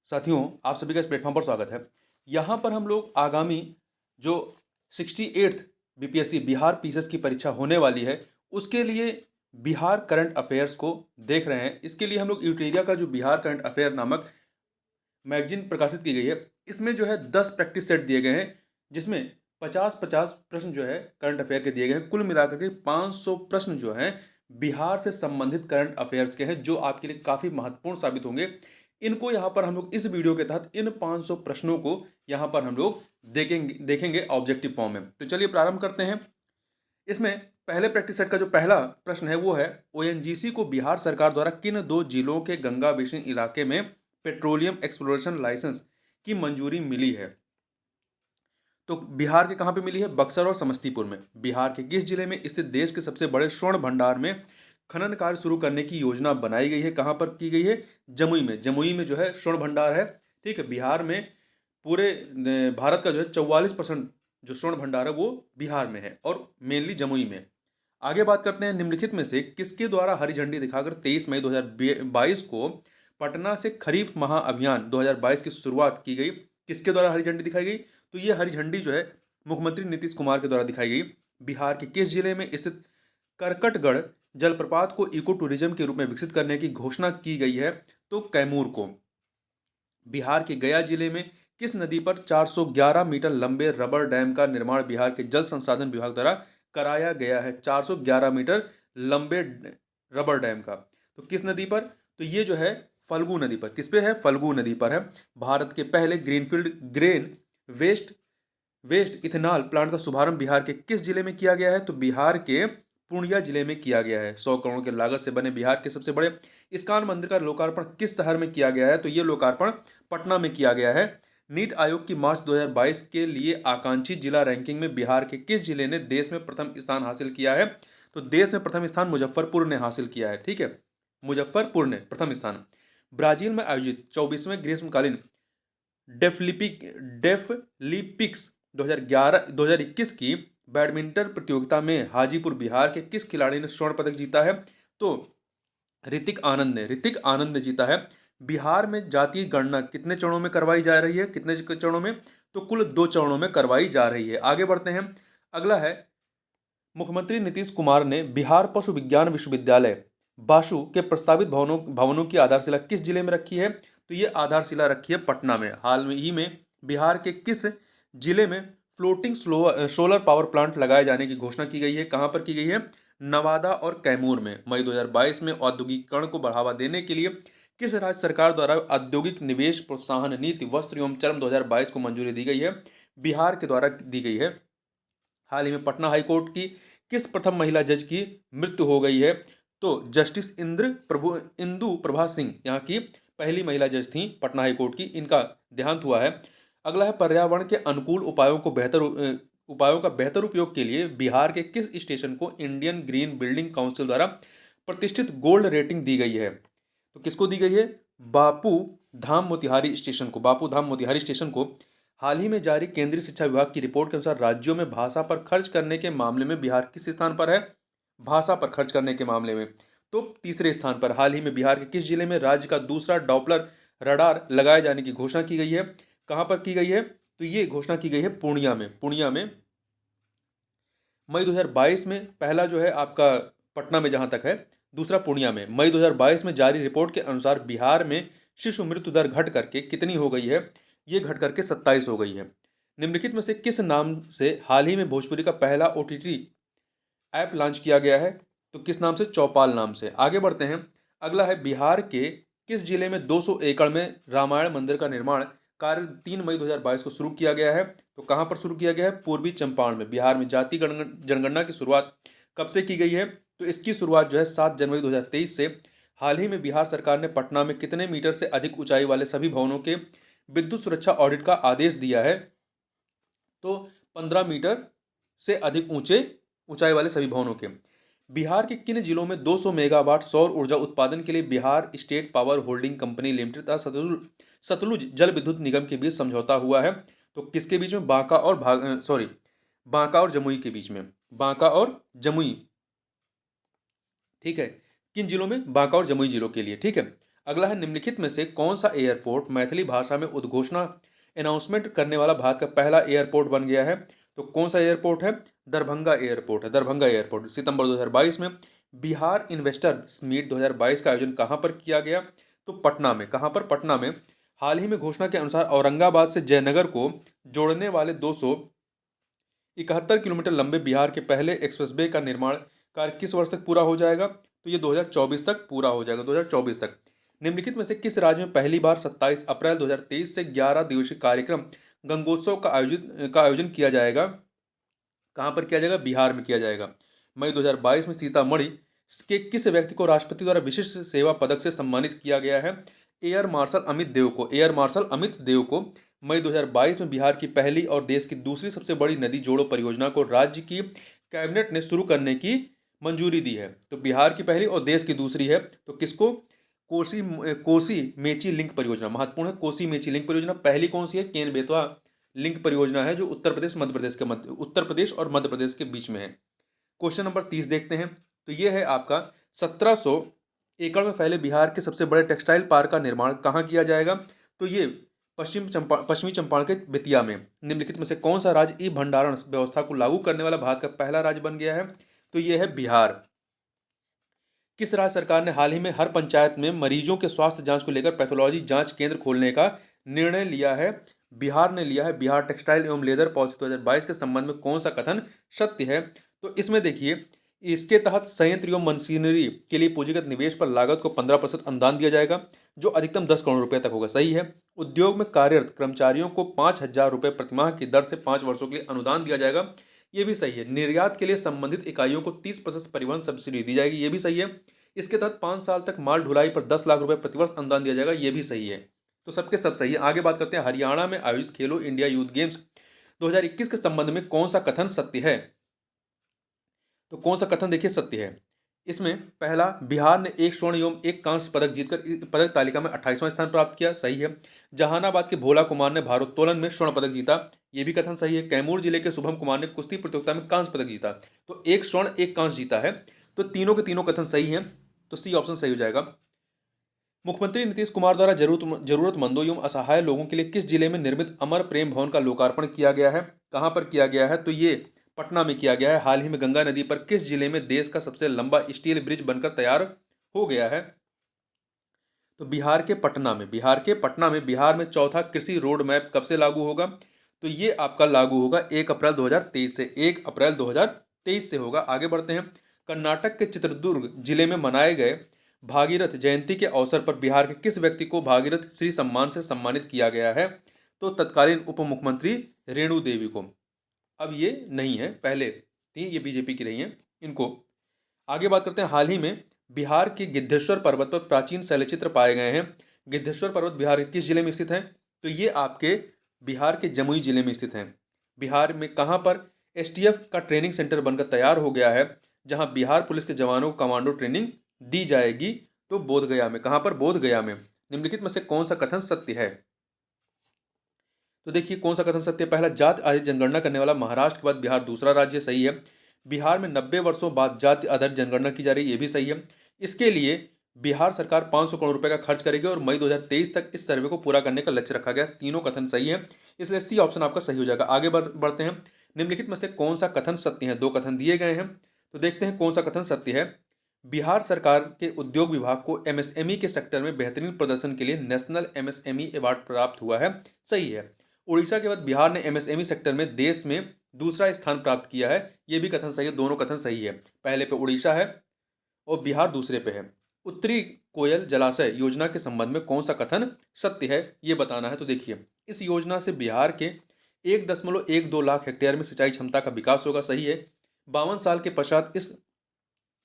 साथियों, आप सभी का इस प्लेटफॉर्म पर स्वागत है। यहाँ पर हम लोग आगामी जो 68th बीपीएससी बिहार पीसीएस की परीक्षा होने वाली है, उसके लिए बिहार करंट अफेयर्स को देख रहे हैं। इसके लिए हम लोग यूटेरिया का जो बिहार करंट अफेयर नामक मैगजीन प्रकाशित की गई है, इसमें जो है 10 प्रैक्टिस सेट दिए गए हैं, जिसमें 50-50 प्रश्न जो है करंट अफेयर के दिए गए हैं। कुल मिलाकर के 500 प्रश्न जो हैं बिहार से संबंधित करंट अफेयर्स के हैं, जो आपके लिए काफ़ी महत्वपूर्ण साबित होंगे। इनको यहाँ पर हम लोग इस वीडियो के तहत इन 500 प्रश्नों को यहाँ पर हम लोग देखेंगे ऑब्जेक्टिव फॉर्म में। तो चलिए प्रारंभ करते हैं। इसमें पहले प्रैक्टिस सेट का जो पहला प्रश्न है वो है, ओएनजीसी को बिहार सरकार द्वारा किन दो जिलों के गंगा बेसिन इलाके में पेट्रोलियम एक्सप्लोरेशन लाइसेंस की मंजूरी मिली है? तो बिहार के कहाँ पे मिली है? बक्सर और समस्तीपुर में। बिहार के किस जिले में स्थित देश के सबसे बड़े स्वर्ण भंडार में खनन कार्य शुरू करने की योजना बनाई गई है? कहाँ पर की गई है? जमुई में। जमुई में जो है स्वर्ण भंडार है। ठीक है, बिहार में पूरे भारत का जो है 44% जो स्वर्ण भंडार है वो बिहार में है और मेनली जमुई में। आगे बात करते हैं, निम्नलिखित में से किसके द्वारा हरी झंडी दिखाकर 23 मई 2022 को पटना से खरीफ महाअभियान 2022 की शुरुआत की गई? किसके द्वारा हरी झंडी दिखाई गई? तो ये हरी झंडी जो है मुख्यमंत्री नीतीश कुमार के द्वारा दिखाई गई। बिहार के किस जिले में स्थित करकटगढ़ जलप्रपात को इको टूरिज्म के रूप में विकसित करने की घोषणा की गई है? तो कैमूर को। बिहार के गया जिले में किस नदी पर 411 मीटर लंबे रबर डैम का निर्माण बिहार के जल संसाधन विभाग द्वारा कराया गया है? 411 मीटर लंबे रबर डैम का। तो किस नदी पर? तो ये जो है फल्गु नदी पर। किस पे है? फल्गु नदी पर है। भारत के पहले greenfield grain waste waste ethanol plant का शुभारंभ बिहार के किस जिले में किया गया है? तो बिहार के पूर्णिया जिले में किया गया है। 100 करोड़ की लागत से बने बिहार के सबसे बड़े इस्कॉन मंदिर का लोकार्पण किस शहर में किया गया है? तो ये लोकार्पण पटना में किया गया है। नीति आयोग की मार्च 2022 के लिए आकांक्षी जिला रैंकिंग में बिहार के किस जिले ने देश में प्रथम स्थान हासिल किया है? तो देश में प्रथम स्थान मुजफ्फरपुर ने हासिल किया है। ठीक है, मुजफ्फरपुर ने प्रथम स्थान। ब्राजील में आयोजित 24वें ग्रीष्मकालीन डेफलिपिक्स 2021 की बैडमिंटन प्रतियोगिता में हाजीपुर बिहार के किस खिलाड़ी ने स्वर्ण पदक जीता है? तो ऋतिक आनंद ने जीता है। बिहार में जातीय गणना कितने चरणों में करवाई जा रही है? कितने चरणों में? तो कुल 2 चरणों में करवाई जा रही है। आगे बढ़ते हैं। अगला है, मुख्यमंत्री नीतीश कुमार ने बिहार पशु विज्ञान विश्वविद्यालय बासु के प्रस्तावित भवनों की आधारशिला किस जिले में रखी है? तो ये आधारशिला रखी है पटना में। हाल ही में बिहार के किस जिले में फ्लोटिंग सोलर पावर प्लांट लगाए जाने की घोषणा की गई है? कहां पर की गई है? नवादा और कैमूर में। मई 2022 में औद्योगिकीकरण को बढ़ावा देने के लिए किस राज्य सरकार द्वारा औद्योगिक निवेश प्रोत्साहन नीति वस्त्र एवं चर्म 2022 को मंजूरी दी गई है? बिहार के द्वारा दी गई है। हाल ही में पटना हाईकोर्ट की किस प्रथम महिला जज की मृत्यु हो गई है? तो जस्टिस इंदु प्रभा सिंह यहाँ की पहली महिला जज थी पटना हाईकोर्ट की, इनका देहांत हुआ है। अगला है, पर्यावरण के अनुकूल उपायों का बेहतर उपयोग के लिए बिहार के किस स्टेशन को इंडियन ग्रीन बिल्डिंग काउंसिल द्वारा प्रतिष्ठित गोल्ड रेटिंग दी गई है? तो किसको दी गई है? बापू धाम मोतिहारी स्टेशन को। बापू धाम मोतिहारी स्टेशन को। हाल ही में जारी केंद्रीय शिक्षा विभाग की रिपोर्ट के अनुसार राज्यों में भाषा पर खर्च करने के मामले में बिहार किस स्थान पर है? भाषा पर खर्च करने के मामले में तो तीसरे स्थान पर। हाल ही में बिहार के किस जिले में राज्य का दूसरा डॉपलर रडार लगाए जाने की घोषणा की गई है? कहां पर की गई है? तो ये घोषणा की गई है पूर्णिया में। पूर्णिया में मई 2022 में पहला जो है आपका पटना में जहां तक है, दूसरा पूर्णिया में। मई 2022 में जारी रिपोर्ट के अनुसार बिहार में शिशु मृत्यु दर घट करके कितनी हो गई है? ये घट करके 27 हो गई है। निम्नलिखित में से किस नाम से हाल ही में भोजपुरी का पहला ओटीटी ऐप लॉन्च किया गया है? तो किस नाम से? चौपाल नाम से। आगे बढ़ते हैं। अगला है, बिहार के किस जिले में 200 एकड़ में रामायण मंदिर का निर्माण कार्य 3 मई 2022 को शुरू किया गया है? तो कहां पर शुरू किया गया है? पूर्वी चंपारण में। बिहार में जाति जनगणना की शुरुआत कब से की गई है? तो इसकी शुरुआत जो है 7 जनवरी 2023 से। हाल ही में बिहार सरकार ने पटना में कितने मीटर से अधिक ऊंचाई वाले सभी भवनों के विद्युत सुरक्षा ऑडिट का आदेश दिया है? तो 15 मीटर से अधिक ऊंचाई वाले सभी भवनों के। बिहार के किन जिलों में 200 मेगावाट सौर ऊर्जा उत्पादन के लिए Bihar state power holding company limited तथा सतलुज जल विद्युत निगम के बीच समझौता हुआ है? तो किसके बीच में? बांका और जमुई के बीच में। बांका और जमुई। ठीक है, किन जिलों में? बांका और जमुई जिलों के लिए। ठीक है, अगला है, निम्नलिखित में से कौन सा एयरपोर्ट मैथिली भाषा में उद्घोषणा अनाउंसमेंट करने वाला भारत का पहला एयरपोर्ट बन गया है? तो कौन सा एयरपोर्ट है? दरभंगा एयरपोर्ट है, दरभंगा एयरपोर्ट। सितंबर 2022 में बिहार इन्वेस्टर्स मीट 2022 का आयोजन कहाँ पर किया गया? तो पटना में। कहाँ पर? पटना में। हाल ही में घोषणा के अनुसार औरंगाबाद से जयनगर को जोड़ने वाले 271 किलोमीटर लंबे बिहार के पहले एक्सप्रेसवे का निर्माण कार्य किस वर्ष तक पूरा हो जाएगा? तो ये 2024 तक पूरा हो जाएगा, 2024 तक। निम्नलिखित में से किस राज्य में पहली बार 27 अप्रैल 2023 से 11 दिवसीय कार्यक्रम गंगोत्सव का आयोजन किया जाएगा? कहाँ पर किया जाएगा? बिहार में किया जाएगा। मई 2022 में सीतामढ़ी के किस व्यक्ति को राष्ट्रपति द्वारा विशिष्ट सेवा पदक से सम्मानित किया गया है? एयर मार्शल अमित देव को। एयर मार्शल अमित देव को मई 2022 में बिहार की पहली और देश की दूसरी सबसे बड़ी नदी जोड़ो परियोजना को राज्य की कैबिनेट ने शुरू करने की मंजूरी दी है। तो बिहार की पहली और देश की दूसरी है, तो किसको? कोसी कोसी मेची लिंक परियोजना। महत्वपूर्ण है, कोसी मेची लिंक परियोजना। पहली कौन सी है? केन बेतवा लिंक परियोजना है, जो उत्तर प्रदेश मध्य प्रदेश के मध्य, उत्तर प्रदेश और मध्य प्रदेश के बीच में है। क्वेश्चन नंबर 30 देखते हैं। तो ये है आपका, 1700 एकड़ में फैले बिहार के सबसे बड़े टेक्सटाइल पार्क का निर्माण कहाँ किया जाएगा? तो ये पश्चिमी चंपारण के बेतिया में। निम्नलिखित में से कौन सा राज्य ई भंडारण व्यवस्था को लागू करने वाला भारत का पहला राज्य बन गया है? तो ये है बिहार। किस राज्य सरकार ने हाल ही में हर पंचायत में मरीजों के स्वास्थ्य जांच को लेकर पैथोलॉजी जांच केंद्र खोलने का निर्णय लिया है? बिहार ने लिया है। बिहार टेक्सटाइल एवं लेदर पॉलिसी 2022 के संबंध में कौन सा कथन सत्य है? तो इसमें देखिए, इसके तहत संयंत्र एवं मशीनरी के लिए पूंजीगत निवेश पर लागत को 15% अनुदान दिया जाएगा, जो अधिकतम 10 करोड़ रुपए तक होगा। सही है। उद्योग में कार्यरत कर्मचारियों को 5,000 रुपए प्रतिमाह की दर से 5 वर्षों के लिए अनुदान दिया जाएगा। ये भी सही है। निर्यात के लिए संबंधित इकाइयों को 30% परिवहन सब्सिडी दी जाएगी। ये भी सही है। इसके तहत 5 साल तक माल ढुलाई पर 10 लाख रुपए प्रतिवर्ष अनुदान दिया जाएगा। ये भी सही है। तो सबके सब सही है। आगे बात करते हैं, हरियाणा में आयोजित खेलो इंडिया यूथ गेम्स 2021 के संबंध में कौन सा कथन सत्य है? तो कौन सा कथन देखिए सत्य है? इसमें पहला, बिहार ने 1 स्वर्ण एवं 1 कांस्य पदक जीतकर पदक तालिका में 28वां स्थान प्राप्त किया। सही है। जहानाबाद के भोला कुमार ने भारोत्तोलन में स्वर्ण पदक जीता। यह भी कथन सही है। कैमूर जिले के शुभम कुमार ने कुश्ती प्रतियोगिता में कांस्य पदक जीता। तो 1 स्वर्ण 1 कांस्य जीता है। तो तीनों के तीनों कथन सही हैं। तो सी ऑप्शन सही हो जाएगा। मुख्यमंत्री नीतीश कुमार द्वारा जरूरतमंदों एवं असहाय लोगों के लिए किस जिले में निर्मित अमर प्रेम भवन का लोकार्पण किया गया है? कहां पर किया गया है? तो ये पटना में किया गया है। हाल ही में गंगा नदी पर किस जिले में देश का सबसे लंबा स्टील ब्रिज बनकर तैयार हो गया है? तो बिहार के पटना में। बिहार के पटना में। बिहार में चौथा कृषि रोड मैप कब से लागू होगा? तो ये आपका लागू होगा 1 अप्रैल 2023 से। 1 अप्रैल 2023 से होगा। आगे बढ़ते हैं। कर्नाटक के चित्रदुर्ग जिले में मनाए गए भागीरथ जयंती के अवसर पर बिहार के किस व्यक्ति को भागीरथ श्री सम्मान से सम्मानित किया गया है? तो तत्कालीन उप मुख्यमंत्री रेणु देवी को। अब ये नहीं है, पहले थी, ये बीजेपी की रही हैं इनको। आगे बात करते हैं। हाल ही में बिहार के गिद्धेश्वर पर्वत पर प्राचीन शैलचित्र पाए गए हैं। गिद्धेश्वर पर्वत बिहार के किस जिले में स्थित है? तो ये आपके बिहार के जमुई जिले में स्थित है। बिहार में कहाँ पर एसटीएफ का ट्रेनिंग सेंटर बनकर तैयार हो गया है, जहां बिहार पुलिस के जवानों को कमांडो ट्रेनिंग दी जाएगी? तो बोधगया में। कहां पर? बोधगया में। निम्नलिखित में से कौन सा कथन सत्य है? तो देखिए कौन सा कथन सत्य है। पहला, जाति आधारित जनगणना करने वाला महाराष्ट्र के बाद बिहार दूसरा राज्य। सही है। बिहार में 90 वर्षों बाद जाति आधारित जनगणना की जा रही है। ये भी सही है। इसके लिए बिहार सरकार 500 करोड़ रुपए का खर्च करेगी और मई 2023 तक इस सर्वे को पूरा करने का लक्ष्य रखा गया। तीनों कथन सही है, इसलिए सी ऑप्शन आपका सही हो जाएगा। आगे बढ़ते हैं। निम्नलिखित में से कौन सा कथन सत्य है? 2 कथन दिए गए हैं, तो देखते हैं कौन सा कथन सत्य है। बिहार सरकार के उद्योग विभाग को एमएसएमई के सेक्टर में बेहतरीन प्रदर्शन के लिए नेशनल एमएसएमई अवार्ड प्राप्त हुआ है। सही है। उड़ीसा के बाद बिहार ने एमएसएमई सेक्टर में देश में दूसरा स्थान प्राप्त किया है। यह भी कथन सही है। दोनों कथन सही है। पहले पे उड़ीसा है और बिहार दूसरे पे है। उत्तरी कोयल जलाशय योजना के संबंध में कौन सा कथन सत्य है, ये बताना है। तो देखिए, इस योजना से बिहार के 1.12 लाख हेक्टेयर में सिंचाई क्षमता का विकास होगा। सही है। 52 साल के पश्चात इस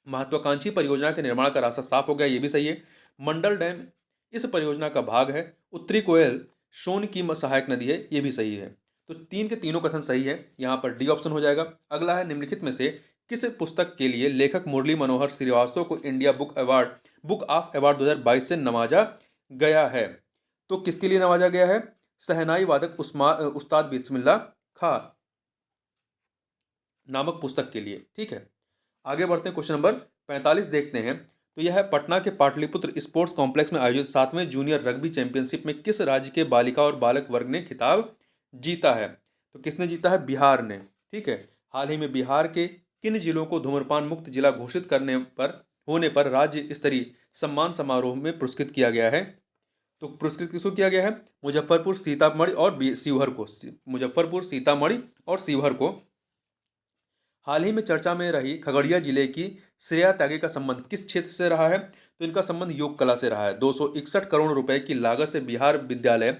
महत्वाकांक्षी परियोजना के निर्माण का रास्ता साफ हो गया। ये भी सही है। मंडल डैम इस परियोजना का भाग है। उत्तरी कोयल सोन की सहायक नदी है। ये भी सही है। तो तीन के तीनों कथन सही है। यहाँ पर डी ऑप्शन हो जाएगा। अगला है, निम्नलिखित में से किस पुस्तक के लिए लेखक मुरली मनोहर श्रीवास्तव को इंडिया बुक ऑफ अवार्ड 2022 से नवाजा गया है? तो किसके लिए नवाजा गया है? शहनाई वादक उस्ताद बिस्मिल्लाह खां नामक पुस्तक के लिए। ठीक है। आगे बढ़ते हैं। क्वेश्चन नंबर 45 देखते हैं। तो यह है पटना के पाटलिपुत्र स्पोर्ट्स कॉम्प्लेक्स में आयोजित 7वें जूनियर रग्बी चैंपियनशिप में किस राज्य के बालिका और बालक वर्ग ने खिताब जीता है? तो किसने जीता है? बिहार ने। ठीक है। हाल ही में बिहार के किन जिलों को धूम्रपान मुक्त जिला घोषित करने पर होने पर राज्य स्तरीय सम्मान समारोह में पुरस्कृत किया गया है? तो पुरस्कृत किसको किया गया है? मुजफ्फरपुर, सीतामढ़ी और शिवहर को। मुजफ्फरपुर, सीतामढ़ी और शिवहर को। हाल ही में चर्चा में रही खगड़िया जिले की श्रेया त्यागी का संबंध किस क्षेत्र से रहा है? तो इनका संबंध योग कला से रहा है। 261 करोड़ रुपए की लागत से बिहार विद्यालय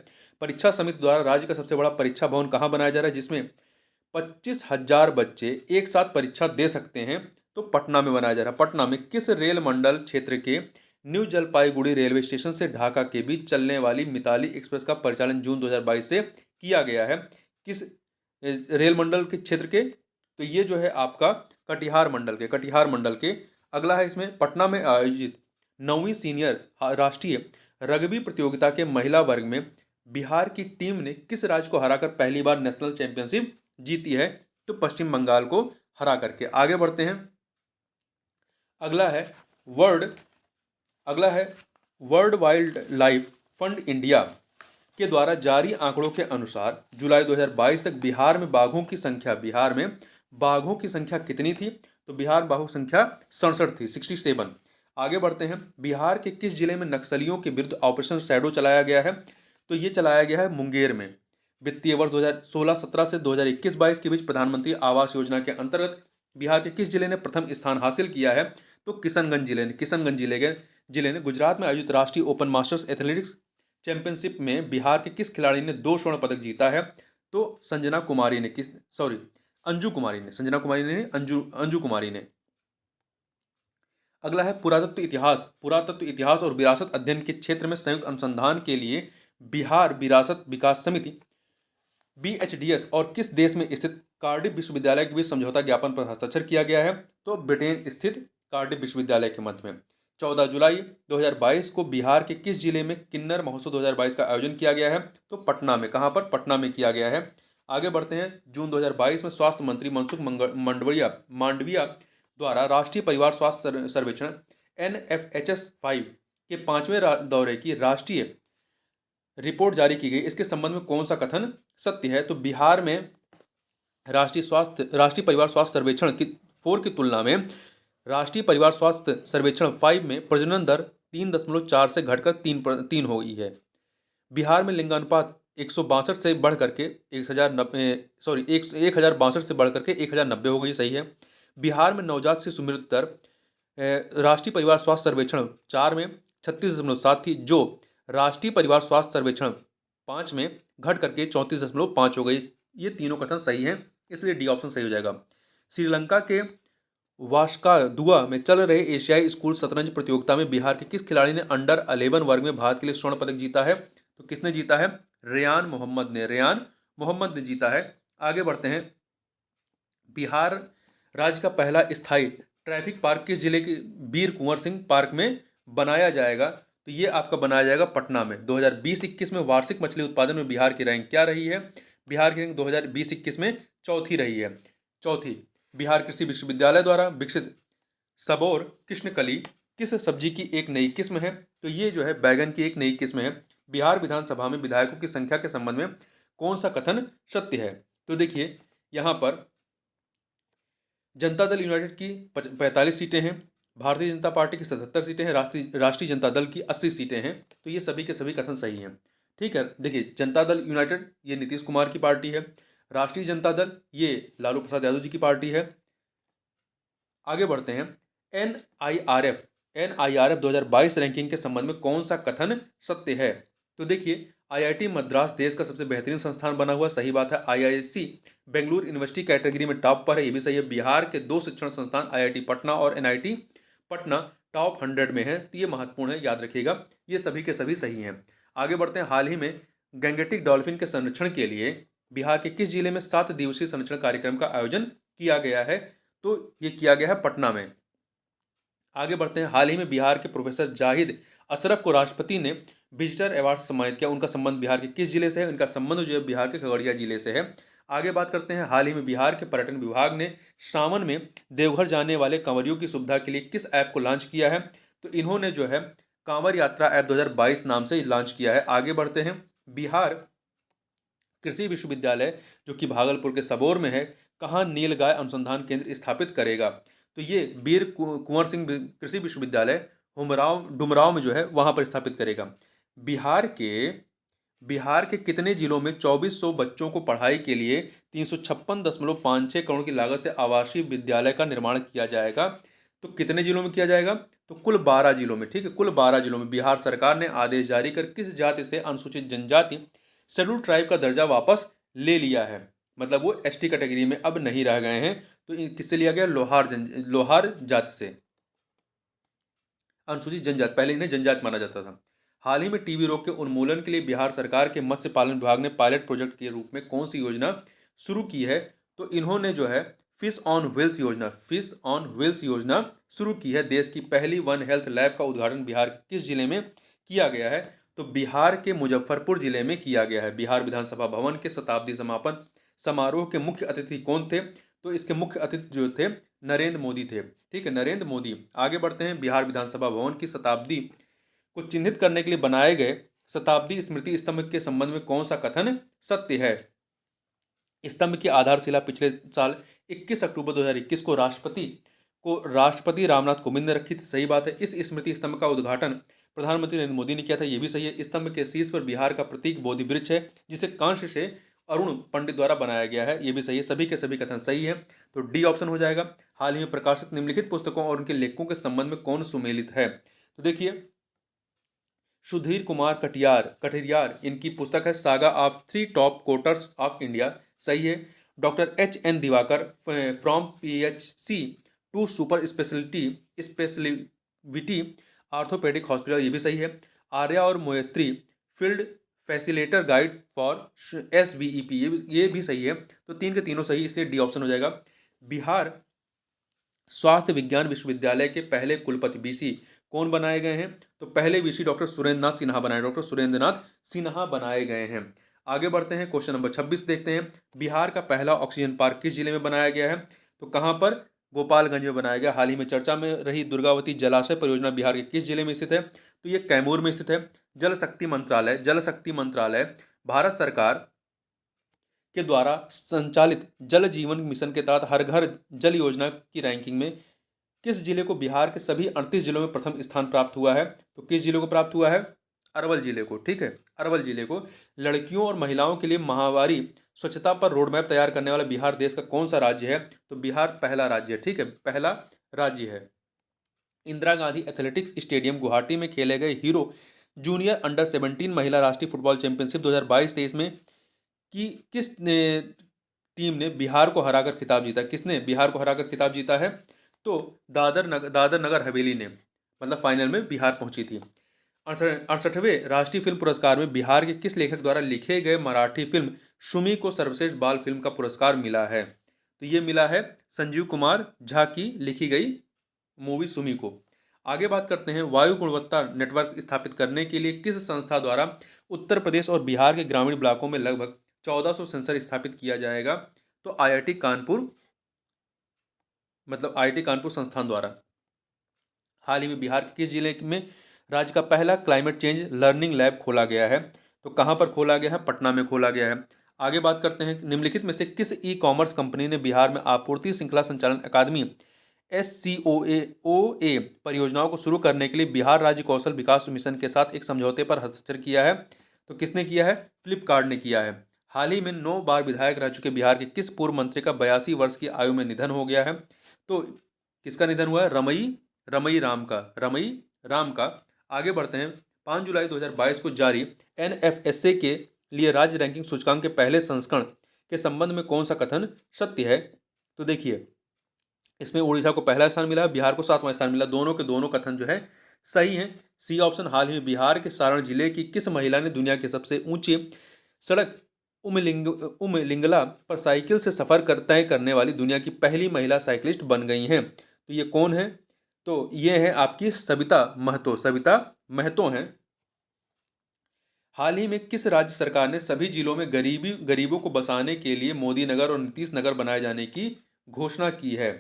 परीक्षा समिति द्वारा राज्य का सबसे बड़ा परीक्षा भवन कहाँ बनाया जा रहा है, जिसमें 25,000 बच्चे एक साथ परीक्षा दे सकते हैं? तो पटना में बनाया जा रहा है। पटना में किस रेल मंडल क्षेत्र के न्यू जलपाईगुड़ी रेलवे स्टेशन से ढाका के बीच चलने वाली मिताली एक्सप्रेस का परिचालन जून 2022 से किया गया है? किस रेल मंडल के क्षेत्र के? तो ये जो है आपका कटिहार मंडल के। अगला है इसमें पटना में आयोजित 9वीं सीनियर राष्ट्रीय रग्बी प्रतियोगिता के महिला वर्ग में बिहार की टीम ने किस राज्य को हराकर पहली बार नेशनल चैंपियनशिप जीती है? तो पश्चिम बंगाल को हरा करके। आगे बढ़ते हैं। अगला है वर्ल्ड अगला है world wild life fund India के द्वारा जारी आंकड़ों के अनुसार जुलाई 2022 तक बिहार में बाघों की संख्या कितनी थी? तो बिहार बाघों की संख्या 67 थी, 67। आगे बढ़ते हैं। बिहार के किस जिले में नक्सलियों के विरुद्ध ऑपरेशन शैडो चलाया गया है? तो ये चलाया गया है मुंगेर में। वित्तीय वर्ष 2016-17 से 2021-22 के बीच प्रधानमंत्री आवास योजना के अंतर्गत बिहार के किस जिले ने प्रथम स्थान हासिल किया है? तो किशनगंज जिले ने गुजरात में आयोजित राष्ट्रीय ओपन मास्टर्स एथलेटिक्स चैंपियनशिप में बिहार के किस खिलाड़ी ने 2 स्वर्ण पदक जीता है? तो अंजू कुमारी ने। संजना कुमारी ने नहीं, अंजू कुमारी ने। अगला है पुरातत्व इतिहास और विरासत अध्ययन के क्षेत्र में संयुक्त अनुसंधान के लिए बिहार विरासत विकास समिति BHDS और किस देश में स्थित कार्डिफ विश्वविद्यालय के बीच समझौता ज्ञापन पर हस्ताक्षर किया गया है? तो ब्रिटेन स्थित कार्डिफ विश्वविद्यालय के मध्य में। 14 जुलाई 2022 को बिहार के किस जिले में किन्नर महोत्सव 2022 का आयोजन किया गया है? तो पटना में। कहां पर? पटना में किया गया है। आगे बढ़ते हैं। जून 2022 में स्वास्थ्य मंत्री मनसुख मांडविया द्वारा राष्ट्रीय परिवार स्वास्थ्य सर्वेक्षण NFHS 5 के 5वें दौरे की राष्ट्रीय रिपोर्ट जारी की गई। इसके संबंध में कौन सा कथन सत्य है? तो बिहार में राष्ट्रीय परिवार स्वास्थ्य सर्वेक्षण की 4 की तुलना में राष्ट्रीय परिवार स्वास्थ्य सर्वेक्षण 5 में प्रजनन दर 3.4 से घटकर 3 हो गई है। बिहार में लिंगानुपात 162 से बढ़ करके 1062 से बढ़ करके 1090 हो गई। सही है। बिहार में नवजात शिशु मृत्यु दर राष्ट्रीय परिवार स्वास्थ्य सर्वेक्षण 4 में 36.7 थी, जो राष्ट्रीय परिवार स्वास्थ्य सर्वेक्षण 5 में घट करके 34.5 हो गई। ये तीनों कथन सही हैं, इसलिए डी ऑप्शन सही हो जाएगा। श्रीलंका के वास्कादुआ में चल रहे एशियाई स्कूल शतरंज प्रतियोगिता में बिहार के किस खिलाड़ी ने अंडर 11 वर्ग में भारत के लिए स्वर्ण पदक जीता है? तो किसने जीता है? रेयान मोहम्मद ने जीता है। आगे बढ़ते हैं। बिहार राज्य का पहला स्थायी ट्रैफिक पार्क किस जिले के वीर कुंवर सिंह पार्क में बनाया जाएगा? तो ये आपका बनाया जाएगा पटना में। 2020-21 में वार्षिक मछली उत्पादन में बिहार की रैंक क्या रही है? बिहार की रैंक 2020-21 में चौथी रही है। चौथी। बिहार कृषि विश्वविद्यालय द्वारा विकसित सबोर कृष्णकली किस सब्जी की एक नई किस्म है? तो ये जो है बैगन की एक नई किस्म है। बिहार विधानसभा में विधायकों की संख्या के संबंध में कौन सा कथन सत्य है? तो देखिए यहां पर जनता दल यूनाइटेड की 45 सीटें हैं, भारतीय जनता पार्टी की 77 सीटें हैं, राष्ट्रीय जनता दल की 80 सीटें हैं। तो ये सभी के सभी कथन सही हैं। ठीक है। देखिए जनता दल यूनाइटेड ये नीतीश कुमार की पार्टी है, राष्ट्रीय जनता दल ये लालू प्रसाद यादव जी की पार्टी है। आगे बढ़ते हैं। NIRF 2022 रैंकिंग के संबंध में कौन सा कथन सत्य है? तो देखिए IIT मद्रास देश का सबसे बेहतरीन संस्थान बना हुआ। सही बात है। IISc बेंगलुरु यूनिवर्सिटी कैटेगरी में टॉप पर है, ये भी सही है। बिहार के 2 शिक्षण संस्थान IIT पटना और NIT पटना टॉप 100 में है, तो ये महत्वपूर्ण है, याद रखिएगा। ये सभी के सभी सही हैं। आगे बढ़ते हैं। हाल ही में गैंगेटिक डॉल्फिन के संरक्षण के लिए बिहार के किस जिले में 7 दिवसीय संरक्षण कार्यक्रम का आयोजन किया गया है? तो ये किया गया है पटना में। आगे बढ़ते हैं। हाल ही में बिहार के प्रोफेसर जाहिद अशरफ को राष्ट्रपति ने विजिटर अवार्ड से सम्मानित किया। उनका संबंध बिहार के किस जिले से है? उनका संबंध जो है बिहार के खगड़िया जिले से है। आगे बात करते हैं। हाल ही में बिहार के पर्यटन विभाग ने सावन में देवघर जाने वाले कंवरियों की सुविधा के लिए किस ऐप को लॉन्च किया है? तो इन्होंने जो है कांवड़ यात्रा ऐप 2022 नाम से लॉन्च किया है। आगे बढ़ते हैं, बिहार कृषि विश्वविद्यालय जो कि भागलपुर के सबौर में है, कहाँ नीलगाय अनुसंधान केंद्र स्थापित करेगा? तो ये वीर कुंवर सिंह कृषि विश्वविद्यालय हुमराव डुमराव में जो है वहां पर स्थापित करेगा। बिहार के बिहार के कितने जिलों में 2400 बच्चों को पढ़ाई के लिए 356.56 करोड़ की लागत से आवासीय विद्यालय का निर्माण किया जाएगा? तो कितने जिलों में किया जाएगा? तो कुल 12 जिलों में। ठीक है, कुल 12 जिलों में बिहार सरकार ने आदेश जारी कर किस जाति से अनुसूचित जनजाति शेड्यूल ट्राइब का दर्जा वापस ले लिया है, मतलब वो एसटी कैटेगरी में अब नहीं रह गए हैं। तो किससे लिया गया? लोहार जाति से, अनुसूचित जनजाति, पहले इन्हें जनजाति माना जाता था। हाल ही में टीबी रोग के उन्मूलन के लिए बिहार सरकार के मत्स्य पालन विभाग ने पायलट प्रोजेक्ट के रूप में कौन सी योजना शुरू की है? तो इन्होंने जो है फिश ऑन व्हील्स योजना शुरू की है। देश की पहली वन हेल्थ लैब का उद्घाटन बिहार के किस जिले में किया गया है? तो बिहार के मुजफ्फरपुर जिले में किया गया है। बिहार विधानसभा भवन के शताब्दी समापन समारोह के मुख्य अतिथि कौन थे? तो इसके मुख्य अतिथि जो थे नरेंद्र मोदी थे। ठीक है, नरेंद्र मोदी। आगे बढ़ते हैं, बिहार विधानसभा भवन की शताब्दी को चिन्हित करने के लिए बनाए गए शताब्दी स्मृति स्तंभ के संबंध में कौन सा कथन सत्य है? स्तंभ की आधारशिला पिछले साल 21 अक्टूबर 2021 को राष्ट्रपति रामनाथ कोविंद ने रखी थी। सही बात है। इस स्मृति स्तंभ का उद्घाटन प्रधानमंत्री नरेंद्र मोदी ने किया था। यह भी सही है। स्तंभ के शीर्ष पर बिहार का प्रतीक बोधि वृक्ष है, जिसे कांस्य से अरुण पंडित द्वारा बनाया गया है। यह भी सही है। सभी के सभी कथन सही है, तो डी ऑप्शन हो जाएगा। हाल ही में प्रकाशित निम्नलिखित पुस्तकों और उनके लेखकों के संबंध में कौन सुमेलित है? तो देखिए, सुधीर कुमार कटियार इनकी पुस्तक है saga of three top quarters of India. सही है। Doctor H N. Diwakar from PHC to super speciality orthopaedic hospital, ये भी सही है। आर्या और Moitri field facilitator guide for SVEP, ये भी सही है। तो तीन के तीनों सही, इसलिए डी ऑप्शन हो जाएगा। बिहार स्वास्थ्य विज्ञान विश्वविद्यालय के पहले कुलपति बीसी कौन बनाए गए हैं? तो पहले बीसी डॉक्टर सुरेंद्रनाथ सिन्हा बनाए गए हैं। आगे बढ़ते हैं, क्वेश्चन नंबर 26 देखते हैं। बिहार का पहला ऑक्सीजन पार्क किस जिले में बनाया गया है? तो कहां पर? गोपालगंज में बनाया गया। हाल ही में चर्चा में रही दुर्गावती जलाशय परियोजना बिहार के किस जिले में स्थित है? तो ये कैमूर में स्थित है। जल शक्ति मंत्रालय भारत सरकार के द्वारा संचालित जल जीवन मिशन के तहत हर घर जल योजना की रैंकिंग में किस जिले को बिहार के सभी 38 जिलों में प्रथम स्थान प्राप्त हुआ है? तो किस जिले को प्राप्त हुआ है? अरवल जिले को। ठीक है, अरवल जिले को। लड़कियों और महिलाओं के लिए माहवारी स्वच्छता पर रोड मैप तैयार करने वाला बिहार देश का कौन सा राज्य है? तो बिहार पहला राज्य है। ठीक है, पहला राज्य है। इंदिरा गांधी एथलेटिक्स स्टेडियम गुवाहाटी में खेले गए हीरो जूनियर अंडर 17 महिला राष्ट्रीय फुटबॉल चैंपियनशिप 2022-23 में किस टीम ने बिहार को हराकर खिताब जीता? किसने बिहार को हराकर खिताब जीता है? तो दादर नगर हवेली ने, मतलब फाइनल में बिहार पहुंची थी। 68वें राष्ट्रीय फिल्म पुरस्कार में बिहार के किस लेखक द्वारा लिखे गए मराठी फिल्म सुमी को सर्वश्रेष्ठ बाल फिल्म का पुरस्कार मिला है? तो ये मिला है संजीव कुमार झा की लिखी गई मूवी सुमी को। आगे बात करते हैं, वायु गुणवत्ता नेटवर्क स्थापित करने के लिए किस संस्था द्वारा उत्तर प्रदेश और बिहार के ग्रामीण ब्लॉकों में लगभग 1400 सेंसर स्थापित किया जाएगा? तो आईआईटी कानपुर संस्थान द्वारा। हाल ही में बिहार के किस जिले में राज्य का पहला क्लाइमेट चेंज लर्निंग लैब खोला गया है? तो कहां पर खोला गया है? पटना में खोला गया है। आगे बात करते हैं, निम्नलिखित में से किस ई कॉमर्स कंपनी ने बिहार में आपूर्ति श्रृंखला संचालन अकादमी SCOA परियोजनाओं को शुरू करने के लिए बिहार राज्य कौशल विकास मिशन के साथ एक समझौते पर हस्ताक्षर किया है? तो किसने किया है? फ्लिपकार्ट ने किया है। हाल ही में 9 बार विधायक रह चुके बिहार के किस पूर्व मंत्री का 82 वर्ष की आयु में निधन हो गया है? तो किसका निधन हुआ है? रमई राम का। आगे बढ़ते हैं, 5 जुलाई 2022 को जारी NFSA के लिए राज्य रैंकिंग सूचकांक के पहले संस्करण के संबंध में कौन सा कथन सत्य है? तो देखिए, इसमें उड़ीसा को पहला स्थान मिला, बिहार को 7वां स्थान मिला। दोनों के दोनों कथन जो है सही हैं। C option. हाल ही में बिहार के सारण जिले की किस महिला ने दुनिया के सबसे ऊंची सड़क उमलिंगला पर साइकिल से सफर तय करने वाली दुनिया की पहली महिला साइकिलिस्ट बन गई हैं? तो ये कौन है? तो ये है आपकी सविता महतो हैं। हाल ही में किस राज्य सरकार ने सभी जिलों में गरीबों को बसाने के लिए मोदी नगर और नीतीश नगर बनाए जाने की घोषणा की है?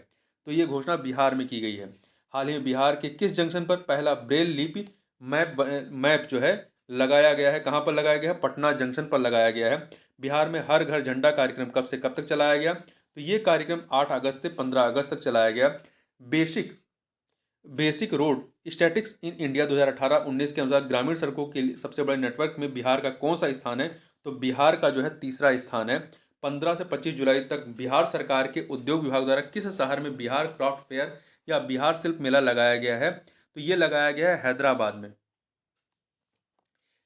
तो ये घोषणा बिहार में की गई है। हाल ही में बिहार के किस जंक्शन पर पहला ब्रेल लिपि मैप जो है लगाया गया है? कहाँ पर लगाया गया है? पटना जंक्शन पर लगाया गया है। बिहार में हर घर झंडा कार्यक्रम कब से कब तक चलाया गया? तो ये कार्यक्रम 8 अगस्त से 15 अगस्त तक चलाया गया। Basic basic road statics in India 2018-19 के अनुसार ग्रामीण सड़कों के लिए सबसे बड़े नेटवर्क में बिहार का कौन सा स्थान है? तो बिहार का जो है तीसरा स्थान है। 15 से 25 जुलाई तक बिहार सरकार के उद्योग विभाग द्वारा किस शहर में बिहार क्राफ्ट फेयर या बिहार शिल्प मेला लगाया गया है? तो ये लगाया गया है हैदराबाद में।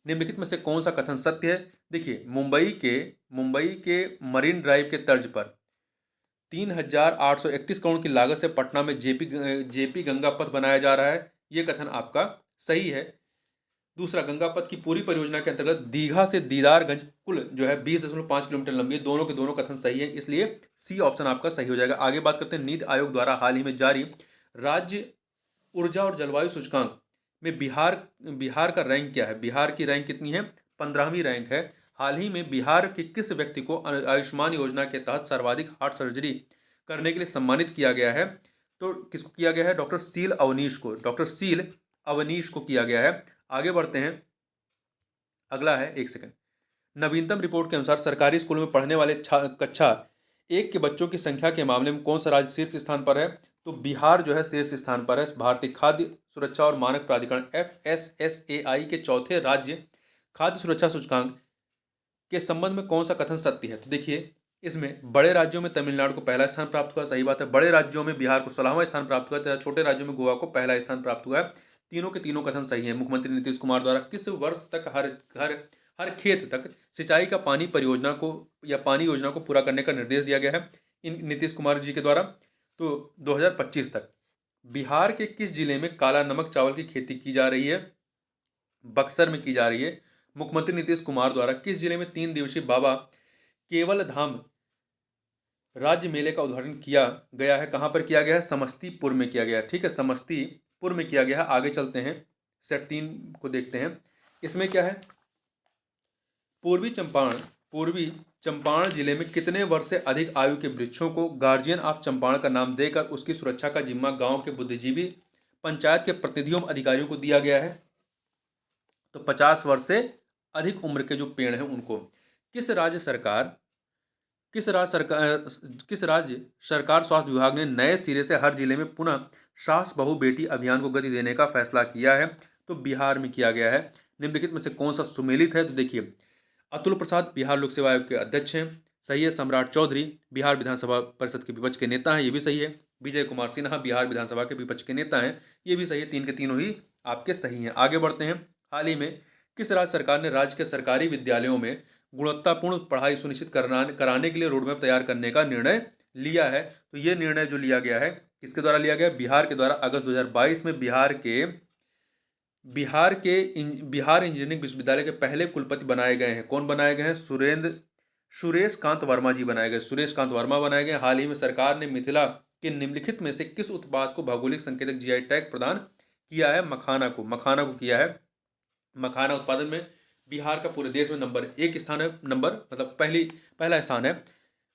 निम्नलिखित में से कौन सा कथन सत्य है? देखिए, मुंबई के मरीन ड्राइव के तर्ज पर 3,831 करोड़ की लागत से पटना में जेपी गंगा पथ बनाया जा रहा है। ये कथन आपका सही है। दूसरा, गंगा पथ की पूरी परियोजना के अंतर्गत दीघा से दीदारगंज कुल जो है 20.5 किलोमीटर लंबी है। दोनों के दोनों कथन सही है, इसलिए सी ऑप्शन आपका सही हो जाएगा। आगे बात करते हैं नीति आयोग द्वारा हाल ही में जारी राज्य ऊर्जा और जलवायु सूचकांक में बिहार का रैंक क्या है? बिहार की रैंक कितनी है? 15वीं रैंक है। हाल ही में बिहार के किस व्यक्ति को आयुष्मान योजना के तहत सर्वाधिक हार्ट सर्जरी करने के लिए सम्मानित किया गया है? तो किसको किया गया है? डॉक्टर सील अवनीश को किया गया है। आगे बढ़ते हैं। अगला है, एक सेकंड। नवीनतम रिपोर्ट के अनुसार सरकारी स्कूल में पढ़ने वाले कक्षा 1 के बच्चों की संख्या के मामले में कौन सा राज्य शीर्ष स्थान पर है? तो बिहार जो है शीर्ष स्थान पर है। भारतीय खाद्य सुरक्षा और मानक प्राधिकरण FSSAI के चौथे राज्य खाद्य सुरक्षा सूचकांक के संबंध में कौन सा कथन सत्य है? तो देखिए, इसमें बड़े राज्यों में तमिलनाडु को पहला स्थान प्राप्त हुआ, सही बात है। बड़े राज्यों में बिहार को 16वां स्थान प्राप्त हुआ तथा छोटे राज्यों में गोवा को पहला स्थान प्राप्त हुआ है। तीनों के तीनों कथन सही है। मुख्यमंत्री नीतीश कुमार द्वारा किस वर्ष तक हर खेत तक सिंचाई का पानी परियोजना को या पानी योजना को पूरा करने का निर्देश दिया गया है इन नीतीश कुमार जी के द्वारा? तो 2025 तक। बिहार के किस जिले में काला नमक चावल की खेती की जा रही है? बक्सर में की जा रही है। मुख्यमंत्री नीतीश कुमार द्वारा किस जिले में 3 दिवसीय बाबा केवल धाम राज्य मेले का उद्घाटन किया गया है? कहां पर किया गया है? समस्तीपुर में किया गया है। ठीक है, समस्तीपुर में किया गया है। आगे चलते हैं, सेट 3 को देखते हैं। इसमें क्या है? पूर्वी चंपारण जिले में कितने वर्ष से अधिक आयु के वृक्षों को गार्जियन ऑफ चंपारण का नाम देकर उसकी सुरक्षा का जिम्मा गांव के बुद्धिजीवी पंचायत के प्रतिनिधियों अधिकारियों को दिया गया है? तो 50 वर्ष से अधिक उम्र के जो पेड़ हैं उनको। किस राज्य सरकार किस राज्य सरकार स्वास्थ्य विभाग ने नए सिरे से हर जिले में पुनः सास बहू बेटी अभियान को गति देने का फैसला किया है? तो बिहार में किया गया है। निम्नलिखित में से कौन सा सुमेलित है? तो देखिए, अतुल प्रसाद बिहार लोक सेवा आयोग के अध्यक्ष हैं, सही है। सम्राट चौधरी बिहार विधानसभा परिषद के विपक्ष के नेता हैं, ये भी सही है। विजय कुमार सिन्हा बिहार विधानसभा के विपक्ष के नेता हैं, ये भी सही है। 3 के तीनों ही आपके सही हैं। आगे बढ़ते हैं। हाल ही में किस राज्य सरकार ने राज्य के सरकारी विद्यालयों में गुणवत्तापूर्ण पढ़ाई सुनिश्चित कराने के लिए रोडमैप तैयार करने का निर्णय लिया है? तो ये निर्णय जो लिया गया है किसके द्वारा लिया गया? बिहार के द्वारा। अगस्त 2022 में बिहार इंजीनियरिंग विश्वविद्यालय के पहले कुलपति बनाए गए हैं। कौन बनाए गए हैं? सुरेश कांत वर्मा जी बनाए गए। सुरेश कांत वर्मा बनाए गए। हाल ही में सरकार ने मिथिला के निम्नलिखित में से किस उत्पाद को भौगोलिक संकेतक GI टैग प्रदान किया है? मखाना को किया है। मखाना उत्पादन में बिहार का पूरे देश में नंबर 1 स्थान है। मतलब पहला स्थान है।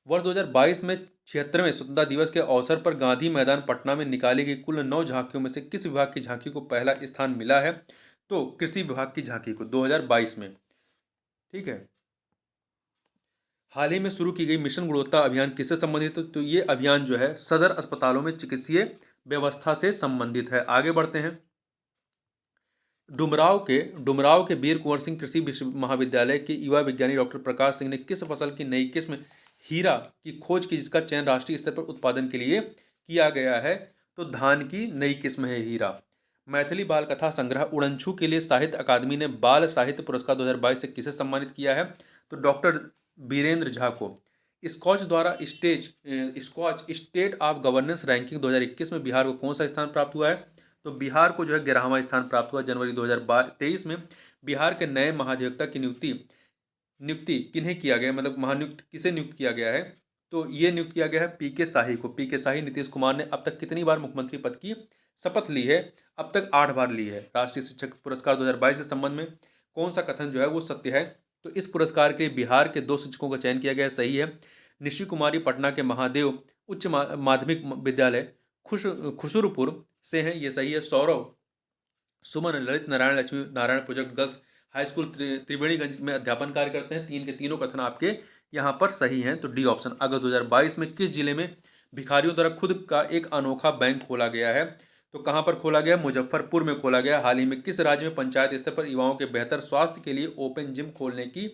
वर्ष 2022 में 76वें स्वतंत्रता दिवस के अवसर पर गांधी मैदान पटना में निकाली गई कुल 9 झांकियों में से किस विभाग की झांकी को पहला स्थान मिला है? तो कृषि विभाग की झांकी को 2022 में। ठीक है। हाल ही में शुरू की गई मिशन गुणवत्ता अभियान किससे संबंधित है? तो ये अभियान जो है सदर अस्पतालों में चिकित्सीय व्यवस्था से संबंधित है। आगे बढ़ते हैं। डुमराव के वीर कुंवर सिंह कृषि महाविद्यालय के युवा विज्ञानी डॉक्टर प्रकाश सिंह ने किस फसल की नई किस्म हीरा की खोज की जिसका चयन राष्ट्रीय स्तर पर उत्पादन के लिए किया गया है? तो धान की नई किस्म है हीरा। मैथिली बाल कथा संग्रह उड़नछू के लिए साहित्य अकादमी ने बाल साहित्य पुरस्कार 2022 से किसे सम्मानित किया है? तो डॉक्टर बीरेंद्र झा को। Skoch State of Governance ranking 2021 में बिहार को कौन सा स्थान प्राप्त हुआ है? तो बिहार को जो है 11वां स्थान प्राप्त हुआ। जनवरी 2023 में बिहार के नए महाधिवक्ता की नियुक्ति किन्हें किया गया? मतलब महानियुक्त किसे नियुक्त किया गया है? तो ये नियुक्त किया गया है PK शाही को। PK शाही। नीतीश कुमार ने अब तक कितनी बार मुख्यमंत्री पद की शपथ ली है? अब तक 8 बार ली है। राष्ट्रीय शिक्षक पुरस्कार 2022 के संबंध में कौन सा कथन जो है वो सत्य है? तो इस पुरस्कार के लिए बिहार के 2 शिक्षकों का चयन किया गया है, सही है। निशी कुमारी पटना के महादेव उच्च माध्यमिक विद्यालय खुसरूपुर से हैं, ये सही है। Saurav, Suman, Lalit Narayan, Lakshmi Narayan project girls high school Triveniganj में अध्यापन कार्य करते हैं। तीन के तीनों कथन आपके यहाँ पर सही हैं। तो डी ऑप्शन। अगस्त 2022 में किस जिले में भिखारियों द्वारा खुद का एक अनोखा बैंक खोला गया है? तो कहाँ पर खोला गया? मुजफ्फरपुर में खोला गया। हाल ही में किस राज्य में पंचायत स्तर पर युवाओं के बेहतर स्वास्थ्य के लिए ओपन जिम खोलने की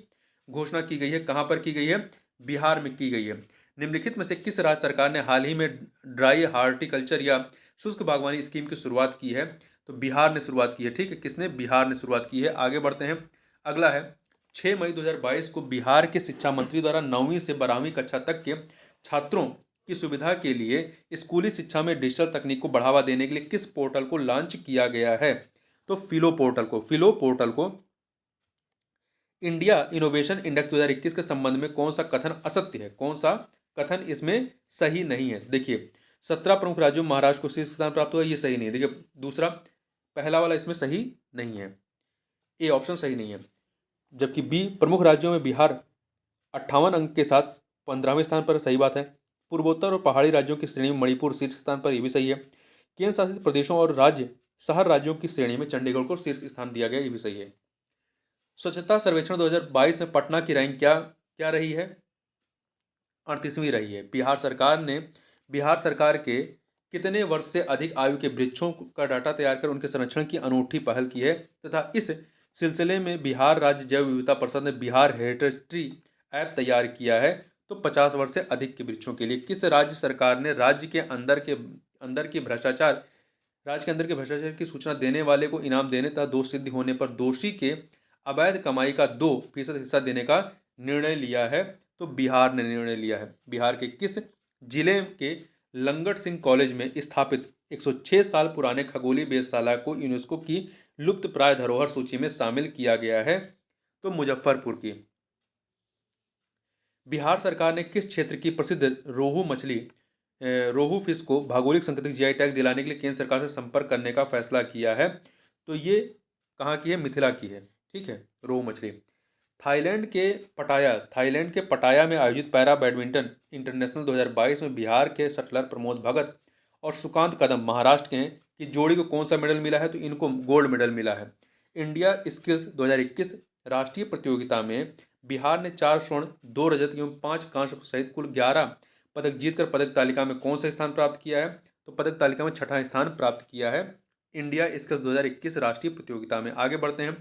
घोषणा की गई है? कहाँ पर की गई है? बिहार में की गई है। निम्नलिखित में से किस राज्य सरकार ने हाल ही में ड्राई हार्टिकल्चर या शुष्क बागवानी स्कीम की शुरुआत की है? तो बिहार ने शुरुआत की है। ठीक है, किसने? बिहार ने शुरुआत की है। आगे बढ़ते हैं। अगला है 6 मई 2022 को बिहार के शिक्षा मंत्री द्वारा 9वीं से 12वीं कक्षा तक के छात्रों की सुविधा के लिए स्कूली शिक्षा में डिजिटल तकनीक को बढ़ावा देने के लिए किस पोर्टल को लॉन्च किया गया है? तो फिलो पोर्टल को इंडिया इनोवेशन इंडेक्स 2021 के संबंध में कौन सा कथन असत्य है? कौन सा कथन इसमें सही नहीं है? देखिए, 17 प्रमुख राज्यों में महाराष्ट्र को शीर्ष स्थान प्राप्त हुआ, ये सही नहीं है। देखिए, दूसरा, पहला वाला इसमें सही नहीं है, ए ऑप्शन सही नहीं है। जबकि बी, प्रमुख राज्यों में बिहार 58 अंक के साथ 15वें स्थान पर, सही बात है। पूर्वोत्तर और पहाड़ी राज्यों की श्रेणी में मणिपुर शीर्ष स्थान पर, यह भी सही है। केंद्र शासित प्रदेशों और राज्य शहर राज्यों की श्रेणी में चंडीगढ़ को शीर्ष स्थान दिया गया, ये भी सही है। स्वच्छता सर्वेक्षण 2022 में पटना की रैंक क्या क्या रही है? 38वीं रही है। बिहार सरकार के कितने वर्ष से अधिक आयु के वृक्षों का डाटा तैयार कर उनके संरक्षण की अनूठी पहल की है तथा इस सिलसिले में बिहार राज्य जैव विविधता परिषद ने बिहार हेरिटेज ट्री ऐप तैयार किया है? तो 50 वर्ष से अधिक के वृक्षों के लिए। किस राज्य सरकार ने राज्य के अंदर के भ्रष्टाचार की सूचना देने वाले को इनाम देने तथा दोष सिद्ध होने पर दोषी के अवैध कमाई का 2% हिस्सा देने का निर्णय लिया है? तो बिहार ने निर्णय लिया है। बिहार के किस जिले के लंगट सिंह कॉलेज में स्थापित 106 साल पुराने खगोलीय वेधशाला को यूनेस्को की लुप्त प्राय धरोहर सूची में शामिल किया गया है? तो मुजफ्फरपुर की। बिहार सरकार ने किस क्षेत्र की प्रसिद्ध रोहू फिश को भौगोलिक संकेतक जीआई टैग दिलाने के लिए केंद्र सरकार से संपर्क करने का फैसला किया है? तो ये कहाँ की है? मिथिला की है। ठीक है, रोहू मछली। थाईलैंड के पटाया में आयोजित पैरा बैडमिंटन इंटरनेशनल 2022 में बिहार के शटलर प्रमोद भगत और सुकांत कदम महाराष्ट्र के हैं की जोड़ी को कौन सा मेडल मिला है? तो इनको गोल्ड मेडल मिला है। इंडिया स्किल्स 2021 राष्ट्रीय प्रतियोगिता में बिहार ने 4 स्वर्ण, 2 रजत एवं 5 कांस्य सहित कुल 11 पदक जीतकर पदक तालिका में कौन सा स्थान प्राप्त किया है? तो पदक तालिका में 6ठा स्थान प्राप्त किया है इंडिया स्किल्स 2021 राष्ट्रीय प्रतियोगिता में। आगे बढ़ते हैं।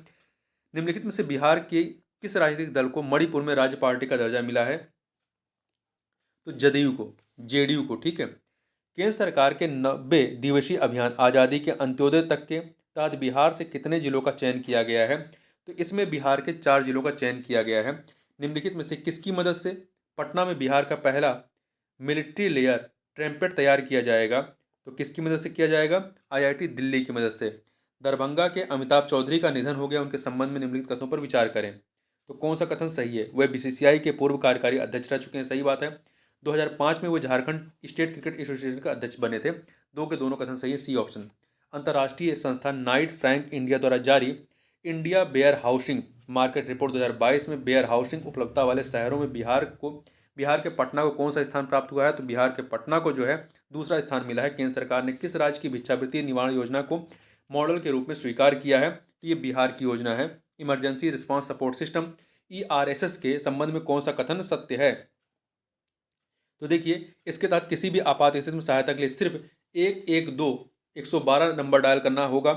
निम्नलिखित में से बिहार के किस राजनीतिक दल को मणिपुर में राज्य पार्टी का दर्जा मिला है? तो जेडीयू को। ठीक है। केंद्र सरकार के 90 दिवसीय अभियान आज़ादी के अंत्योदय तक के तहत बिहार से कितने जिलों का चयन किया गया है? तो इसमें बिहार के 4 जिलों का चयन किया गया है। निम्नलिखित में से किसकी मदद से पटना में बिहार का पहला मिलिट्री लेयर ट्रम्पेट तैयार किया जाएगा? तो किसकी मदद से किया जाएगा? आईआईटी दिल्ली की मदद से। दरभंगा के अमिताभ चौधरी का निधन हो गया, उनके संबंध में निम्नलिखित कथनों पर विचार करें। तो कौन सा कथन सही है? वह बीसीसीआई के पूर्व कार्यकारी अध्यक्ष रह चुके हैं, सही बात है। 2005 में वो झारखंड स्टेट क्रिकेट एसोसिएशन का अध्यक्ष बने थे। दो के दोनों कथन सही है, सी ऑप्शन। अंतर्राष्ट्रीय संस्था नाइट फ्रैंक इंडिया द्वारा जारी India bear housing market report 2022 में बेयर हाउसिंग उपलब्धता वाले शहरों में बिहार के पटना को कौन सा स्थान प्राप्त हुआ है? तो बिहार के पटना को जो है दूसरा स्थान मिला है। केंद्र सरकार ने किस राज्य की भिक्षावृत्ति निवारण योजना को मॉडल के रूप में स्वीकार किया है? तो ये बिहार की योजना है। Emergency response support system ERSS के संबंध में कौन सा कथन सत्य है? तो देखिए, इसके तहत किसी भी आपात स्थिति में सहायता के लिए सिर्फ 112 नंबर डायल करना होगा।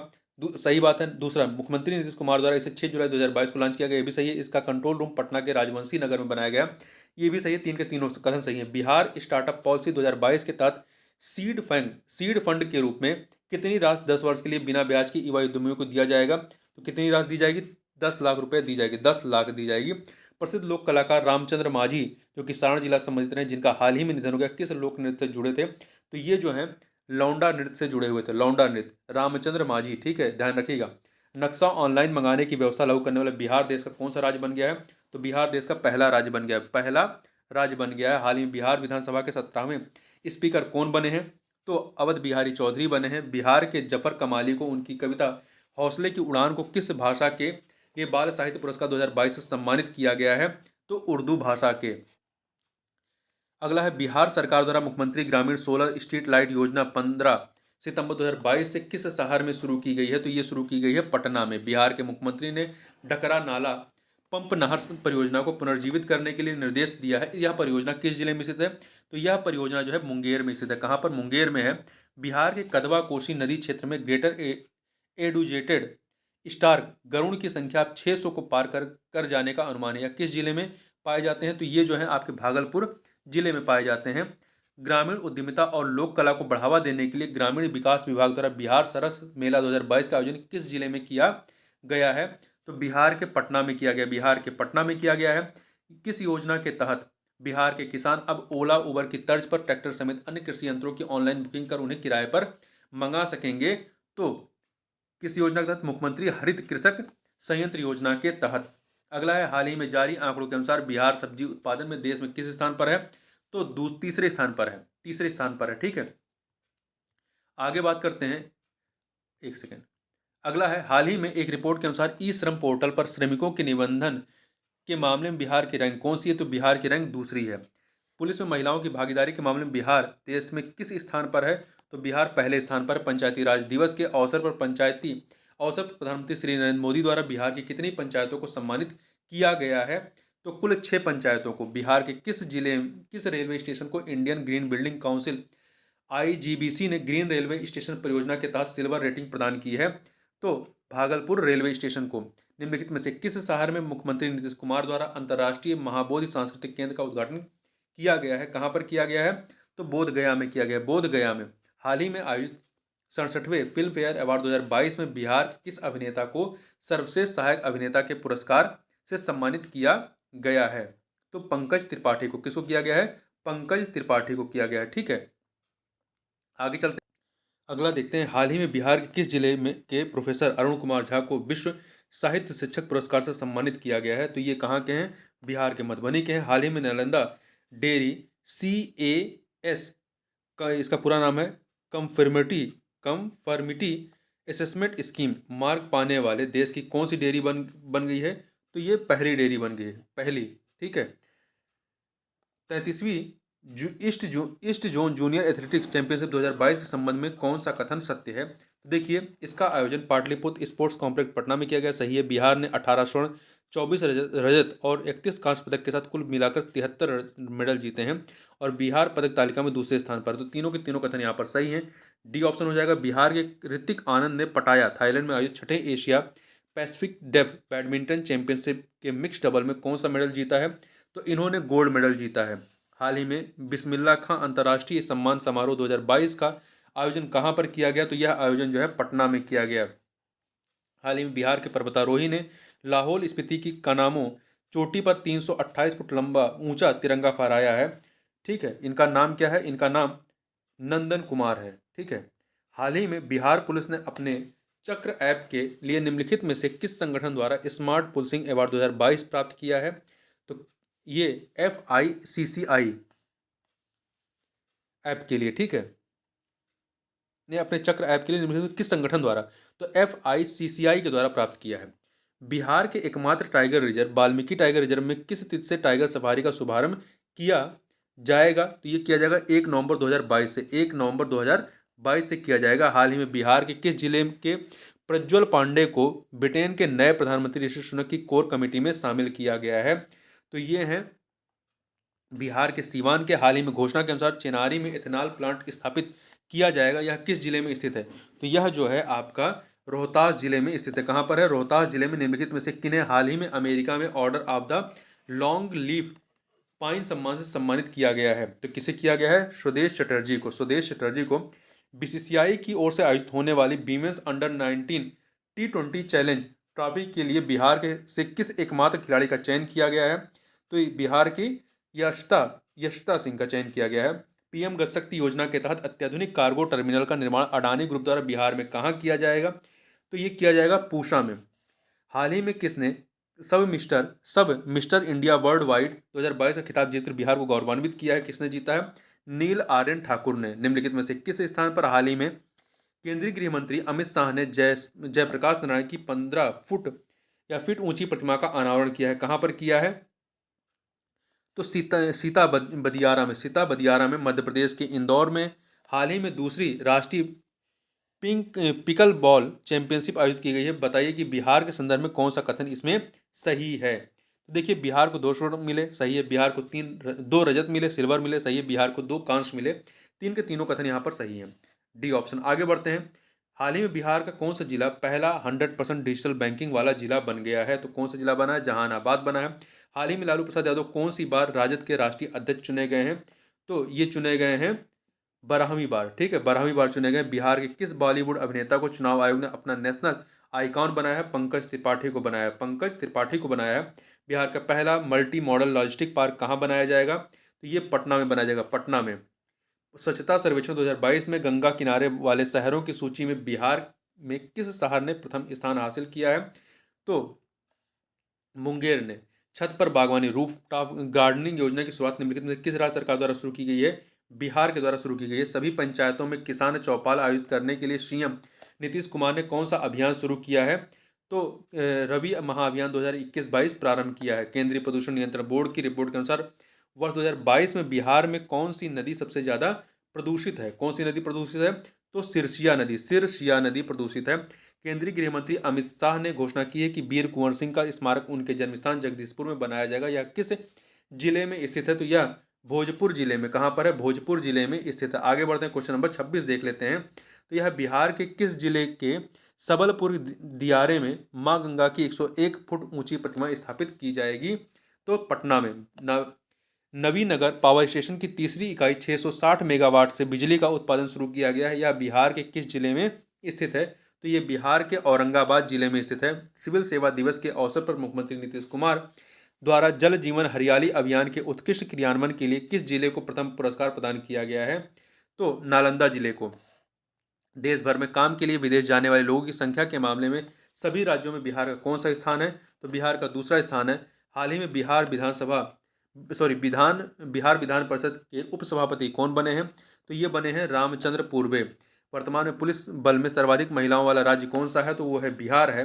सही बात है। दूसरा, मुख्यमंत्री नीतीश कुमार द्वारा इसे 6 जुलाई 2022 को लॉन्च किया गया, ये भी सही है। इसका कंट्रोल रूम पटना के राजवंशी नगर में बनाया गया, ये भी सही है। तीन के तीनों कथन सही है। बिहार स्टार्टअप पॉलिसी 2022 के तहत सीड फंड के रूप में कितनी राशि 10 वर्ष के लिए बिना ब्याज की युवा उद्यमियों को दिया जाएगा? तो कितनी राशि दी जाएगी? 10 लाख रुपए दी जाएगी, 10 लाख दी जाएगी। प्रसिद्ध लोक कलाकार रामचंद्र माझी जो कि सारण जिला संबंधित रहे, जिनका हाल ही में निधन हो गया, किस लोक नृत्य से जुड़े थे? तो ये जो है लौंडा नृत्य से जुड़े हुए थे, लौंडा नृत्य। रामचंद्र माझी, ठीक है, ध्यान रखिएगा। नक्शा ऑनलाइन मंगाने की व्यवस्था लागू करने वाला बिहार देश का कौन सा राज्य बन गया है? तो बिहार देश का पहला राज्य बन गया है, पहला राज्य बन गया है। हाल ही में बिहार विधानसभा के 17वें स्पीकर कौन बने हैं? तो अवध बिहारी चौधरी बने हैं। बिहार के जफर कमाली को उनकी कविता हौसले की उड़ान को किस भाषा के लिए बाल साहित्य पुरस्कार 2022 से सम्मानित किया गया है? तो उर्दू भाषा के। अगला है, बिहार सरकार द्वारा मुख्यमंत्री ग्रामीण सोलर स्ट्रीट लाइट योजना 15 सितंबर 2022 से किस शहर में शुरू की गई है? तो ये शुरू की गई है पटना में। बिहार के मुख्यमंत्री ने डकरा नाला पंप नहर परियोजना को पुनर्जीवित करने के लिए निर्देश दिया है। यह परियोजना किस जिले में स्थित है? तो यह परियोजना जो है मुंगेर में स्थित है। कहाँ पर? मुंगेर में है। बिहार के कदवा कोसी नदी क्षेत्र में ग्रेटर एडुकेटेड स्टार गरुड़ की संख्या अब 600 को पार कर जाने का अनुमान है। या किस जिले में पाए जाते हैं? तो ये जो है आपके भागलपुर जिले में पाए जाते हैं। ग्रामीण उद्यमिता और लोक कला को बढ़ावा देने के लिए ग्रामीण विकास विभाग द्वारा बिहार सरस मेला 2022 का आयोजन किस जिले में किया गया है? तो बिहार के पटना में किया गया। बिहार के पटना में किया गया है। किस योजना के तहत बिहार के किसान अब ओला उबर की तर्ज पर ट्रैक्टर समेत अन्य कृषि यंत्रों की ऑनलाइन बुकिंग कर उन्हें किराए पर मंगा सकेंगे? तो किस योजना के तहत? मुख्यमंत्री हरित कृषक संयंत्र योजना के तहत। अगला है, हाल ही में जारी आंकड़ों के अनुसार बिहार सब्जी उत्पादन में देश में किस स्थान पर है? तो तीसरे स्थान पर है। तीसरे स्थान पर है। ठीक है, आगे बात करते हैं। एक सेकेंड। अगला है, हाल ही में एक रिपोर्ट के अनुसार ई श्रम पोर्टल पर श्रमिकों के निबंधन के मामले में बिहार की रैंक कौन सी है? तो बिहार की रैंक दूसरी है। पुलिस में महिलाओं की भागीदारी के मामले में बिहार देश में किस स्थान पर है? तो बिहार पहले स्थान पर। पंचायती राज दिवस के अवसर पर प्रधानमंत्री श्री नरेंद्र मोदी द्वारा बिहार की कितनी पंचायतों को सम्मानित किया गया है? तो कुल 6 पंचायतों को। बिहार के किस रेलवे स्टेशन को Indian green building council IGBC ने ग्रीन रेलवे स्टेशन परियोजना के तहत सिल्वर रेटिंग प्रदान की है? तो भागलपुर रेलवे स्टेशन को। निम्नलिखित में से किस शहर में मुख्यमंत्री नीतीश कुमार द्वारा अंतर्राष्ट्रीय महाबोधि सांस्कृतिक केंद्र का उद्घाटन किया गया है? कहाँ पर किया गया है? तो बोध गया में किया गया। बोध गया में। हाल ही में आयोजित 67वें फिल्म फेयर अवार्ड 2022 में बिहार के किस अभिनेता को सर्वश्रेष्ठ सहायक अभिनेता के पुरस्कार से सम्मानित किया गया है? तो पंकज त्रिपाठी को। किसको किया गया है? पंकज त्रिपाठी को किया गया है। ठीक है, आगे चलते हैं। अगला देखते हैं, हाल ही में बिहार के किस जिले में के प्रोफेसर अरुण कुमार झा को विश्व साहित्य शिक्षक पुरस्कार से सम्मानित किया गया है? तो ये कहाँ के हैं? बिहार के मधुबनी के हैं। हाल ही में नालंदा डेयरी CAS का इसका पूरा नाम है कंफर्मिटी असेसमेंट स्कीम मार्क पाने वाले देश की कौन सी डेयरी बन गई है? तो ये पहली डेयरी बन गई है, पहली। ठीक है, 33वीं east zone junior athletics championship 2022 के संबंध में कौन सा कथन सत्य है? देखिए, इसका आयोजन पाटलिपुत्र स्पोर्ट्स कॉम्प्लेक्स पटना में किया गया। सही है। बिहार ने 18 स्वर्ण, 24 रजत और 31 कांस्य पदक के साथ कुल मिलाकर 73 मेडल जीते हैं और बिहार पदक तालिका में दूसरे स्थान पर। तो तीनों के तीनों कथन यहाँ पर सही हैं। डी ऑप्शन हो जाएगा। बिहार के ऋतिक आनंद ने पटाया थाईलैंड में आयोजित 6ठे Asia Pacific deaf badminton championship के मिक्स डबल में कौन सा मेडल जीता है? तो इन्होंने गोल्ड मेडल जीता है। हाल ही में बिस्मिल्लाह खां अंतर्राष्ट्रीय सम्मान समारोह 2022 का आयोजन कहाँ पर किया गया? तो यह आयोजन जो है पटना में किया गया। हाल ही में बिहार के पर्वतारोही ने लाहौल स्पीति की कनामो चोटी पर 328 फुट लंबा ऊंचा तिरंगा फहराया है। ठीक है, इनका नाम क्या है? इनका नाम नंदन कुमार है। ठीक है, हाल ही में बिहार पुलिस ने अपने चक्र ऐप के लिए निम्नलिखित में से किस संगठन द्वारा स्मार्ट पुलिसिंग अवार्ड 2022 प्राप्त किया है? तो ये FICCI ऐप के लिए। ठीक है, ने अपने चक्र ऐप के लिए निम्नलिखित में किस संगठन द्वारा? तो FICCI के द्वारा प्राप्त किया है। बिहार के एकमात्र tiger reserve Valmiki tiger reserve में किस तिथि से टाइगर सफारी का शुभारंभ किया जाएगा? तो ये किया जाएगा 1 नवंबर 2022 से। 1 नवंबर 2022 से किया जाएगा। हाल ही में बिहार के किस जिले के प्रज्वल पांडे को ब्रिटेन के नए प्रधानमंत्री ऋषि सुनक की कोर कमेटी में शामिल किया गया है? तो ये हैं बिहार के सीवान के। हाल ही में घोषणा के अनुसार चिनारी में इथेनॉल प्लांट स्थापित किया जाएगा। यह किस जिले में स्थित है? तो यह जो है आपका रोहतास जिले में स्थित है। कहाँ पर है? रोहतास जिले में। निम्नलिखित में से किन्हें हाल ही में अमेरिका में order of the long leaf pine सम्मान से सम्मानित किया गया है? तो किसे किया गया है? स्वदेश चटर्जी को। स्वदेश चटर्जी को। BCCI की ओर से आयोजित होने वाली women's under 19 T20 challenge trophy के लिए बिहार के से किस एकमात्र खिलाड़ी का चयन किया गया है? तो बिहार की यशता सिंह का चयन किया गया है। PM गति शक्ति योजना के तहत अत्याधुनिक कार्गो टर्मिनल का निर्माण अडानी ग्रुप द्वारा बिहार में कहाँ किया जाएगा? तो ये किया जाएगा पूसा में। हाल ही में किसने सब मिस्टर इंडिया वर्ल्ड वाइड 2022 का खिताब जीतकर बिहार को गौरवान्वित किया है? किसने जीता है? नील आर्यन ठाकुर ने। निम्नलिखित में से किस स्थान पर हाल ही में केंद्रीय गृह मंत्री अमित शाह ने जयप्रकाश नारायण की 15 फीट ऊंची प्रतिमा का अनावरण किया है? कहाँ पर किया है? तो सीता बदियारा में मध्य प्रदेश के इंदौर में। हाल ही में दूसरी राष्ट्रीय पिकल बॉल चैंपियनशिप आयोजित की गई है, बताइए कि बिहार के संदर्भ में कौन सा कथन इसमें सही है। तो देखिए, बिहार को 2 स्वर्ण मिले, सही है। बिहार को 2 रजत मिले, सिल्वर मिले, सही है। बिहार को 2 कांस्य मिले, तीन के तीनों कथन यहाँ पर सही है, डी ऑप्शन। आगे बढ़ते हैं। हाल ही में बिहार का कौन सा जिला पहला 100% डिजिटल बैंकिंग वाला जिला बन गया है? तो कौन सा जिला बना है? जहानाबाद बना है। हाल ही में लालू प्रसाद यादव कौन सी बार राजद के राष्ट्रीय अध्यक्ष चुने गए हैं? तो ये चुने गए हैं 12वीं बार, ठीक है, 12वीं बार चुने गए। बिहार के किस बॉलीवुड अभिनेता को चुनाव आयोग ने अपना नेशनल आइकॉन बनाया है? पंकज त्रिपाठी को बनाया है, पंकज त्रिपाठी को बनाया है। बिहार का पहला मल्टी मॉडल लॉजिस्टिक पार्क कहाँ बनाया जाएगा? तो ये पटना में बनाया जाएगा, पटना में। स्वच्छता सर्वेक्षण 2022 में गंगा किनारे वाले शहरों की सूची में बिहार में किस शहर ने प्रथम स्थान हासिल किया है? तो मुंगेर ने। छत पर बागवानी रूफ टॉप गार्डनिंग योजना की शुरुआत निम्नलिखित में से किस राज्य सरकार द्वारा शुरू की गई है? बिहार के द्वारा शुरू की गई है। सभी पंचायतों में किसान चौपाल आयोजित करने के लिए सीएम नीतीश कुमार ने कौन सा अभियान शुरू किया है? तो रबी महाअभियान 2021-22 प्रारंभ किया है। केंद्रीय प्रदूषण नियंत्रण बोर्ड की रिपोर्ट के अनुसार वर्ष 2022 में बिहार में कौन सी नदी सबसे ज्यादा प्रदूषित है? कौन सी नदी प्रदूषित है? तो सिरसिया नदी प्रदूषित है। केंद्रीय गृह मंत्री अमित शाह ने घोषणा की है कि वीर कुंवर सिंह का स्मारक उनके जन्मस्थान जगदीशपुर में बनाया जाएगा। यह किस जिले में स्थित है? तो यह भोजपुर जिले में। कहाँ पर है? भोजपुर जिले में स्थित है। आगे बढ़ते हैं, क्वेश्चन नंबर 26 देख लेते हैं। तो यह बिहार के किस जिले के सबलपुर दियारे में मां गंगा की 101 फुट ऊंची प्रतिमा स्थापित की जाएगी? तो पटना में। नवीनगर पावर स्टेशन की तीसरी इकाई 660 मेगावाट से बिजली का उत्पादन शुरू किया गया है। यह बिहार के किस जिले में स्थित है? तो ये बिहार के औरंगाबाद जिले में स्थित है। सिविल सेवा दिवस के अवसर पर मुख्यमंत्री नीतीश कुमार द्वारा जल जीवन हरियाली अभियान के उत्कृष्ट क्रियान्वयन के लिए किस जिले को प्रथम पुरस्कार प्रदान किया गया है? तो नालंदा जिले को। देश भर में काम के लिए विदेश जाने वाले लोगों की संख्या के मामले में सभी राज्यों में बिहार का कौन सा स्थान है? तो बिहार का दूसरा स्थान है। हाल ही में बिहार विधान परिषद के उपसभापति कौन बने हैं? तो ये बने हैं रामचंद्र पूर्वे। वर्तमान में पुलिस बल में सर्वाधिक महिलाओं वाला राज्य कौन सा है? तो वो है बिहार है।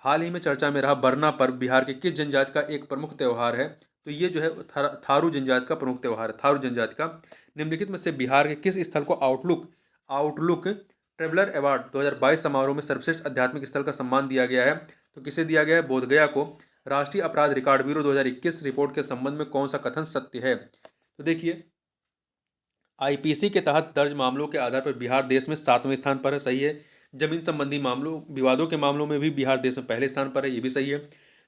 हाल ही में चर्चा में रहा बरना पर्व बिहार के किस जनजाति का एक प्रमुख त्योहार है? तो ये जो है थारू जनजाति का प्रमुख त्योहार है, थारू जनजाति का। निम्नलिखित में से बिहार के किस स्थल को आउटलुक ट्रेवलर अवार्ड 2022 समारोह में सर्वश्रेष्ठ आध्यात्मिक स्थल का सम्मान दिया गया है? तो किसे दिया गया है? बोधगया को। राष्ट्रीय अपराध रिकॉर्ड ब्यूरो 2021 रिपोर्ट के संबंध में कौन सा कथन सत्य है? तो देखिए, आईपीसी के तहत दर्ज मामलों के आधार पर बिहार देश में 7वें स्थान पर है, सही है। जमीन संबंधी मामलों विवादों के मामलों में भी बिहार देश में पहले स्थान पर है, ये भी सही है।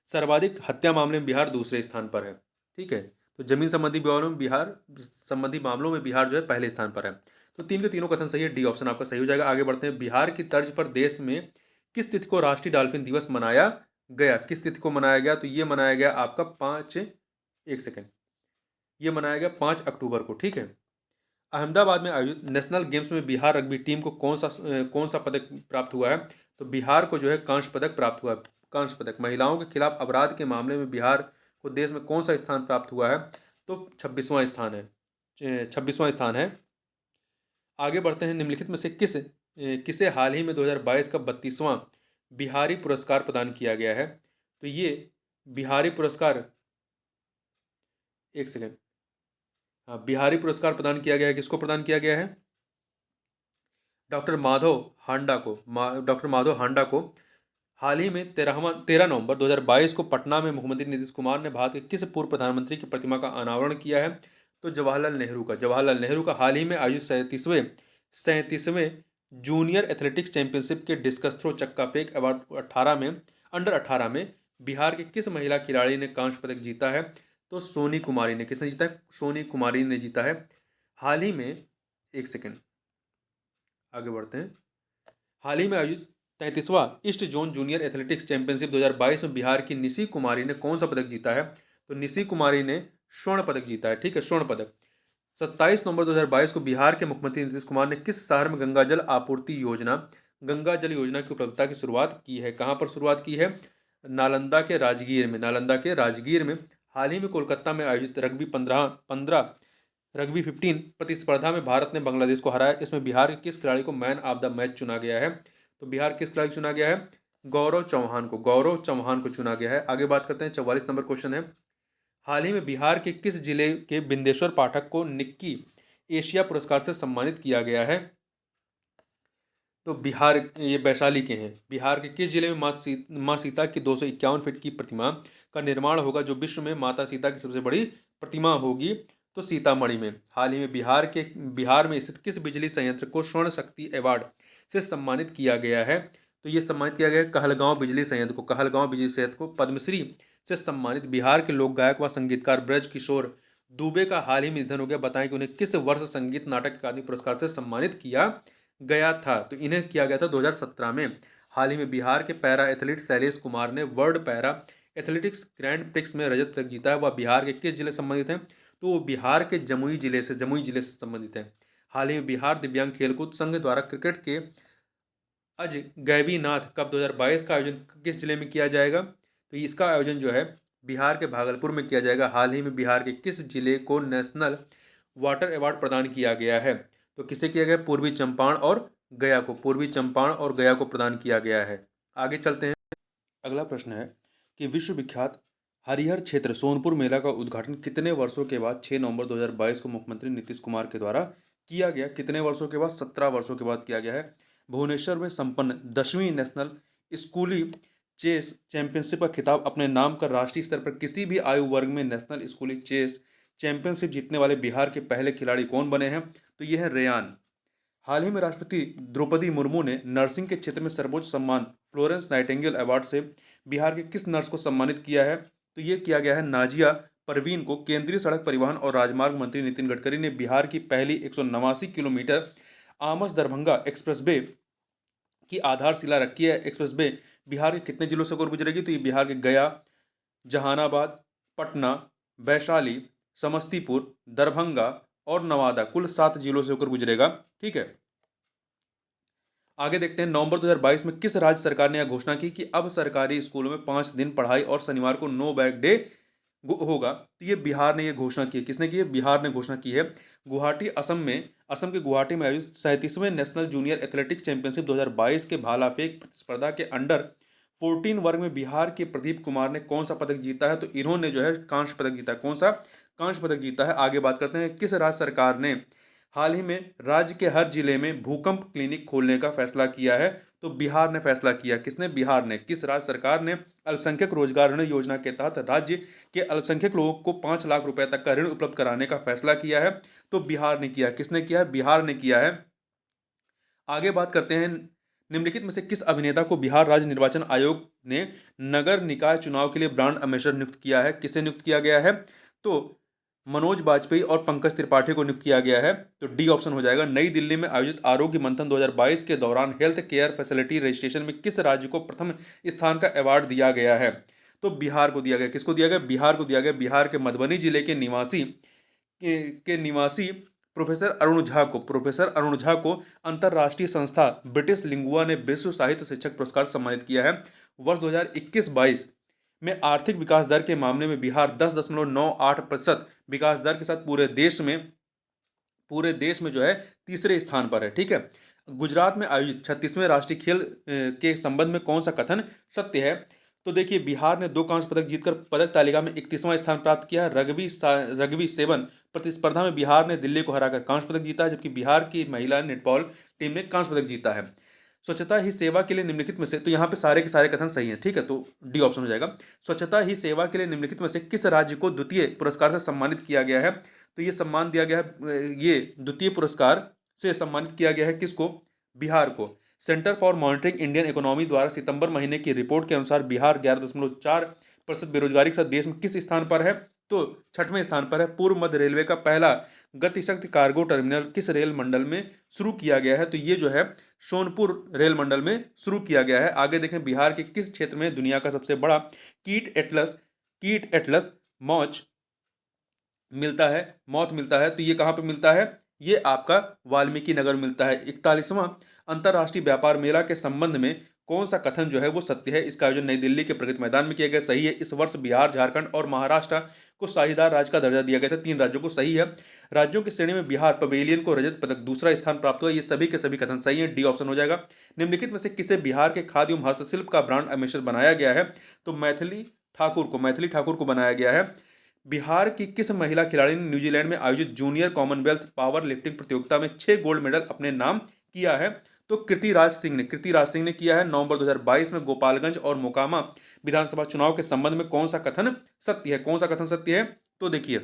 सर्वाधिक हत्या मामले में बिहार दूसरे स्थान पर है, ठीक है। तो जमीन संबंधी विवादों में बिहार जो है पहले स्थान पर है। तो तीन के तीनों कथन सही है, डी ऑप्शन आपका सही हो जाएगा। आगे बढ़ते हैं। बिहार की तर्ज पर देश में किस तिथि को राष्ट्रीय डॉल्फिन दिवस मनाया गया? किस तिथि को मनाया गया? तो ये मनाया गया आपका 5 अक्टूबर को, ठीक है। अहमदाबाद में आयोजित नेशनल गेम्स में बिहार रग्बी टीम को कौन सा पदक प्राप्त हुआ है? तो बिहार को जो है कांस्य पदक प्राप्त हुआ है, कांस्य पदक। महिलाओं के खिलाफ अपराध के मामले में बिहार को देश में कौन सा स्थान प्राप्त हुआ है? तो 26वां स्थान है, 26वां स्थान है। आगे बढ़ते हैं। निम्नलिखित में से किसे हाल ही में 2022 का 32वां बिहारी पुरस्कार प्रदान किया गया है? तो ये बिहारी पुरस्कार, एक सेकेंड, हाँ, बिहारी पुरस्कार प्रदान किया गया है। किसको प्रदान किया गया है? डॉक्टर माधव हांडा को। हाल ही में 13 नवंबर 2022 को पटना में मुख्यमंत्री नीतीश कुमार ने भारत के किस पूर्व प्रधानमंत्री की प्रतिमा का अनावरण किया है? तो जवाहरलाल नेहरू का हाल ही में आयोजित 37वें जूनियर एथलेटिक्स चैंपियनशिप के डिस्कस थ्रो चक्का फेंक अवार्ड 18 में बिहार के किस महिला खिलाड़ी ने कांस्य पदक जीता है? तो सोनी कुमारी ने। किसने जीता है? सोनी कुमारी ने जीता है। हाल ही में, एक सेकेंड, आगे बढ़ते हैं। हाल ही में आयोजित 33वां east zone junior athletics championship 2022 में बिहार की निशी कुमारी ने कौन सा पदक जीता है? तो निशी कुमारी ने स्वर्ण पदक जीता है, ठीक है, स्वर्ण पदक। 27 नवंबर 2022 को बिहार के मुख्यमंत्री नीतीश कुमार ने किस शहर में गंगा जल गंगा जल योजना की उपलब्धता की शुरुआत की है? कहाँ पर शुरुआत की है? नालंदा के राजगीर में। हाल ही में कोलकाता में आयोजित रग्बी 15 प्रतिस्पर्धा में भारत ने बांग्लादेश को हराया। इसमें बिहार के किस खिलाड़ी को मैन ऑफ द मैच चुना गया है? तो बिहार किस खिलाड़ी को चुना गया है? गौरव चौहान को चुना गया है। आगे बात करते हैं। 44 नंबर क्वेश्चन है। हाल ही में बिहार के किस जिले के बिंदेश्वर पाठक को निक्की एशिया पुरस्कार से सम्मानित किया गया है? तो बिहार, ये वैशाली के हैं। बिहार के किस जिले में माँ सीता की 251 फीट की प्रतिमा का निर्माण होगा, जो विश्व में माता सीता की सबसे बड़ी प्रतिमा होगी? तो सीतामढ़ी में। हाल ही में बिहार में स्थित किस बिजली संयंत्र को स्वर्ण शक्ति अवार्ड से सम्मानित किया गया है? तो ये सम्मानित किया गया है कहलगांव बिजली संयंत्र को। कहलगांव बिजली संयंत्र को पद्मश्री से सम्मानित बिहार के लोक गायक व संगीतकार ब्रज किशोर दुबे का हाल ही में निधन हो गया। बताएं कि उन्हें किस वर्ष संगीत नाटक अकादमी पुरस्कार से सम्मानित किया गया था? तो इन्हें किया गया था 2017 में। हाल ही में बिहार के पैरा एथलीट शैलेश कुमार ने world para athletics grand prix में रजत पदक जीता है। वह बिहार के किस जिले से संबंधित हैं? तो वो बिहार के जमुई जिले से संबंधित हैं। हाल ही में बिहार दिव्यांग खेलकूद संघ द्वारा क्रिकेट के अज गैवीनाथ कप 2022 का आयोजन किस जिले में किया जाएगा? तो इसका आयोजन जो है बिहार के भागलपुर में किया जाएगा। हाल ही में बिहार के किस जिले को नेशनल वाटर अवार्ड प्रदान किया गया है? तो किसे किया गया? पूर्वी चंपारण और गया को। पूर्वी चंपारण और गया को प्रदान किया गया है। आगे चलते हैं। अगला प्रश्न है कि विश्व विख्यात हरिहर क्षेत्र सोनपुर मेला का उद्घाटन कितने वर्षों के बाद 6 नवंबर 2022 को मुख्यमंत्री नीतीश कुमार के द्वारा किया गया? कितने वर्षों के बाद? 17 वर्षों के बाद किया गया है। भुवनेश्वर में संपन्न 10वीं नेशनल स्कूली चेस चैंपियनशिप का खिताब अपने नाम कर राष्ट्रीय स्तर पर किसी भी आयु वर्ग में नेशनल स्कूली चेस चैंपियनशिप जीतने वाले बिहार के पहले खिलाड़ी कौन बने हैं? तो ये है रेयान। हाल ही में राष्ट्रपति द्रौपदी मुर्मू ने नर्सिंग के क्षेत्र में सर्वोच्च सम्मान फ्लोरेंस नाइटिंगेल अवार्ड से बिहार के किस नर्स को सम्मानित किया है? तो ये किया गया है नाजिया परवीन को। केंद्रीय सड़क परिवहन और राजमार्ग मंत्री नितिन गडकरी ने बिहार की पहली 189 किलोमीटर आमस दरभंगा एक्सप्रेसवे की आधारशिला रखी है। एक्सप्रेसवे बिहार के कितने जिलों से होकर गुजरेगी? तो ये बिहार के गया, जहानाबाद, पटना, वैशाली, समस्तीपुर, दरभंगा और नवादा, कुल 7 जिलों से होकर गुजरेगा। ठीक है, आगे देखते हैं। नवंबर 2022 में किस राज्य सरकार ने यह घोषणा की कि अब सरकारी स्कूलों में 5 दिन पढ़ाई और शनिवार को नो बैग डे होगा? तो ये बिहार ने ये घोषणा की है। किसने की है? बिहार ने घोषणा की है। गुवाहाटी, असम के गुवाहाटी में आयोजित 37वें नेशनल जूनियर एथलेटिक्स चैंपियनशिप 2022 के भाला फेंक प्रतिस्पर्धा के अंडर 14 वर्ग में बिहार के प्रदीप कुमार ने कौन सा पदक जीता है? तो इन्होंने जो है कांस्य पदक जीता है। कौन सा? कांस्य पदक जीता है। आगे बात करते हैं। किस राज्य सरकार ने हाल ही में राज्य के हर जिले में भूकंप क्लिनिक खोलने का फैसला किया है? तो बिहार ने फैसला किया। किसने? बिहार ने। किस राज्य सरकार ने अल्पसंख्यक रोजगार ऋण योजना के तहत राज्य के अल्पसंख्यक लोगों को 5 लाख रुपए तक का ऋण उपलब्ध कराने का फैसला किया है? तो बिहार ने किया। किसने किया है? बिहार ने किया है। आगे बात करते हैं। निम्नलिखित में से किस अभिनेता को बिहार राज्य निर्वाचन आयोग ने नगर निकाय चुनाव के लिए ब्रांड एम्बेसडर नियुक्त किया है? किसे नियुक्त किया गया है? तो मनोज बाजपेयी और पंकज त्रिपाठी को नियुक्त किया गया है। तो डी ऑप्शन हो जाएगा। नई दिल्ली में आयोजित आरोग्य मंथन 2022 के दौरान हेल्थ केयर फैसिलिटी रजिस्ट्रेशन में किस राज्य को प्रथम स्थान का अवार्ड दिया गया है? तो बिहार को दिया गया। किसको दिया गया? बिहार को दिया गया। बिहार के मधुबनी जिले के निवासी प्रोफेसर अरुण झा को अंतर्राष्ट्रीय संस्था ब्रिटिश लिंगुआ ने विश्व साहित्य शिक्षक पुरस्कार सम्मानित किया है। वर्ष 2021-22 में आर्थिक विकास दर के मामले में बिहार 10.98% विकास दर के साथ पूरे देश में जो है तीसरे स्थान पर है। ठीक है, गुजरात में आयोजित 36वें राष्ट्रीय खेल के संबंध में कौन सा कथन सत्य है? तो देखिए, बिहार ने 2 कांस्य पदक जीतकर पदक तालिका में 31वां स्थान प्राप्त किया है। रग्बी 7 प्रतिस्पर्धा में बिहार ने दिल्ली को हराकर कांस्य पदक जीता है, जबकि बिहार की महिला नेटबॉल टीम ने कांस्य पदक जीता है। स्वच्छता ही सेवा के लिए निम्नलिखित में से, तो यहाँ पे सारे के सारे कथन सही हैं। ठीक है, तो डी ऑप्शन हो जाएगा। स्वच्छता ही सेवा के लिए निम्नलिखित में से किस राज्य को द्वितीय पुरस्कार से सम्मानित किया गया है? तो ये सम्मान दिया गया है, ये द्वितीय पुरस्कार से सम्मानित किया गया है किसको? बिहार को। Centre for monitoring Indian economy द्वारा सितंबर महीने की रिपोर्ट के अनुसार बिहार 11.4% बेरोजगारी के साथ देश में किस स्थान पर है? तो 6वें स्थान पर है। पूर्व मध्य रेलवे का पहला गतिशक्ति कार्गो टर्मिनल किस रेल मंडल में शुरू किया गया है? तो ये जो है सोनपुर रेल मंडल में शुरू किया गया है। आगे देखें, बिहार के किस क्षेत्र में दुनिया का सबसे बड़ा कीट एटलस मौच मिलता है? तो ये कहाँ पे मिलता है? ये आपका वाल्मीकि नगर मिलता है। 41वां अंतर्राष्ट्रीय व्यापार मेला के संबंध में कौन सा कथन जो है वो सत्य है? इसका आयोजन नई दिल्ली के प्रगति मैदान में किया गया। सही है। इस वर्ष बिहार, झारखंड और महाराष्ट्र को साझेदार राज्य का दर्जा दिया गया था। 3 राज्यों को। सही है। राज्यों की श्रेणी में बिहार पवेलियन को रजत पदक दूसरा स्थान प्राप्त हुआ। ये सभी के सभी कथन सही है। डी ऑप्शन हो जाएगा। निम्नलिखित में से किसे बिहार के खाद्य एवं हस्तशिल्प का ब्रांड एम्बेसडर बनाया गया है? तो मैथिली ठाकुर को बनाया गया है। बिहार की किस महिला खिलाड़ी ने न्यूजीलैंड में आयोजित जूनियर कॉमनवेल्थ पावर लिफ्टिंग प्रतियोगिता में 6 गोल्ड मेडल अपने नाम किया है? तो कृतिराज सिंह ने किया है। नवंबर 2022 में गोपालगंज और मोकामा विधानसभा चुनाव के संबंध में कौन सा कथन सत्य है? कौन सा कथन सत्य है? तो देखिए,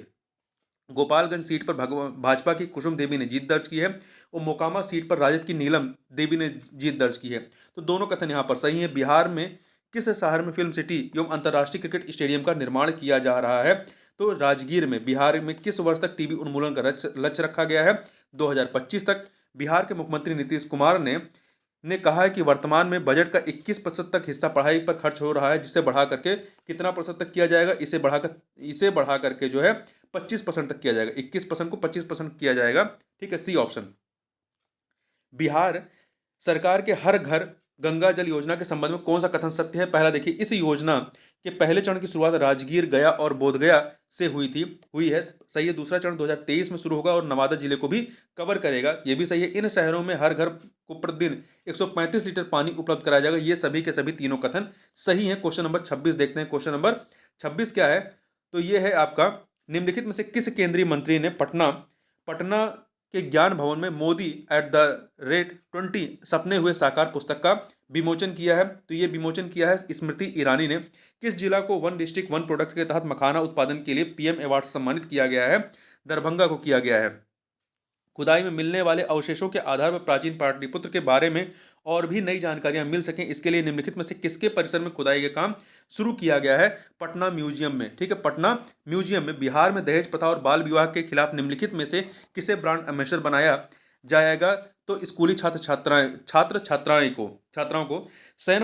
गोपालगंज सीट पर भाजपा की कुसुम देवी ने जीत दर्ज की है और मोकामा सीट पर राजद की नीलम देवी ने जीत दर्ज की है। तो दोनों कथन यहाँ पर सही है। बिहार में किस शहर में फिल्म सिटी एवं अंतर्राष्ट्रीय क्रिकेट स्टेडियम का निर्माण किया जा रहा है? तो राजगीर में। बिहार में किस वर्ष तक टीबी उन्मूलन का लक्ष्य रखा गया है? 2025 तक। बिहार के मुख्यमंत्री नीतीश कुमार ने कहा है कि वर्तमान में बजट का 21% तक हिस्सा पढ़ाई पर खर्च हो रहा है, जिसे बढ़ा करके कितना प्रतिशत तक किया जाएगा? इसे बढ़ा करके जो है 25% तक किया जाएगा। 21% को 25% किया जाएगा। ठीक है, सी ऑप्शन। बिहार सरकार के हर घर गंगा जल योजना के संबंध में कौन सा कथन सत्य है? पहला देखिए, इस योजना के पहले चरण की शुरुआत राजगीर, गया और बोधगया से हुई है, सही है। दूसरा चरण 2023 में शुरू होगा और नवादा जिले को भी कवर करेगा, ये भी सही है। इन शहरों में हर घर को प्रतिदिन 135 लीटर पानी उपलब्ध कराया जाएगा, ये सभी के सभी तीनों कथन सही है। क्वेश्चन नंबर 26 देखते हैं। क्वेश्चन नंबर 26 क्या है? तो ये है आपका, निम्नलिखित में से किस केंद्रीय मंत्री ने पटना पटना के ज्ञान भवन में मोदी @20 सपने हुए साकार पुस्तक का विमोचन किया है? तो ये विमोचन किया है स्मृति ईरानी ने। किस जिला को वन डिस्ट्रिक्ट वन प्रोडक्ट के तहत मखाना उत्पादन के लिए पीएम अवार्ड से सम्मानित किया गया है? दरभंगा को किया गया है। खुदाई में मिलने वाले अवशेषों के आधार पर प्राचीन पाटलिपुत्र के बारे में और भी नई जानकारियां मिल सकें, इसके लिए निम्नलिखित में से किसके परिसर में खुदाई का काम शुरू किया गया है? पटना म्यूजियम में। ठीक है, पटना म्यूजियम में। बिहार में दहेज प्रथा और बाल विवाह के खिलाफ निम्नलिखित में से किसे ब्रांड एम्बेसडर बनाया जाएगा? तो स्कूली छात्राओं को शयन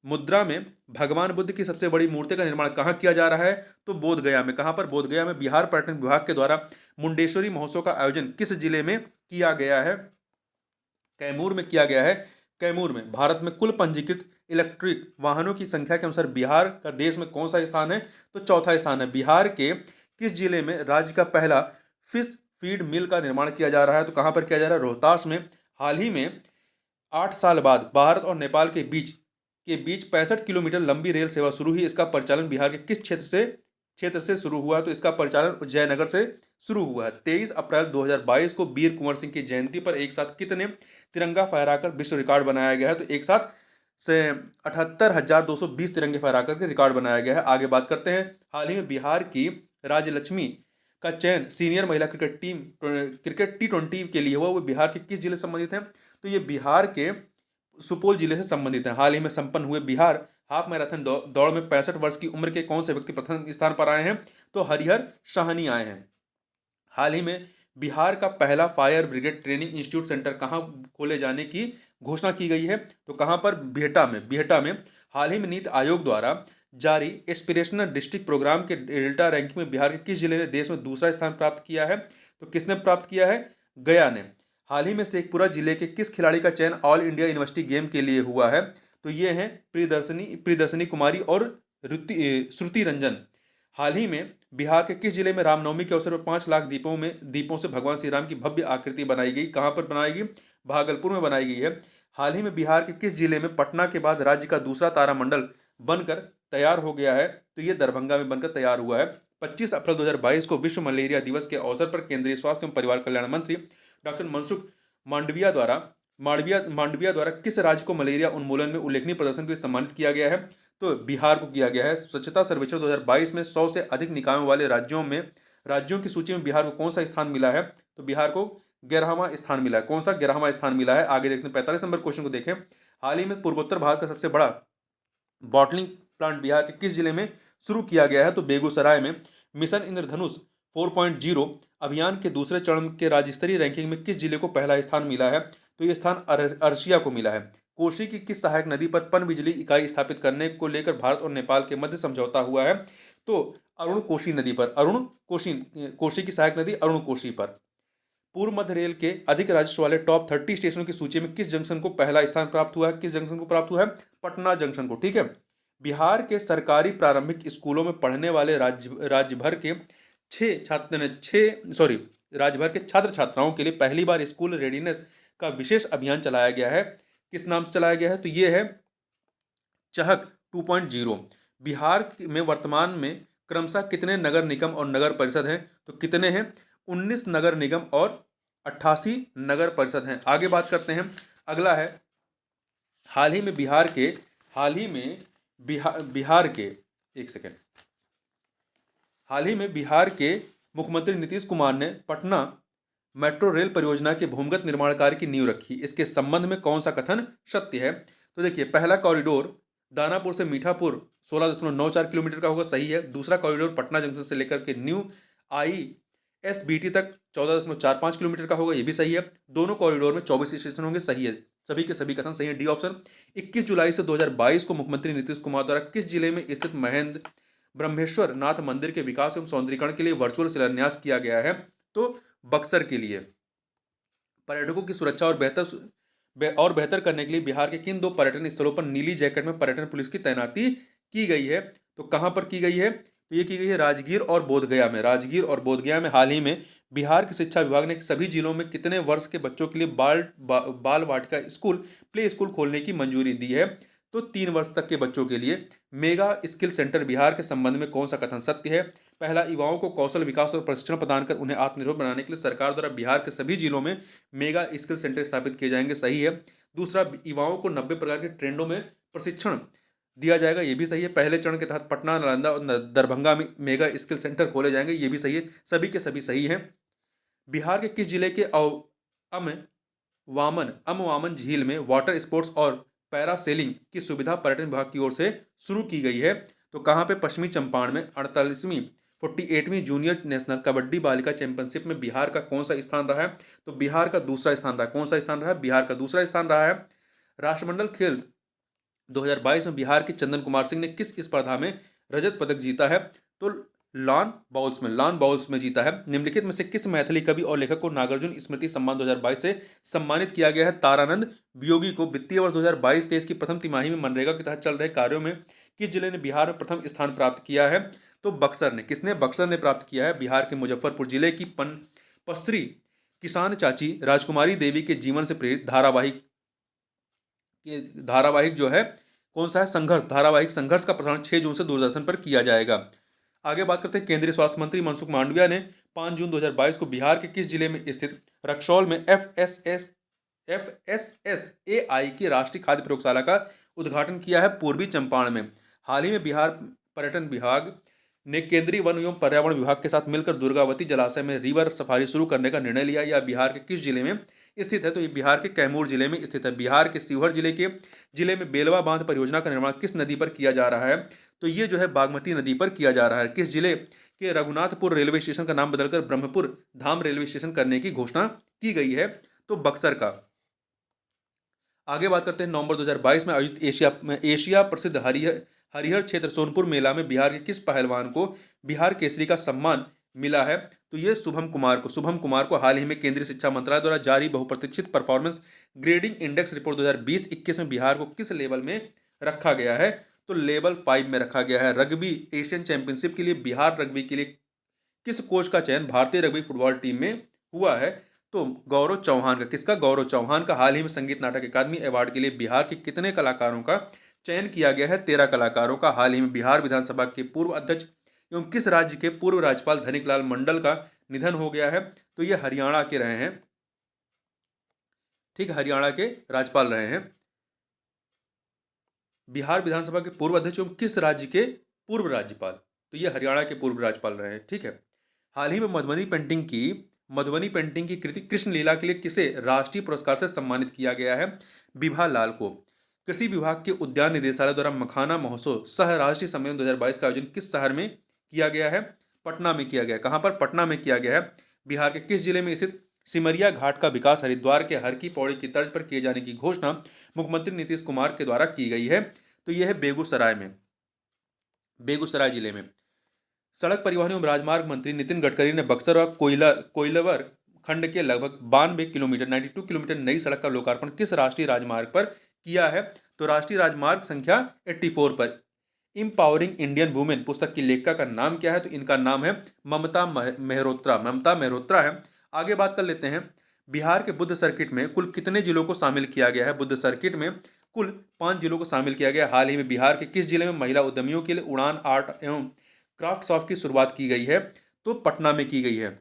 मुद्रा में भगवान बुद्ध की सबसे बड़ी मूर्ति का निर्माण कहाँ किया जा रहा है? तो बोधगया में। कहाँ पर? बोधगया में। बिहार पर्यटन विभाग के द्वारा मुंडेश्वरी महोत्सव का आयोजन किस जिले में किया गया है? कैमूर में किया गया है। कैमूर में। भारत में कुल पंजीकृत इलेक्ट्रिक वाहनों की संख्या के अनुसार बिहार का देश में कौन सा स्थान है? तो चौथा स्थान है। बिहार के किस जिले में राज्य का पहला फिश फीड मिल का निर्माण किया जा रहा है? तो कहां पर किया जा रहा है? रोहतास में। हाल ही में 8 साल बाद भारत और नेपाल के बीच 65 किलोमीटर लंबी रेल सेवा शुरू हुई। इसका परिचालन बिहार के किस क्षेत्र से शुरू हुआ? तो इसका परिचालन जयनगर से शुरू हुआ है। 23 अप्रैल 2022 को वीर कुंवर सिंह की जयंती पर एक साथ कितने तिरंगा फहराकर विश्व रिकॉर्ड बनाया गया है? तो एक साथ से 78,220 तिरंगे फहराकर के रिकॉर्ड बनाया गया है। आगे बात करते हैं। हाल ही में बिहार की राजलक्ष्मी का चयन सीनियर महिला क्रिकेट T20 के लिए हुआ, वो बिहार के किस जिले से संबंधित है? तो ये बिहार के सुपौल जिले से संबंधित है। हाल ही में संपन्न हुए बिहार हाफ मैराथन दौड़ में 65 वर्ष की उम्र के कौन से व्यक्ति प्रथम स्थान पर आए हैं? तो हरिहर साहनी आए हैं। हाल ही में बिहार का पहला fire brigade training institute centre कहाँ खोले जाने की घोषणा की गई है? तो कहाँ पर? बिहटा में। हाल ही में नीति आयोग द्वारा जारी एस्पिरेशनल डिस्ट्रिक्ट प्रोग्राम के डेल्टा रैंकिंग में बिहार के किस जिले ने देश में दूसरा स्थान प्राप्त किया है? तो किसने प्राप्त किया है? गया ने। हाल ही में शेखपुरा जिले के किस खिलाड़ी का चयन ऑल इंडिया यूनिवर्सिटी गेम के लिए हुआ है? तो ये हैं प्रियदर्शनी कुमारी और श्रुति रंजन। हाल ही में बिहार के किस जिले में रामनवमी के अवसर पर 5 लाख दीपों से भगवान श्री राम की भव्य आकृति बनाई गई? कहाँ पर बनाई गई? भागलपुर में बनाई गई है। हाल ही में बिहार के किस जिले में पटना के बाद राज्य का दूसरा तारामंडल बनकर तैयार हो गया है? तो ये दरभंगा में बनकर तैयार हुआ है। 25 अप्रैल 2022 को विश्व मलेरिया दिवस के अवसर पर केंद्रीय स्वास्थ्य एवं परिवार कल्याण मंत्री डॉक्टर मनसुख मांडविया द्वारा किस राज्य को मलेरिया उन्मूलन में उल्लेखनीय प्रदर्शन के लिए सम्मानित किया गया है? तो बिहार को किया गया है। स्वच्छता सर्वेक्षण 2022 में 100 से अधिक निकायों वाले राज्यों की सूची में बिहार को कौन सा स्थान मिला है? तो बिहार को 11वां स्थान मिला है। कौन सा? 11वां स्थान मिला है। आगे देखते हैं 45 नंबर क्वेश्चन को देखें। हाल ही में पूर्वोत्तर भारत का सबसे बड़ा बॉटलिंग प्लांट बिहार के किस जिले में शुरू किया गया है? तो बेगूसराय में। मिशन इंद्रधनुष 4.0 अभियान के दूसरे चरण के राज्य स्तरीय रैंकिंग में किस जिले को पहला स्थान मिला है? तो ये स्थान अररिया को मिला है। कोसी की किस सहायक नदी पर पनबिजली इकाई स्थापित करने को लेकर भारत और नेपाल के मध्य समझौता हुआ है? तो अरुण कोशी नदी पर। कोशी की सहायक नदी अरुण कोशी पर। पूर्व मध्य रेल के अधिक राजस्व वाले टॉप 30 स्टेशनों की सूची में किस जंक्शन को पहला स्थान प्राप्त हुआ है? किस जंक्शन को प्राप्त हुआ है? पटना जंक्शन को। ठीक है। बिहार के सरकारी प्रारंभिक स्कूलों में पढ़ने वाले राज्य भर के छात्र छात्राओं के लिए पहली बार स्कूल रेडीनेस का विशेष अभियान चलाया गया है। किस नाम से चलाया गया है? तो ये है चहक 2.0। बिहार में वर्तमान में क्रमशः कितने नगर निगम और नगर परिषद हैं? तो कितने हैं? 19 नगर निगम और 88 नगर परिषद हैं। आगे बात करते हैं, अगला है हाल ही में बिहार के हाल ही में बिहार बिहार के एक सेकेंड हाल ही में बिहार के मुख्यमंत्री नीतीश कुमार ने पटना मेट्रो रेल परियोजना के भूमिगत निर्माण कार्य की नींव रखी। इसके संबंध में कौन सा कथन सत्य है? तो देखिए, पहला कॉरिडोर दानापुर से मीठापुर 16.94 किलोमीटर का होगा, सही है। दूसरा कॉरिडोर पटना जंक्शन से लेकर के न्यू ISBT तक 14.45 किलोमीटर का होगा, ये भी सही है। दोनों कॉरिडोर में 24 स्टेशन होंगे, सही है। सभी के सभी कथन सही है, डी ऑप्शन। 21 जुलाई से 2022 को मुख्यमंत्री नीतीश कुमार द्वारा किस जिले में स्थित महेंद्र ब्रह्मेश्वर नाथ मंदिर के विकास एवं सौंदर्यीकरण के लिए वर्चुअल शिलान्यास किया गया है? तो बक्सर के लिए। पर्यटकों की सुरक्षा और बेहतर करने के लिए बिहार के किन दो पर्यटन स्थलों पर नीली जैकेट में पर्यटन पुलिस की तैनाती की गई है? तो कहां पर की गई है? तो ये की गई है राजगीर और बोधगया में। राजगीर और बोधगया में हाल ही में बिहार के शिक्षा विभाग ने सभी जिलों में कितने वर्ष के बच्चों के लिए बाल वाटिका स्कूल, प्ले स्कूल खोलने की मंजूरी दी है? तो 3 वर्ष तक के बच्चों के लिए। मेगा स्किल सेंटर बिहार के संबंध में कौन सा कथन सत्य है? पहला, युवाओं को कौशल विकास और प्रशिक्षण प्रदान कर उन्हें आत्मनिर्भर बनाने के लिए सरकार द्वारा बिहार के सभी जिलों में मेगा स्किल सेंटर स्थापित किए जाएंगे, सही है। दूसरा, युवाओं को 90 प्रकार के ट्रेंडों में प्रशिक्षण दिया जाएगा, ये भी सही है। पहले चरण के तहत पटना, नालंदा और दरभंगा में मेगा स्किल सेंटर खोले जाएंगे, ये भी सही है। सभी के सभी सही हैं। बिहार के किस जिले के अम वामन झील में वाटर स्पोर्ट्स और पैरासेलिंग की सुविधा पर्यटन विभाग की ओर से शुरू की गई है? तो कहाँ पे? पश्चिमी चंपारण में। 48वीं जूनियर नेशनल कबड्डी बालिका चैंपियनशिप में बिहार का कौन सा स्थान रहा है? तो बिहार का दूसरा स्थान रहा है। कौन सा स्थान रहा है? बिहार का दूसरा स्थान रहा है। राष्ट्रमंडल खेल 2022 में बिहार के चंदन कुमार सिंह ने किस स्पर्धा में रजत पदक जीता है? तो लॉन बाउल्स में जीता है। निम्नलिखित में से किस मैथिली कवि और लेखक को नागार्जुन स्मृति सम्मान 2022 से सम्मानित किया गया है? तारानंद वियोगी को। वित्तीय वर्ष 2022-23 की प्रथम तिमाही में मनरेगा के तहत चल रहे कार्यों में किस जिले ने बिहार में प्रथम स्थान प्राप्त किया है? तो बक्सर ने। किसने? बक्सर ने प्राप्त किया है। बिहार के मुजफ्फरपुर जिले की पसरी किसान चाची राजकुमारी देवी के जीवन से प्रेरित धारावाहिक जो है कौन सा है? संघर्ष। धारावाहिक संघर्ष का प्रसारण 6 जून से दूरदर्शन पर किया जाएगा। आगे बात करते हैं, केंद्रीय स्वास्थ्य मंत्री मनसुख मांडविया ने 5 जून 2022 को बिहार के किस जिले में स्थित रक्सौल में FSSAI की राष्ट्रीय खाद्य प्रयोगशाला का उद्घाटन किया है? पूर्वी चंपारण में। हाल ही में बिहार पर्यटन विभाग ने केंद्रीय वन एवं पर्यावरण विभाग के साथ मिलकर दुर्गावती जलाशय में रिवर सफारी शुरू करने का निर्णय लिया। यह बिहार के किस जिले में स्थित है? तो ये बिहार के कैमूर जिले में स्थित है। बिहार के शिवहर जिले में बेलवा बांध परियोजना का निर्माण किस नदी पर किया जा रहा है? तो ये जो है बागमती नदी पर किया जा रहा है। किस जिले के रघुनाथपुर रेलवे स्टेशन का नाम बदलकर ब्रह्मपुर धाम रेलवे स्टेशन करने की घोषणा की गई है? तो बक्सर का। आगे बात करते हैं, नवंबर 2022 में आयोजित एशिया प्रसिद्ध हरिहर क्षेत्र सोनपुर मेला में बिहार के किस पहलवान को बिहार केसरी का सम्मान मिला है? तो ये शुभम कुमार को हाल ही में केंद्रीय शिक्षा मंत्रालय द्वारा जारी बहुप्रतीक्षित परफॉर्मेंस ग्रेडिंग इंडेक्स रिपोर्ट 2020-21 में बिहार को किस लेवल में रखा गया है? तो लेवल 5 में रखा गया है। रग्बी एशियन चैंपियनशिप के लिए बिहार रग्बी के लिए किस कोच का चयन भारतीय रग्बी फुटबॉल टीम में हुआ है? तो गौरव चौहान का। किसका? गौरव चौहान का। हाल ही में संगीत नाटक अकादमी अवार्ड के लिए बिहार के कितने कलाकारों का चयन किया गया है? 13 कलाकारों का। हाल ही में बिहार विधानसभा के पूर्व अध्यक्ष एवं किस राज्य के पूर्व राज्यपाल धनिकलाल मंडल का निधन हो गया है? तो ये हरियाणा के रहे हैं। ठीक, हरियाणा के राज्यपाल रहे हैं। बिहार विधानसभा के पूर्व अध्यक्ष एवं किस राज्य के पूर्व राज्यपाल? तो ये हरियाणा के पूर्व राज्यपाल रहे हैं। ठीक है। हाल ही में मधुबनी पेंटिंग की कृति कृष्ण लीला के लिए किसे राष्ट्रीय पुरस्कार से सम्मानित किया गया है? बिभा लाल को। कृषि विभाग के उद्यान निदेशालय द्वारा मखाना महोत्सव सह राष्ट्रीय सम्मेलन 2022 का आयोजन किस शहर में किया गया है? पटना में किया गया। कहां पर? पटना में किया गया है। बिहार के किस जिले में स्थित सिमरिया घाट का विकास हरिद्वार के हर की पौड़ी की तर्ज पर किए जाने की घोषणा मुख्यमंत्री नीतीश कुमार के द्वारा की गई है? तो यह है बेगूसराय जिले में। सड़क परिवहन एवं राजमार्ग मंत्री नितिन गडकरी ने बक्सर और कोइलवर खंड के लगभग 92 किलोमीटर नई सड़क का लोकार्पण किस राष्ट्रीय राजमार्ग पर किया है? तो राष्ट्रीय राजमार्ग संख्या 84 पर। इम्पावरिंग इंडियन वुमेन पुस्तक की लेखिका का नाम क्या है? तो इनका नाम है ममता मेहरोत्रा है। आगे बात कर लेते हैं, बिहार के बुद्ध सर्किट में कुल कितने जिलों को शामिल किया गया है? बुद्ध सर्किट में कुल 5 जिलों को शामिल किया गया। हाल ही में बिहार के किस जिले में महिला उद्यमियों के लिए उड़ान आर्ट एवं क्राफ्ट शॉप की शुरुआत की गई है? तो पटना में की गई है।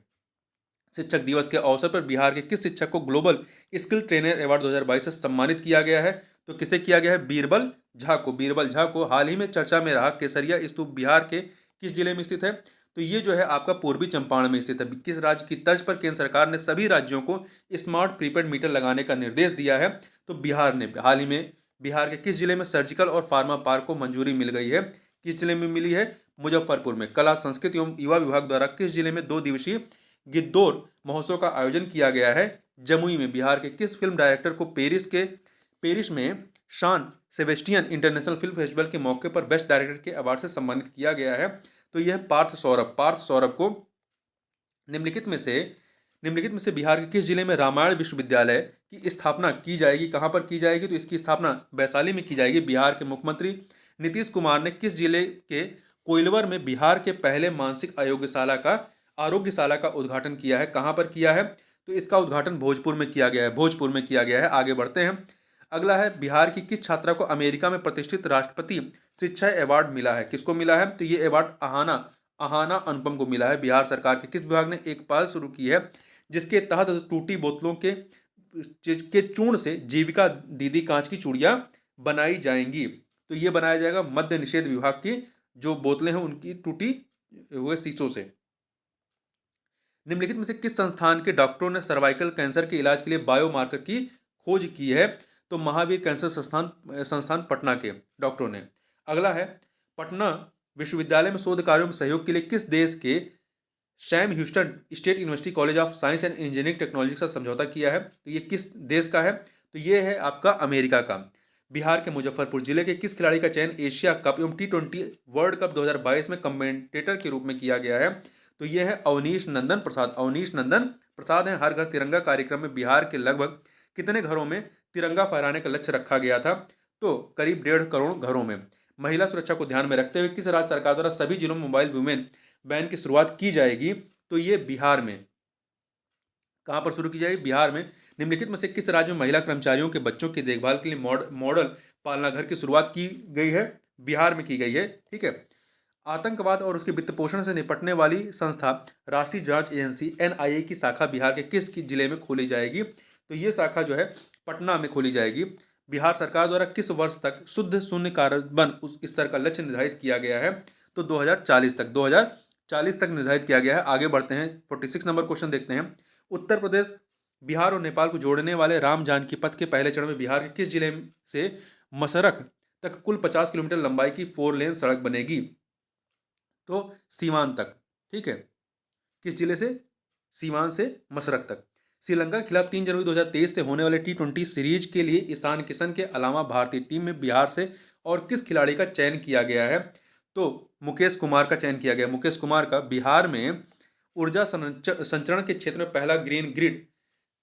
शिक्षक दिवस के अवसर पर बिहार के किस शिक्षक को ग्लोबल स्किल ट्रेनर अवार्ड 2022 से सम्मानित किया गया है? तो किसे किया गया है? बीरबल झा को। बीरबल झा को हाल ही में चर्चा में रहा केसरिया स्तूप बिहार के किस जिले में स्थित है? तो ये जो है आपका पूर्वी चंपारण में स्थित है। किस राज्य की तर्ज पर केंद्र सरकार ने सभी राज्यों को स्मार्ट प्रीपेड मीटर लगाने का निर्देश दिया है? तो बिहार ने हाल ही में बिहार के किस जिले में सर्जिकल और फार्मा पार्क को मंजूरी मिल गई है? किस जिले में मिली है? मुजफ्फरपुर में। कला संस्कृति एवं युवा विभाग द्वारा किस जिले में 2 दिवसीय गिद्धौर महोत्सव का आयोजन किया गया है? जमुई में। बिहार के किस फिल्म डायरेक्टर को पेरिस में शान सेबेस्टियन इंटरनेशनल फिल्म फेस्टिवल के मौके पर बेस्ट डायरेक्टर के अवार्ड से सम्मानित किया गया है? तो यह पार्थ सौरभ को निम्नलिखित में से बिहार के किस जिले में रामायण विश्वविद्यालय की स्थापना की जाएगी? कहां पर की जाएगी? तो इसकी स्थापना वैशाली में की जाएगी। बिहार के मुख्यमंत्री नीतीश कुमार ने किस जिले के कोइलवर में बिहार के पहले मानसिक आरोग्यशाला का उद्घाटन किया है? कहां पर किया है? तो इसका उद्घाटन भोजपुर में किया गया है। भोजपुर में किया गया है। आगे बढ़ते हैं। अगला है, बिहार की किस छात्रा को अमेरिका में प्रतिष्ठित राष्ट्रपति शिक्षा अवार्ड मिला है? किसको मिला है? तो ये अवार्ड अहाना अनुपम को मिला है। बिहार सरकार के किस विभाग ने एक पहल शुरू की है जिसके तहत टूटी बोतलों के चूर्ण से जीविका दीदी कांच की चूड़ियां बनाई जाएंगी? तो ये बनाया जाएगा मद्य निषेध विभाग की जो बोतलें हैं उनकी टूटी हुए शीशों से। निम्नलिखित में से किस संस्थान के डॉक्टरों ने सर्वाइकल कैंसर के इलाज के लिए बायोमार्कर की खोज की है? तो महावीर कैंसर संस्थान पटना के डॉक्टरों ने। अगला है, पटना विश्वविद्यालय में शोध कार्यों में सहयोग के लिए किस देश के Sam Houston state university college of science and engineering technology का समझौता किया है? तो ये किस देश का है? तो ये है आपका अमेरिका का। बिहार के मुजफ्फरपुर जिले के किस खिलाड़ी का चयन एशिया कप एवं T20 वर्ल्ड कप 2022 में कमेंटेटर के रूप में किया गया है? तो ये है अवनीश नंदन प्रसाद। अवनीश नंदन प्रसाद हैं। हर घर तिरंगा कार्यक्रम में बिहार के लगभग कितने घरों में तिरंगा फहराने का लक्ष्य रखा गया था? तो करीब 1.5 करोड़ घरों में। महिला सुरक्षा को ध्यान में रखते हुए किस राज्य सरकार द्वारा सभी जिलों में मोबाइल वुमेन वैन की शुरुआत की जाएगी? तो ये बिहार में। कहां पर शुरू की जाएगी? बिहार में। निम्नलिखित में से किस राज्य में महिला कर्मचारियों के बच्चों की देखभाल के लिए मॉडल पालना घर की शुरुआत की गई है? बिहार में की गई है। ठीक है। आतंकवाद और उसके वित्त पोषण से निपटने वाली संस्था राष्ट्रीय जांच एजेंसी NIA की शाखा बिहार के किस जिले में खोली जाएगी? तो ये शाखा जो है पटना में खोली जाएगी। बिहार सरकार द्वारा किस वर्ष तक शुद्ध शून्य कार्बन उस स्तर का लक्ष्य निर्धारित किया गया है? तो 2040 तक निर्धारित किया गया है। आगे बढ़ते हैं। 46 नंबर क्वेश्चन देखते हैं। उत्तर प्रदेश, बिहार और नेपाल को जोड़ने वाले राम जानकी पथ के पहले चरण में बिहार के किस जिले से मसरख तक कुल 50 किलोमीटर लंबाई की 4 लेन सड़क बनेगी? तो सीवान तक। ठीक है। किस जिले से? सीवान से मसरख तक। श्रीलंका के खिलाफ 3 जनवरी 2023 से होने वाले T20 सीरीज के लिए ईशान किशन के अलावा भारतीय टीम में बिहार से और किस खिलाड़ी का चयन किया गया है? तो मुकेश कुमार का चयन किया गया। मुकेश कुमार का। बिहार में ऊर्जा संचरण के क्षेत्र में पहला ग्रीन ग्रिड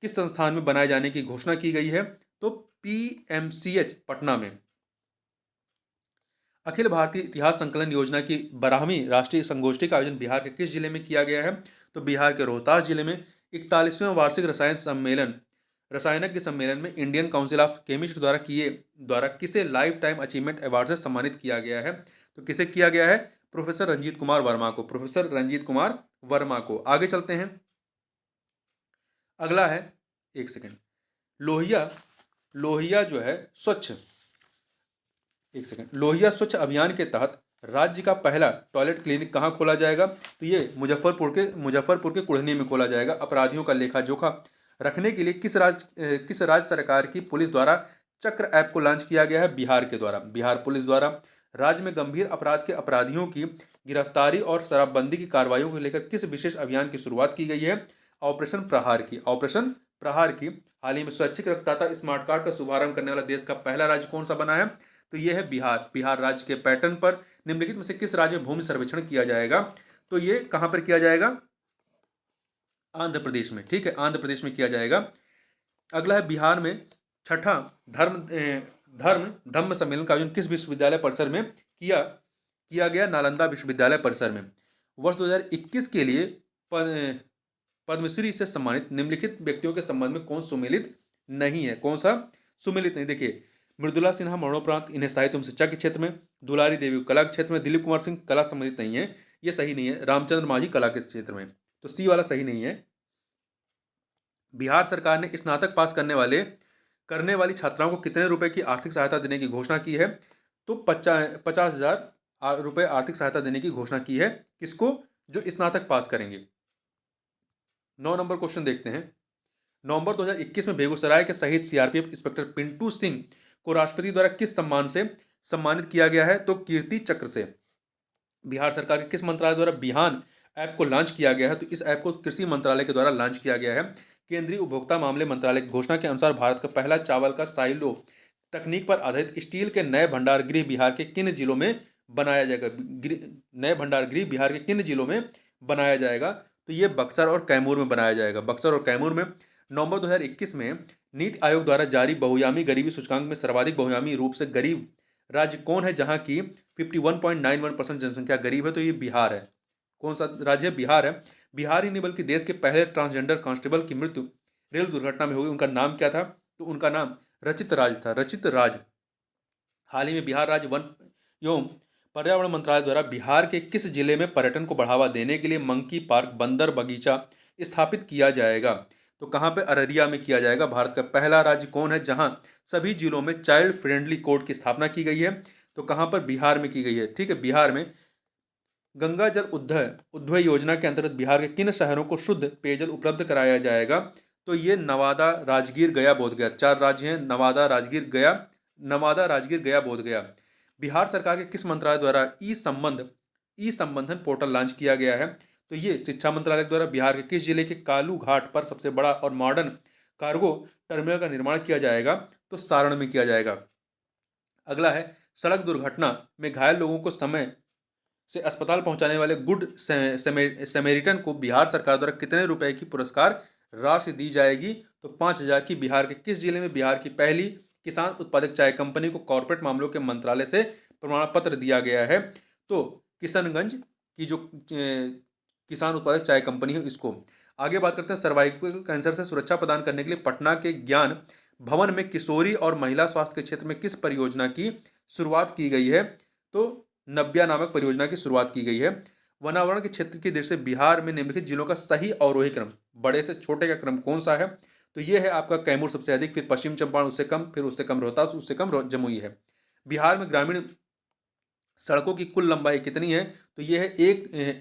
किस संस्थान में बनाए जाने की घोषणा की गई है? तो PMCH पटना में। अखिल भारतीय इतिहास संकलन योजना की 12वीं राष्ट्रीय संगोष्ठी का आयोजन बिहार के किस जिले में किया गया है? तो बिहार के रोहतास जिले में। 41वां वार्षिक रसायनज्ञ सम्मेलन में इंडियन काउंसिल ऑफ केमिस्ट द्वारा किसे लाइफ टाइम अचीवमेंट अवार्ड से सम्मानित किया गया है? तो किसे किया गया है? प्रोफेसर रंजीत कुमार वर्मा को। प्रोफेसर रंजीत कुमार वर्मा को। आगे चलते हैं। अगला है, एक सेकेंड, लोहिया जो है लोहिया स्वच्छ अभियान के तहत राज्य का पहला टॉयलेट क्लिनिक कहाँ खोला जाएगा? तो ये मुजफ्फरपुर के कुढ़नी में खोला जाएगा। अपराधियों का लेखा जोखा रखने के लिए किस राज्य सरकार की पुलिस द्वारा चक्र ऐप को लॉन्च किया गया है? बिहार के द्वारा। बिहार पुलिस द्वारा। राज्य में गंभीर अपराध के अपराधियों की गिरफ्तारी और शराबबंदी की कार्रवाइयों को लेकर किस विशेष अभियान की शुरुआत की गई है? ऑपरेशन प्रहार की। हाल ही में स्वैच्छिक रक्तदाता स्मार्ट कार्ड का शुभारंभ करने वाला देश का पहला राज्य कौन सा बना है? तो यह है बिहार। बिहार राज्य के पैटर्न पर निम्नलिखित में से किस राज्य में भूमि सर्वेक्षण किया जाएगा? तो ये कहां पर किया जाएगा? आंध्र प्रदेश में। ठीक है। आंध्र प्रदेश में किया जाएगा। अगला है, बिहार में छठा धम्म सम्मेलन का आयोजन किस विश्वविद्यालय परिसर में किया गया? नालंदा विश्वविद्यालय परिसर में। वर्ष 2021 के लिए पद्मश्री से सम्मानित निम्नलिखित व्यक्तियों के संबंध में कौन सुमेलित नहीं है? कौन सा सुमेलित नहीं? देखिए, मृदुला सिन्हा मरणोपरांत इन्हें साहित्य एवं शिक्षा के क्षेत्र में, दुलारी देवी कला के क्षेत्र में, दिलीप कुमार सिंह कला संबंधित नहीं है, ये सही नहीं है। रामचंद्र मांझी कला के क्षेत्र में। तो सी वाला सही नहीं है। बिहार सरकार ने स्नातक पास करने वाली छात्राओं को कितने रुपए की आर्थिक सहायता देने की घोषणा की है? तो 50,000 रुपए आर्थिक सहायता देने की घोषणा की है। किसको? जो स्नातक पास करेंगे। 9 नंबर क्वेश्चन देखते हैं। नवंबर 2021 में बेगूसराय के शहीद सीआरपीएफ इंस्पेक्टर पिंटू सिंह को राष्ट्रपति द्वारा किस सम्मान से सम्मानित किया गया है? तो कीर्ति चक्र से। बिहार सरकार के किस मंत्रालय द्वारा बिहान ऐप को लॉन्च किया गया है? तो इस ऐप को कृषि मंत्रालय के द्वारा लॉन्च किया गया है। केंद्रीय उपभोक्ता मामले मंत्रालय की घोषणा के अनुसार भारत का पहला चावल का साइलो तकनीक पर आधारित स्टील के नए भंडार गृह बिहार के किन जिलों में बनाया जाएगा? नए भंडार गृह बिहार के किन जिलों में बनाया जाएगा? तो ये बक्सर और कैमूर में बनाया जाएगा। बक्सर और कैमूर में। नवंबर 2021 में नीति आयोग द्वारा जारी बहुयामी गरीबी सूचकांक में सर्वाधिक बहुयामी रूप से गरीब राज्य कौन है, जहां की 51.91% जनसंख्या गरीब है? तो ये बिहार है। कौन सा राज्य है? बिहार है। बिहार ही नहीं बल्कि देश के पहले ट्रांसजेंडर कांस्टेबल की मृत्यु रेल दुर्घटना में हुई। उनका नाम क्या था? तो उनका नाम रचित राज था। रचित राज। हाल ही में बिहार राज्य वन एवं पर्यावरण मंत्रालय द्वारा बिहार के किस जिले में पर्यटन को बढ़ावा देने के लिए मंकी पार्क बंदर बगीचा स्थापित किया जाएगा? तो कहाँ पे? अररिया में किया जाएगा। भारत का पहला राज्य कौन है जहां सभी जिलों में चाइल्ड फ्रेंडली कोर्ट की स्थापना की गई है? तो कहाँ पर? बिहार में की गई है। ठीक है, बिहार में। गंगा जल उद्वय उद्वय योजना के अंतर्गत बिहार के किन शहरों को शुद्ध पेयजल उपलब्ध कराया जाएगा? तो ये नवादा, राजगीर, गया, बोधगया। 4 राज्य हैं: नवादा, राजगीर, गया। नवादा, राजगीर, गया, बोधगया। बिहार सरकार के किस मंत्रालय द्वारा ई संबंधन पोर्टल लॉन्च किया गया है? तो ये शिक्षा मंत्रालय द्वारा। बिहार के किस जिले के कालू घाट पर सबसे बड़ा और मॉडर्न कार्गो टर्मिनल का निर्माण किया जाएगा? तो सारण में किया जाएगा। अगला है, सड़क दुर्घटना में घायल लोगों को समय से अस्पताल पहुंचाने वाले गुड समेरिटन को बिहार सरकार द्वारा कितने रुपए की पुरस्कार राशि दी जाएगी? तो 5,000 की। बिहार के किस जिले में बिहार की पहली किसान उत्पादक चाय कंपनी को कॉर्पोरेट मामलों के मंत्रालय से प्रमाण पत्र दिया गया है? तो किशनगंज की जो किसान उत्पादक चाय कंपनी है, इसको। आगे बात करते हैं, सर्वाइकल कैंसर से सुरक्षा प्रदान करने के लिए पटना के ज्ञान भवन में किशोरी और महिला स्वास्थ्य के क्षेत्र में किस परियोजना की शुरुआत की गई है? तो नब्या नामक परियोजना की शुरुआत की गई है। वनावरण के क्षेत्र की दृष्टि से बिहार में निम्नलिखित जिलों का सही अवरोही क्रम, बड़े से छोटे का क्रम कौन सा है? तो ये है आपका कैमूर सबसे अधिक, फिर पश्चिम चंपारण उससे कम, फिर उससे कम रोहतास, उससे कम जमुई है। बिहार में ग्रामीण सड़कों की कुल लंबाई कितनी है? तो ये है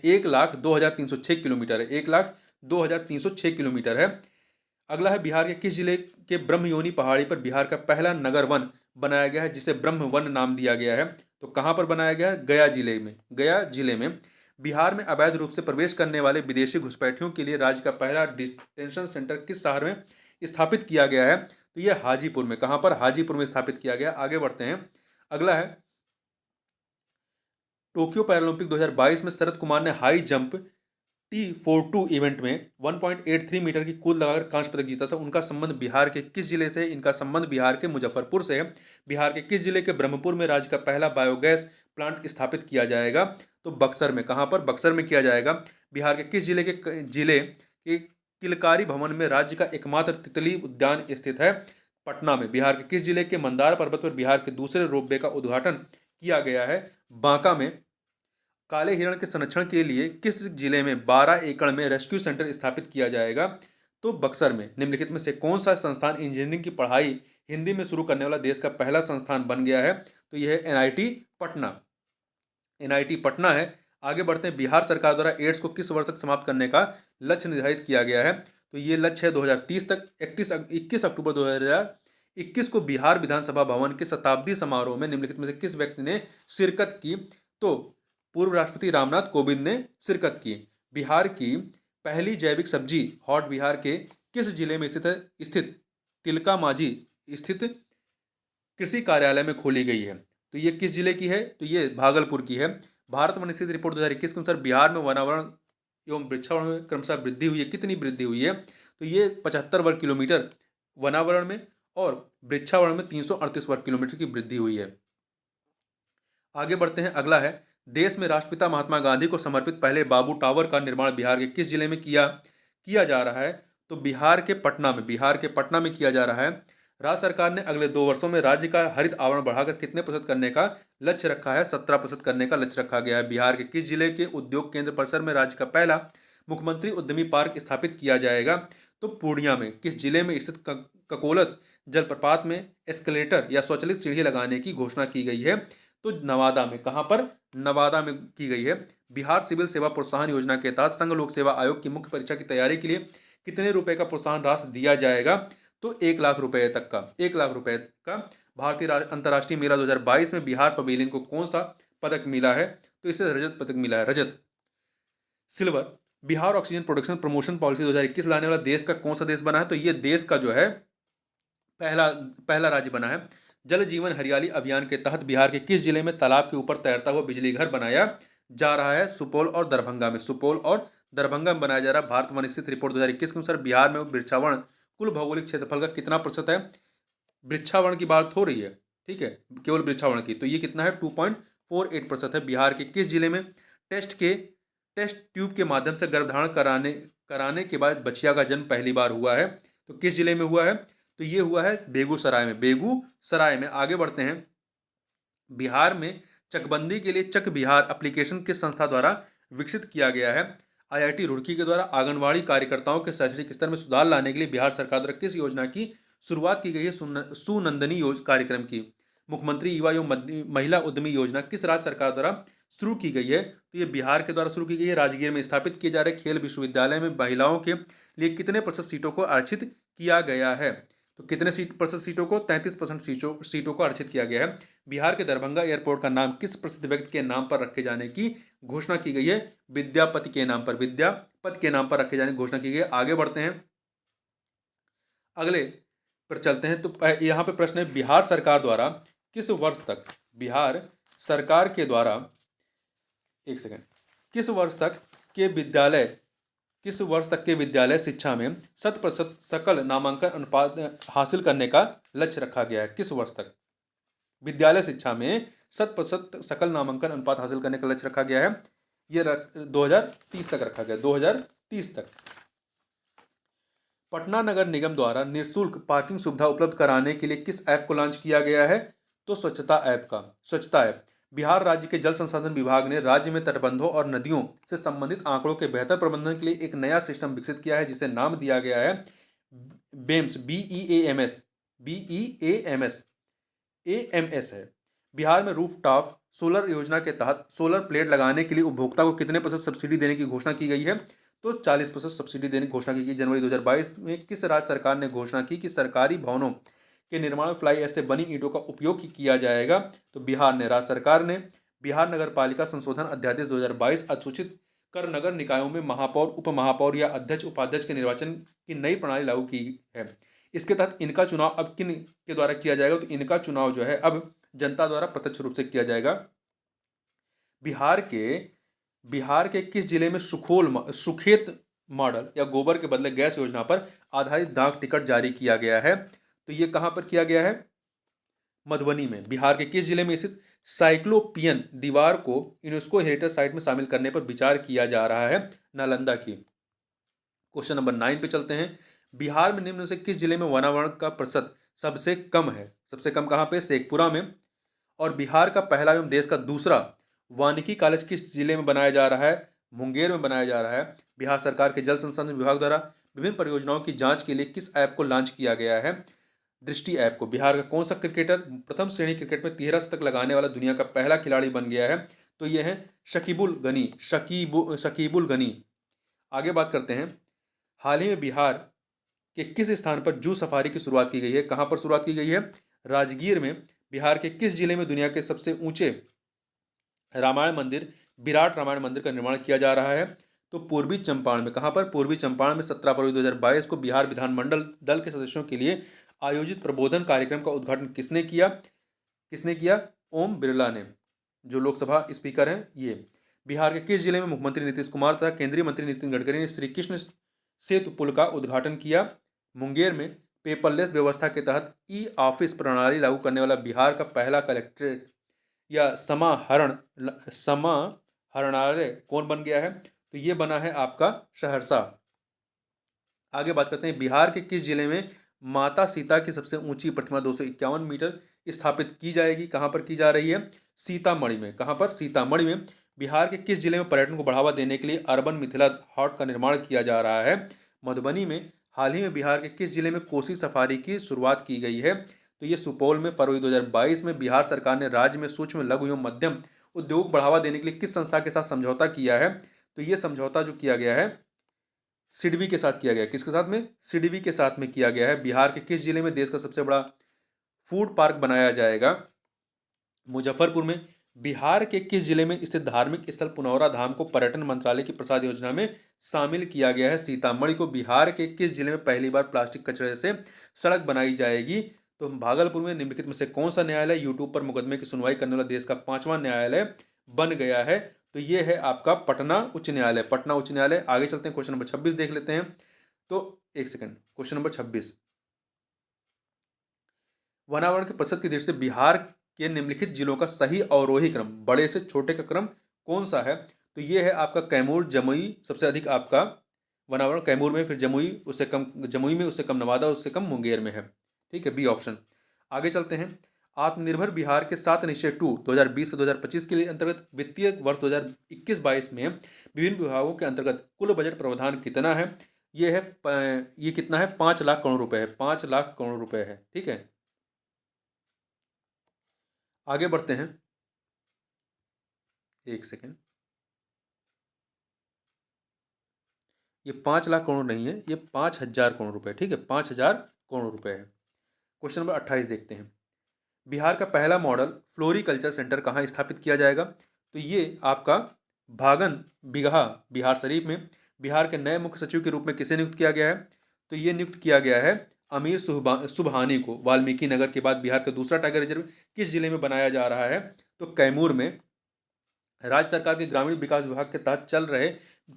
1,02,306 किलोमीटर है। 1,02,306 किलोमीटर है। अगला है, बिहार के किस जिले के ब्रह्मयोनी पहाड़ी पर बिहार का पहला नगर वन बनाया गया है, जिसे ब्रह्म वन नाम दिया गया है? तो कहां पर बनाया गया है? गया जिले में। गया जिले में। बिहार में अवैध रूप से प्रवेश करने वाले विदेशी घुसपैठियों के लिए राज्य का पहला डिटेंशन सेंटर किस शहर में स्थापित किया गया है? तो यह हाजीपुर में। कहां पर? हाजीपुर में स्थापित किया गया। आगे बढ़ते हैं। अगला है, टोक्यो पैरालंपिक 2022 में शरद कुमार ने हाई जंप T42 इवेंट में 1.83 मीटर की कूद लगाकर कांस्य पदक जीता था। उनका संबंध बिहार के किस जिले से है? इनका संबंध बिहार के मुजफ्फरपुर से है। बिहार के किस जिले के ब्रह्मपुर में राज्य का पहला बायोगैस प्लांट स्थापित किया जाएगा? तो बक्सर में। कहां पर? बक्सर में किया जाएगा। बिहार के किस जिले के किलकारी भवन में राज्य का एकमात्र तितली उद्यान स्थित है? पटना में। बिहार के किस जिले के मंदार पर्वत पर बिहार के दूसरे रोपवे का उद्घाटन किया गया है? बांका में। काले हिरण के संरक्षण के लिए किस जिले में 12 एकड़ में रेस्क्यू सेंटर स्थापित किया जाएगा? तो बक्सर में। निम्नलिखित में से कौन सा संस्थान इंजीनियरिंग की पढ़ाई हिंदी में शुरू करने वाला देश का पहला संस्थान बन गया है? तो यह है एनआईटी पटना। एनआईटी पटना है। आगे बढ़ते हैं, बिहार सरकार द्वारा एड्स को किस वर्ष तक समाप्त करने का लक्ष्य निर्धारित किया गया है? तो ये लक्ष्य है 2030 तक। 21 अक्टूबर 2021 को बिहार विधानसभा भवन के शताब्दी समारोह में निम्नलिखित में से किस व्यक्ति ने शिरकत की? तो पूर्व राष्ट्रपति रामनाथ कोविंद ने शिरकत की। बिहार की पहली जैविक सब्जी हॉट बिहार के किस जिले में स्थित तिलका मांझी स्थित कृषि कार्यालय में खोली गई है? तो ये किस जिले की है? तो ये भागलपुर की है। भारत वन स्थित रिपोर्ट 2021 के अनुसार बिहार में वनावरण एवं वृक्षावरण में क्रमशः वृद्धि हुई है। कितनी वृद्धि हुई है? तो ये 75 वर्ग किलोमीटर वनावरण में और वृक्षावरण में 338 वर्ग किलोमीटर की वृद्धि हुई है। आगे बढ़ते हैं। अगला है, देश में राष्ट्रपिता महात्मा गांधी को समर्पित पहले बाबू टावर का निर्माण बिहार के किस जिले में किया जा रहा है? तो बिहार के पटना में। बिहार के पटना में किया जा रहा है। राज्य सरकार ने अगले 2 वर्षों में राज्य का हरित आवरण बढ़ाकर कितने प्रतिशत करने का लक्ष्य रखा है? 17% करने का लक्ष्य रखा गया है। बिहार के किस जिले के उद्योग केंद्र परिसर में राज्य का पहला मुख्यमंत्री उद्यमी पार्क स्थापित किया जाएगा? तो पूर्णिया में। किस जिले में स्थित ककोलत जलप्रपात में एस्केलेटर या स्वचालित सीढ़ी लगाने की घोषणा की गई है? तो नवादा में। कहां पर? नवादा में की गई है। बिहार सिविल सेवा प्रोत्साहन योजना के तहत संघ लोक सेवा आयोग की मुख्य परीक्षा की तैयारी के लिए कितने रुपए का प्रोत्साहन राशि दिया जाएगा? तो 1 लाख रुपए तक का, 1 लाख रुपए का। भारतीय अंतर्राष्ट्रीय मेला 2022 में बिहार पवेलियन को कौन सा पदक मिला है? तो इसे रजत पदक मिला है, रजत। Silver. Bihar oxygen production promotion policy 2021 लाने वाला देश का कौन सा देश बना है? तो ये देश का जो है पहला पहला राज्य बना है। जल जीवन हरियाली अभियान के तहत बिहार के किस जिले में तालाब के ऊपर तैरता हुआ बिजली घर बनाया जा रहा है? सुपौल और दरभंगा में। सुपौल और दरभंगा में बनाया जा रहा है। भारत वन स्थित रिपोर्ट 2021 के अनुसार बिहार में वृक्षावरण कुल भौगोलिक क्षेत्रफल का कितना प्रतिशत है? वृक्षावरण की बात हो रही है, ठीक है, केवल वृक्षावरण की। तो ये कितना है? 2.48% है। बिहार के किस जिले में टेस्ट ट्यूब के माध्यम से गर्भधारण कराने के बाद बछिया का जन्म पहली बार हुआ है? तो किस जिले में हुआ है? तो ये हुआ है बेगूसराय में। बेगूसराय में। आगे बढ़ते हैं। बिहार में चकबंदी के लिए चक बिहार एप्लीकेशन किस संस्था द्वारा विकसित किया गया है? आईआईटी रुड़की के द्वारा। आंगनवाड़ी कार्यकर्ताओं के शैक्षिक स्तर में सुधार लाने के लिए बिहार सरकार द्वारा किस योजना की शुरुआत की गई है? सुनंदनी कार्यक्रम की। मुख्यमंत्री युवा एवं महिला उद्यमी योजना किस राज्य सरकार द्वारा शुरू की गई है? तो ये बिहार के द्वारा शुरू की गई है। राजगीर में स्थापित किए जा रहे खेल विश्वविद्यालय में महिलाओं के लिए कितने प्रतिशत सीटों को आरक्षित किया गया है? तो कितने प्रतिशत सीटों को? 33% सीटों को आरक्षित किया गया है। बिहार के दरभंगा एयरपोर्ट का नाम किस प्रसिद्ध व्यक्ति के नाम पर रखे जाने की घोषणा की गई है? विद्यापति के नाम पर। विद्यापति के नाम पर रखे जाने की घोषणा की गई है। आगे बढ़ते हैं, अगले पर चलते हैं। तो यहाँ पे प्रश्न है, बिहार सरकार द्वारा किस वर्ष तक, बिहार सरकार के द्वारा, एक सेकंड, किस वर्ष तक के विद्यालय शिक्षा में 100% सकल नामांकन अनुपात हासिल करने का लक्ष्य रखा गया है? किस वर्ष तक विद्यालय शिक्षा में 100% सकल नामांकन अनुपात हासिल करने का लक्ष्य रखा गया है? ये 2030 तक रखा गया, 2030 तक। पटना नगर निगम द्वारा निःशुल्क पार्किंग सुविधा उपलब्ध कराने के लिए किस ऐप को लॉन्च किया गया है? तो स्वच्छता ऐप। बिहार राज्य के जल संसाधन विभाग ने राज्य में तटबंधों और नदियों से संबंधित आंकड़ों के बेहतर प्रबंधन के लिए एक नया सिस्टम विकसित किया है, जिसे नाम दिया गया है बेम्स, BEAMS है। बिहार में रूफटॉप सोलर योजना के तहत सोलर प्लेट लगाने के लिए उपभोक्ता को कितने प्रतिशत सब्सिडी देने की घोषणा की गई है? तो 40% सब्सिडी देने की घोषणा की गई। जनवरी 2022 में किस राज्य सरकार ने घोषणा की कि सरकारी भवनों के निर्माण में फ्लाई ऐश से बनी ईंटों का उपयोग किया जाएगा? तो बिहार ने। राज्य सरकार ने बिहार नगर पालिका संशोधन अध्यादेश 2022 अधिसूचित कर नगर निकायों में महापौर, उप महापौर या अध्यक्ष उपाध्यक्ष के निर्वाचन की नई प्रणाली लागू की है। इसके तहत इनका चुनाव अब किन के द्वारा किया जाएगा? तो इनका चुनाव जो है अब जनता द्वारा प्रत्यक्ष रूप से किया जाएगा। बिहार के किस जिले में सुखेत मॉडल या गोबर के बदले गैस योजना पर आधारित डाक टिकट जारी किया गया है? तो ये कहां पर किया गया है? मधुबनी में। बिहार के किस जिले में स्थित साइक्लोपियन दीवार को यूनेस्को हेरिटेज साइट में शामिल करने पर विचार किया जा रहा है? नालंदा की। क्वेश्चन नंबर 9 पे चलते हैं। बिहार में निम्न में से किस जिले में वनावरण का प्रतिशत सबसे कम है? सबसे कम कहां पे? शेखपुरा में। और बिहार का पहला एवं देश का दूसरा वानिकी कॉलेज किस जिले में बनाया जा रहा है? मुंगेर में बनाया जा रहा है। बिहार सरकार के जल संसाधन विभाग द्वारा विभिन्न परियोजनाओं की जांच के लिए किस ऐप को लॉन्च किया गया है? दृष्टि ऐप को। बिहार का कौन सा क्रिकेटर प्रथम श्रेणी क्रिकेट में 13 शतक लगाने वाला दुनिया का पहला खिलाड़ी बन गया है? तो यह है शकीबुल गनी। आगे बात करते हैं। हाल ही में बिहार के किस स्थान पर जू सफारी की शुरुआत की गई है? कहां पर शुरुआत की गई है? राजगीर में। बिहार के किस जिले में दुनिया के सबसे ऊंचे रामायण मंदिर, विराट रामायण मंदिर का निर्माण किया जा रहा है? तो पूर्वी चंपारण में। कहां पर? पूर्वी चंपारण में। 17 फरवरी 2022 को बिहार विधानमंडल दल के सदस्यों के लिए आयोजित प्रबोधन कार्यक्रम का उद्घाटन किसने किया? ओम बिरला ने, जो लोकसभा स्पीकर हैं ये। बिहार के किस जिले में मुख्यमंत्री नीतीश कुमार तथा केंद्रीय मंत्री नितिन गडकरी ने श्री कृष्ण सेतु पुल का उद्घाटन किया? मुंगेर में। पेपरलेस व्यवस्था के तहत ई ऑफिस प्रणाली लागू करने वाला बिहार का पहला कलेक्ट्रेट या समाहरणालय कौन बन गया है? तो ये बना है आपका सहरसा। आगे बात करते हैं। बिहार के किस जिले में माता सीता की सबसे ऊंची प्रतिमा 251 मीटर स्थापित की जाएगी? कहां पर की जा रही है? सीतामढ़ी में। कहां पर? सीतामढ़ी में। बिहार के किस जिले में पर्यटन को बढ़ावा देने के लिए अर्बन मिथिला हाट का निर्माण किया जा रहा है? मधुबनी में। हाल ही में बिहार के किस जिले में कोसी सफारी की शुरुआत की गई है? तो ये सुपौल में फरवरी 2022 में बिहार सरकार ने राज्य में सूक्ष्म लघु एवं मध्यम उद्योग बढ़ावा देने के लिए किस संस्था के साथ समझौता किया है? तो ये समझौता जो किया गया है सिडबी के साथ किया गया है। किसके साथ में? सिडबी के साथ में किया गया है। बिहार के किस जिले में देश का सबसे बड़ा फूड पार्क बनाया जाएगा? मुजफ्फरपुर में। बिहार के किस जिले में स्थित धार्मिक स्थल पुनौरा धाम को पर्यटन मंत्रालय की प्रसाद योजना में शामिल किया गया है? सीतामढ़ी को। बिहार के किस जिले में पहली बार प्लास्टिक कचरे से सड़क बनाई जाएगी? तो भागलपुर में। निम्नलिखित में से कौन सा न्यायालय यूट्यूब पर मुकदमे की सुनवाई करने वाला देश का 5वां न्यायालय बन गया है? तो ये है आपका पटना उच्च न्यायालय। पटना उच्च न्यायालय। आगे चलते हैं, क्वेश्चन नंबर 26 देख लेते हैं। तो एक सेकंड, क्वेश्चन नंबर 26, वनावरण के प्रतिशत की दृष्टि से बिहार के निम्नलिखित जिलों का सही अवरोही क्रम, बड़े से छोटे का क्रम कौन सा है? तो ये है आपका कैमूर, जमुई सबसे अधिक आपका वनावरण कैमूर में, फिर जमुई उससे कम, जमुई में उससे कम नवादा, उससे कम मुंगेर में है। ठीक है, बी ऑप्शन। आगे चलते हैं। आत्मनिर्भर बिहार के 7 निश्चय 2 2020 से 2025 के लिए अंतर्गत वित्तीय वर्ष 2021-22 में विभिन्न विभागों के अंतर्गत कुल बजट प्रावधान कितना है? ये है ये कितना है? 5 लाख करोड़ रुपए है। 5 लाख करोड़ रुपए है। ठीक है, आगे बढ़ते हैं। एक सेकेंड, ये 5 लाख करोड़ नहीं है, ये 5,000 करोड़ रुपए। ठीक है, 5,000 करोड़ रुपए है। क्वेश्चन नंबर 28 देखते हैं। बिहार का पहला मॉडल फ्लोरिकल्चर सेंटर कहाँ स्थापित किया जाएगा? तो ये आपका भागन बिगहा बिहार शरीफ में। बिहार के नए मुख्य सचिव के रूप में किसे नियुक्त किया गया है? तो ये नियुक्त किया गया है अमीर सुबहानी को। वाल्मीकि नगर के बाद बिहार का दूसरा टाइगर रिजर्व किस जिले में बनाया जा रहा है? तो कैमूर में। राज्य सरकार के ग्रामीण विकास विभाग के तहत चल रहे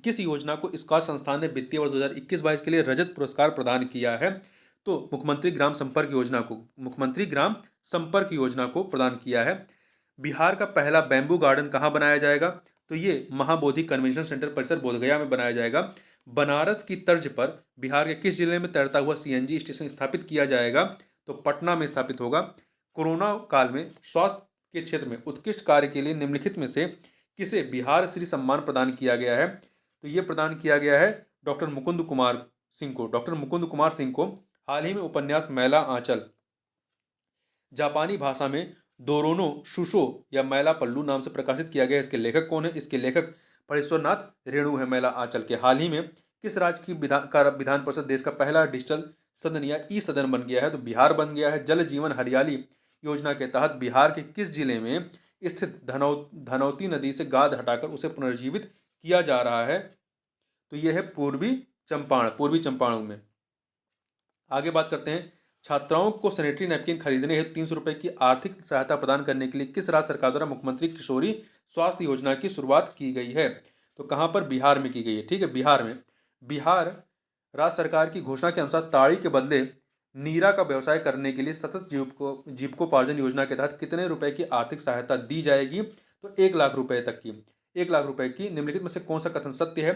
किस योजना को स्कॉच संस्थान ने वित्तीय वर्ष 2021-22 के लिए रजत पुरस्कार प्रदान किया है? तो मुख्यमंत्री ग्राम संपर्क योजना को, मुख्यमंत्री ग्राम संपर्क योजना को प्रदान किया है। बिहार का पहला बैम्बू गार्डन कहाँ बनाया जाएगा? तो ये महाबोधि कन्वेंशन सेंटर परिसर बोधगया में बनाया जाएगा। बनारस की तर्ज पर बिहार के किस जिले में तैरता हुआ सीएनजी स्टेशन स्थापित किया जाएगा? तो पटना में स्थापित होगा। कोरोना काल में स्वास्थ्य के क्षेत्र में उत्कृष्ट कार्य के लिए निम्नलिखित में से किसे बिहार श्री सम्मान प्रदान किया गया है? तो ये प्रदान किया गया है डॉक्टर मुकुंद कुमार सिंह को। डॉक्टर मुकुंद कुमार सिंह को हाल ही में उपन्यास मैला आंचल जापानी भाषा में दोरोनो शुशो या मैला पल्लू नाम से प्रकाशित किया गया। इसके लेखक कौन है? इसके लेखक फणीश्वरनाथ रेणु है। मैला आंचल के। हाल ही में किस राज्य की विधान परिषद देश का पहला डिजिटल सदन या ई सदन बन गया है? तो बिहार बन गया है। जल जीवन हरियाली योजना के तहत बिहार के किस जिले में स्थित धनौती नदी से गाद हटाकर उसे पुनर्जीवित किया जा रहा है? तो यह है पूर्वी चंपारण में। आगे बात करते हैं। छात्राओं को सैनिटरी नैपकिन खरीदने हेतु 300 रुपए की आर्थिक सहायता प्रदान करने के लिए किस राज्य सरकार द्वारा मुख्यमंत्री किशोरी स्वास्थ्य योजना की शुरुआत की गई है? तो कहां पर? बिहार में की गई है। ठीक है, बिहार में। बिहार राज्य सरकार की घोषणा के अनुसार ताड़ी के बदले नीरा का व्यवसाय करने के लिए सतत जीविकोपार्जन योजना के तहत कितने रुपए की आर्थिक सहायता दी जाएगी? तो 1 लाख रुपए तक की। 1 लाख रुपए की। निम्नलिखित में से कौन सा कथन सत्य है?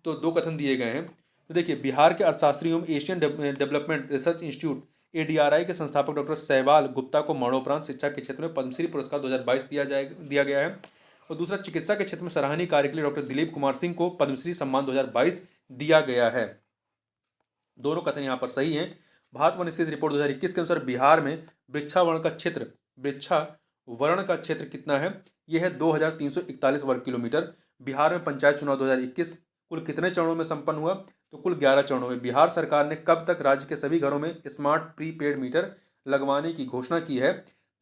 तो 2 कथन दिए गए हैं। तो देखिए, बिहार के अर्थशास्त्री एवं एशियन डेवलपमेंट रिसर्च इंस्टीट्यूट एडीआरआई के संस्थापक डॉक्टर सहवाल गुप्ता को मरणोपरांत शिक्षा के क्षेत्र में पद्मश्री पुरस्कार 2022 दिया गया है। और दूसरा, चिकित्सा के क्षेत्र में सराहनीय कार्य के लिए डॉक्टर दिलीप कुमार सिंह को पद्मश्री सम्मान 2022 दिया गया है। दोनों कथन यहाँ पर सही हैं। भारत वन स्थित रिपोर्ट 2021 के अनुसार बिहार में वृक्षावरण का क्षेत्र कितना है? यह है 2341 वर्ग किलोमीटर। बिहार में पंचायत चुनाव 2021 कुल कितने चरणों में संपन्न हुआ? तो कुल 11 चरणों में। बिहार सरकार ने कब तक राज्य के सभी घरों में स्मार्ट प्रीपेड मीटर लगवाने की घोषणा की है?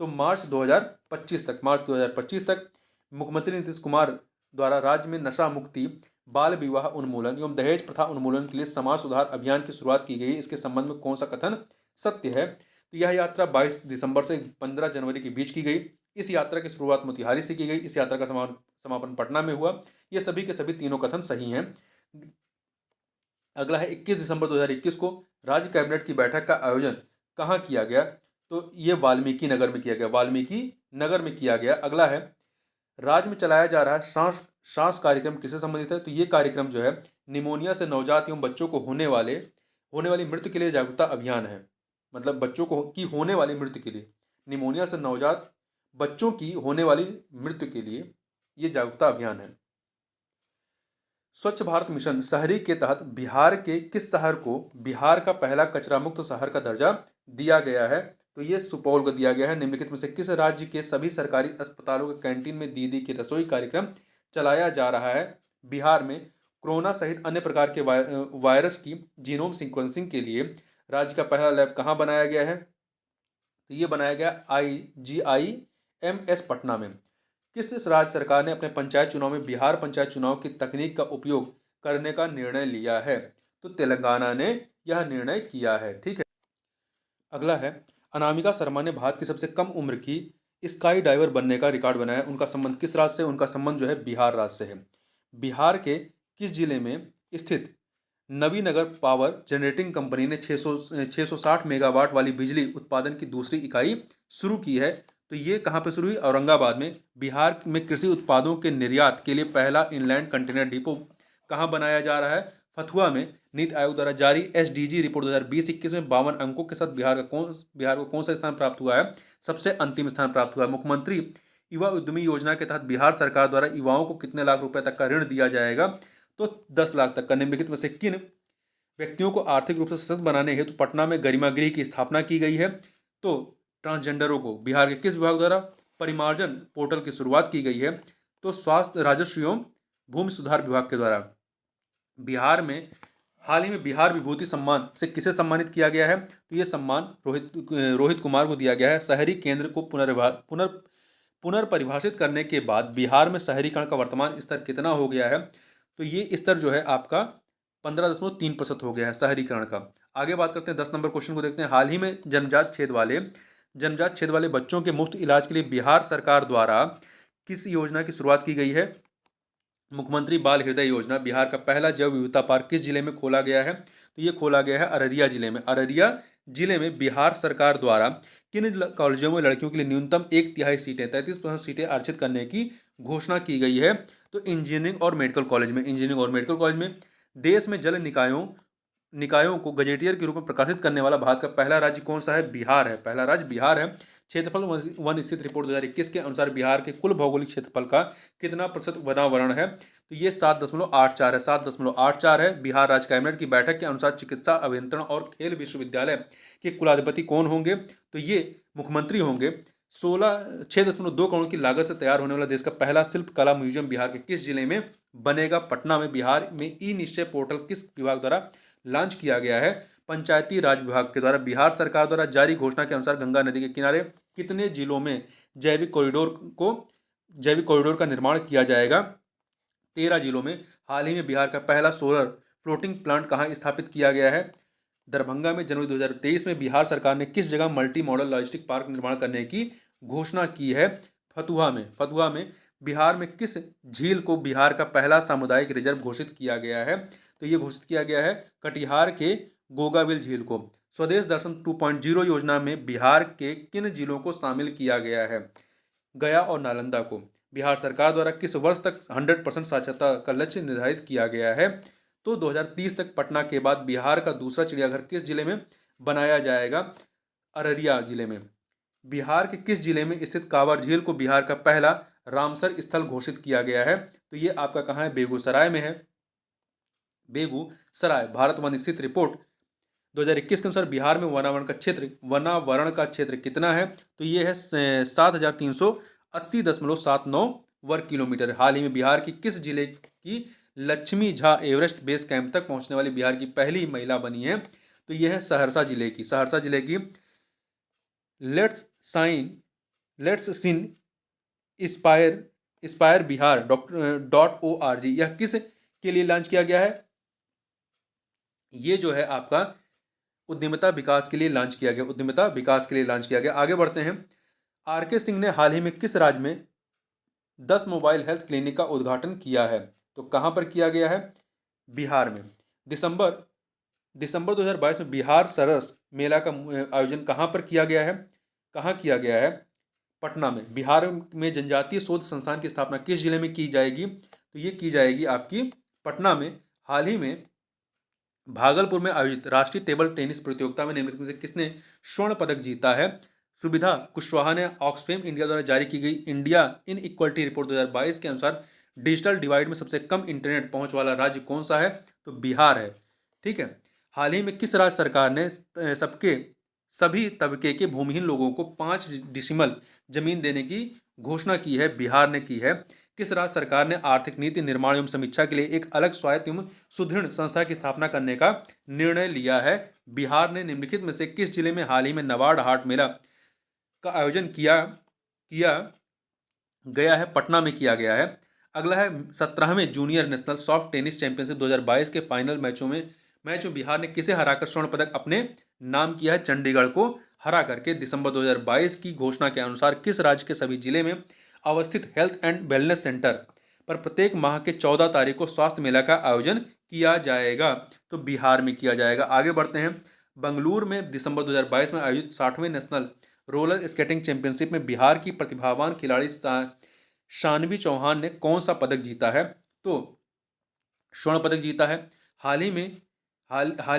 तो मार्च 2025 तक। मुख्यमंत्री नीतीश कुमार द्वारा राज्य में नशा मुक्ति, बाल विवाह उन्मूलन एवं दहेज प्रथा उन्मूलन के लिए समाज सुधार अभियान की शुरुआत की गई। इसके संबंध में कौन सा कथन सत्य है? तो यह यात्रा 22 दिसंबर से 15 जनवरी के बीच की गई। इस यात्रा की शुरुआत मोतिहारी से की गई। इस यात्रा का समापन पटना में हुआ। ये सभी के सभी तीनों कथन सही हैं। अगला है 21 दिसंबर 2021 को राज्य कैबिनेट की बैठक का आयोजन कहाँ किया गया? तो ये वाल्मीकि नगर में किया गया। वाल्मीकि नगर में किया गया। अगला है, राज्य में चलाया जा रहा है सांस कार्यक्रम किससे संबंधित है? तो ये कार्यक्रम जो है निमोनिया से नवजात एवं बच्चों को होने वाली मृत्यु के लिए जागरूकता अभियान है। मतलब बच्चों को की होने वाली मृत्यु के लिए, निमोनिया से नवजात बच्चों की होने वाली मृत्यु के लिए ये जागरूकता अभियान है। स्वच्छ भारत मिशन शहरी के तहत बिहार के किस शहर को बिहार का पहला कचरा मुक्त शहर का दर्जा दिया गया है? तो ये सुपौल को दिया गया है। निम्नलिखित में से किस राज्य के सभी सरकारी अस्पतालों के कैंटीन में दीदी की रसोई कार्यक्रम चलाया जा रहा है? बिहार में कोरोना सहित अन्य प्रकार के वायरस की जीनोम सीक्वेंसिंग के लिए राज्य का पहला लैब कहाँ बनाया गया है? तो ये बनाया गया IGIMS पटना में। किस राज्य सरकार ने अपने पंचायत चुनाव में बिहार पंचायत चुनाव की तकनीक का उपयोग करने का निर्णय लिया है? तो तेलंगाना ने यह निर्णय किया है। ठीक है। अगला है, अनामिका शर्मा ने भारत की सबसे कम उम्र की स्काई डाइवर बनने का रिकॉर्ड बनाया। उनका संबंध किस राज्य से? उनका संबंध जो है बिहार राज्य से है। बिहार के किस जिले में स्थित नवीनगर पावर जनरेटिंग कंपनी ने 660 मेगावाट वाली बिजली उत्पादन की दूसरी इकाई शुरू की है? तो ये कहाँ पे शुरू हुई? औरंगाबाद में। बिहार में कृषि उत्पादों के निर्यात के लिए पहला इनलैंड कंटेनर डिपो कहाँ बनाया जा रहा है? फतुहा में। नीति आयोग द्वारा जारी SDG रिपोर्ट 2020-21 में 52 अंकों के साथ बिहार को कौन सा स्थान प्राप्त हुआ है? सबसे अंतिम स्थान प्राप्त हुआ है। मुख्यमंत्री युवा उद्यमी योजना के तहत बिहार सरकार द्वारा युवाओं को कितने लाख रुपए तक का ऋण दिया जाएगा? तो 10 लाख तक का। निम्नलिखित में से किन व्यक्तियों को आर्थिक रूप से सशक्त बनाने हेतु पटना में गरिमा गृह की स्थापना की गई है? तो ट्रांसजेंडरों को बिहार के किस विभाग द्वारा परिमार्जन पोर्टल की शुरुआत की गई है? तो स्वास्थ्य राजस्व एवं भूमि सुधार विभाग के द्वारा। बिहार में हाल ही में बिहार विभूति सम्मान से किसे सम्मानित किया गया है? तो ये सम्मान रोहित कुमार को दिया गया है। शहरी केंद्र को पुनर्परिभाषित करने के बाद बिहार में शहरीकरण का वर्तमान स्तर कितना हो गया है? तो ये स्तर जो है आपका 15.3% हो गया है शहरीकरण का। आगे बात करते हैं 10 नंबर क्वेश्चन को देखते हैं। हाल ही में जन्मजात छेद वाले बच्चों के मुफ्त इलाज के लिए बिहार सरकार द्वारा किस योजना की शुरुआत की गई है? मुख्यमंत्री बाल हृदय योजना। बिहार का पहला जैव विविधता पार्क किस जिले में खोला गया है? तो ये खोला गया है अररिया जिले में। अररिया जिले में बिहार सरकार द्वारा किन कॉलेजों में लड़कियों के लिए न्यूनतम 1/3 सीटें 33% सीटें आरक्षित करने की घोषणा की गई है? तो इंजीनियरिंग और मेडिकल कॉलेज में। देश में जल निकायों को गजेटियर के रूप में प्रकाशित करने वाला भारत का पहला राज्य कौन सा है? बिहार है। पहला राज्य बिहार है। क्षेत्रफल वन स्थित रिपोर्ट 2021 के अनुसार बिहार के कुल भौगोलिक क्षेत्रफल का कितना प्रतिशत वनावरण है? तो ये 7.84 है। 7.84 है। बिहार राज्य कैबिनेट की बैठक के अनुसार चिकित्सा अभियंत्रण और खेल विश्वविद्यालय के कुलाधिपति कौन होंगे? तो ये मुख्यमंत्री होंगे। 6.2 करोड़ की लागत से तैयार होने वाला देश का पहला शिल्प कला म्यूजियम बिहार के किस जिले में बनेगा? पटना में। बिहार में ई-निश्चय पोर्टल किस विभाग द्वारा लॉन्च किया गया है? पंचायती राज विभाग के द्वारा। बिहार सरकार द्वारा जारी घोषणा के अनुसार गंगा नदी के किनारे कितने जिलों में जैविक कॉरिडोर का निर्माण किया जाएगा? 13 जिलों में। हाल ही में बिहार का पहला सोलर फ्लोटिंग प्लांट कहाँ स्थापित किया गया है? दरभंगा में। जनवरी 2023 में बिहार सरकार ने किस जगह मल्टी मॉडल लॉजिस्टिक पार्क निर्माण करने की घोषणा की है? फतुहा में। बिहार में किस झील को बिहार का पहला सामुदायिक रिजर्व घोषित किया गया है? तो ये घोषित किया गया है कटिहार के गोगाविल झील को। स्वदेश दर्शन 2.0 योजना में बिहार के किन जिलों को शामिल किया गया है? गया और नालंदा को। बिहार सरकार द्वारा किस वर्ष तक 100% साक्षरता का लक्ष्य निर्धारित किया गया है? तो 2030 तक। पटना के बाद बिहार का दूसरा चिड़ियाघर किस जिले में बनाया जाएगा? अररिया जिले में। बिहार के किस जिले में स्थित कांवर झील को बिहार का पहला रामसर स्थल घोषित किया गया है? तो ये आपका कहाँ है? बेगूसराय में है। बेगूसराय। भारत वन स्थित रिपोर्ट 2021 के अनुसार बिहार में वनावरण का क्षेत्र कितना है? तो ये है 7380.79 वर्ग किलोमीटर। हाल ही में बिहार की किस जिले की Lakshmi Jha Everest base camp तक पहुंचने वाली बिहार की पहली महिला बनी है? तो ये है सहरसा जिले की। Let's sin inspire Bihar .org यह किस के लिए लॉन्च किया गया है? ये जो है आपका उद्यमिता विकास के लिए लॉन्च किया गया। आगे बढ़ते हैं। RK सिंह ने हाल ही में किस राज्य में 10 मोबाइल हेल्थ क्लिनिक का उद्घाटन किया है? तो कहां पर किया गया है? बिहार में। दिसंबर 2022 में बिहार सरस मेला का आयोजन कहां किया गया है? पटना में। बिहार में जनजातीय शोध संस्थान की स्थापना किस जिले में की जाएगी? तो ये की जाएगी आपकी पटना में। हाल ही में भागलपुर में आयोजित राष्ट्रीय टेबल टेनिस प्रतियोगिता में निम्नलिखित में से किसने स्वर्ण पदक जीता है? सुविधा कुशवाहा ने। ऑक्सफेम इंडिया द्वारा जारी की गई इंडिया इन इक्वलिटी रिपोर्ट 2022 के अनुसार डिजिटल डिवाइड में सबसे कम इंटरनेट पहुंच वाला राज्य कौन सा है? तो बिहार है। ठीक है। हाल ही में किस राज्य सरकार ने सबके सभी तबके के भूमिहीन लोगों को 5 डिसिमल जमीन देने की घोषणा की है? बिहार ने की है। किस राज्य सरकार ने आर्थिक नीति निर्माण एवं समीक्षा के लिए एक अलग स्वायत्त एवं सुदृढ़ संस्था की स्थापना करने का निर्णय लिया है? बिहार ने। निम्नलिखित में से किस जिले में हाल ही में नाबार्ड हाट मेला का आयोजन किया किया गया है? पटना में किया गया है। अगला है 17वें junior national soft tennis championship 2022 के फाइनल मैच में बिहार ने किसे हराकर स्वर्ण पदक अपने नाम किया है? चंडीगढ़ को हरा करके। दिसंबर 2022 की घोषणा के अनुसार किस राज्य के सभी जिले में अवस्थित हेल्थ एंड वेलनेस सेंटर पर प्रत्येक माह के 14 तारीख को स्वास्थ्य मेला का आयोजन किया जाएगा? तो बिहार में किया जाएगा। आगे बढ़ते हैं। बंगलुरु में दिसंबर 2022 में आयोजित 60वें नेशनल रोलर स्केटिंग चैंपियनशिप में बिहार की प्रतिभावान खिलाड़ी शानवी चौहान ने कौन सा पदक जीता है? तो स्वर्ण पदक जीता है। हाल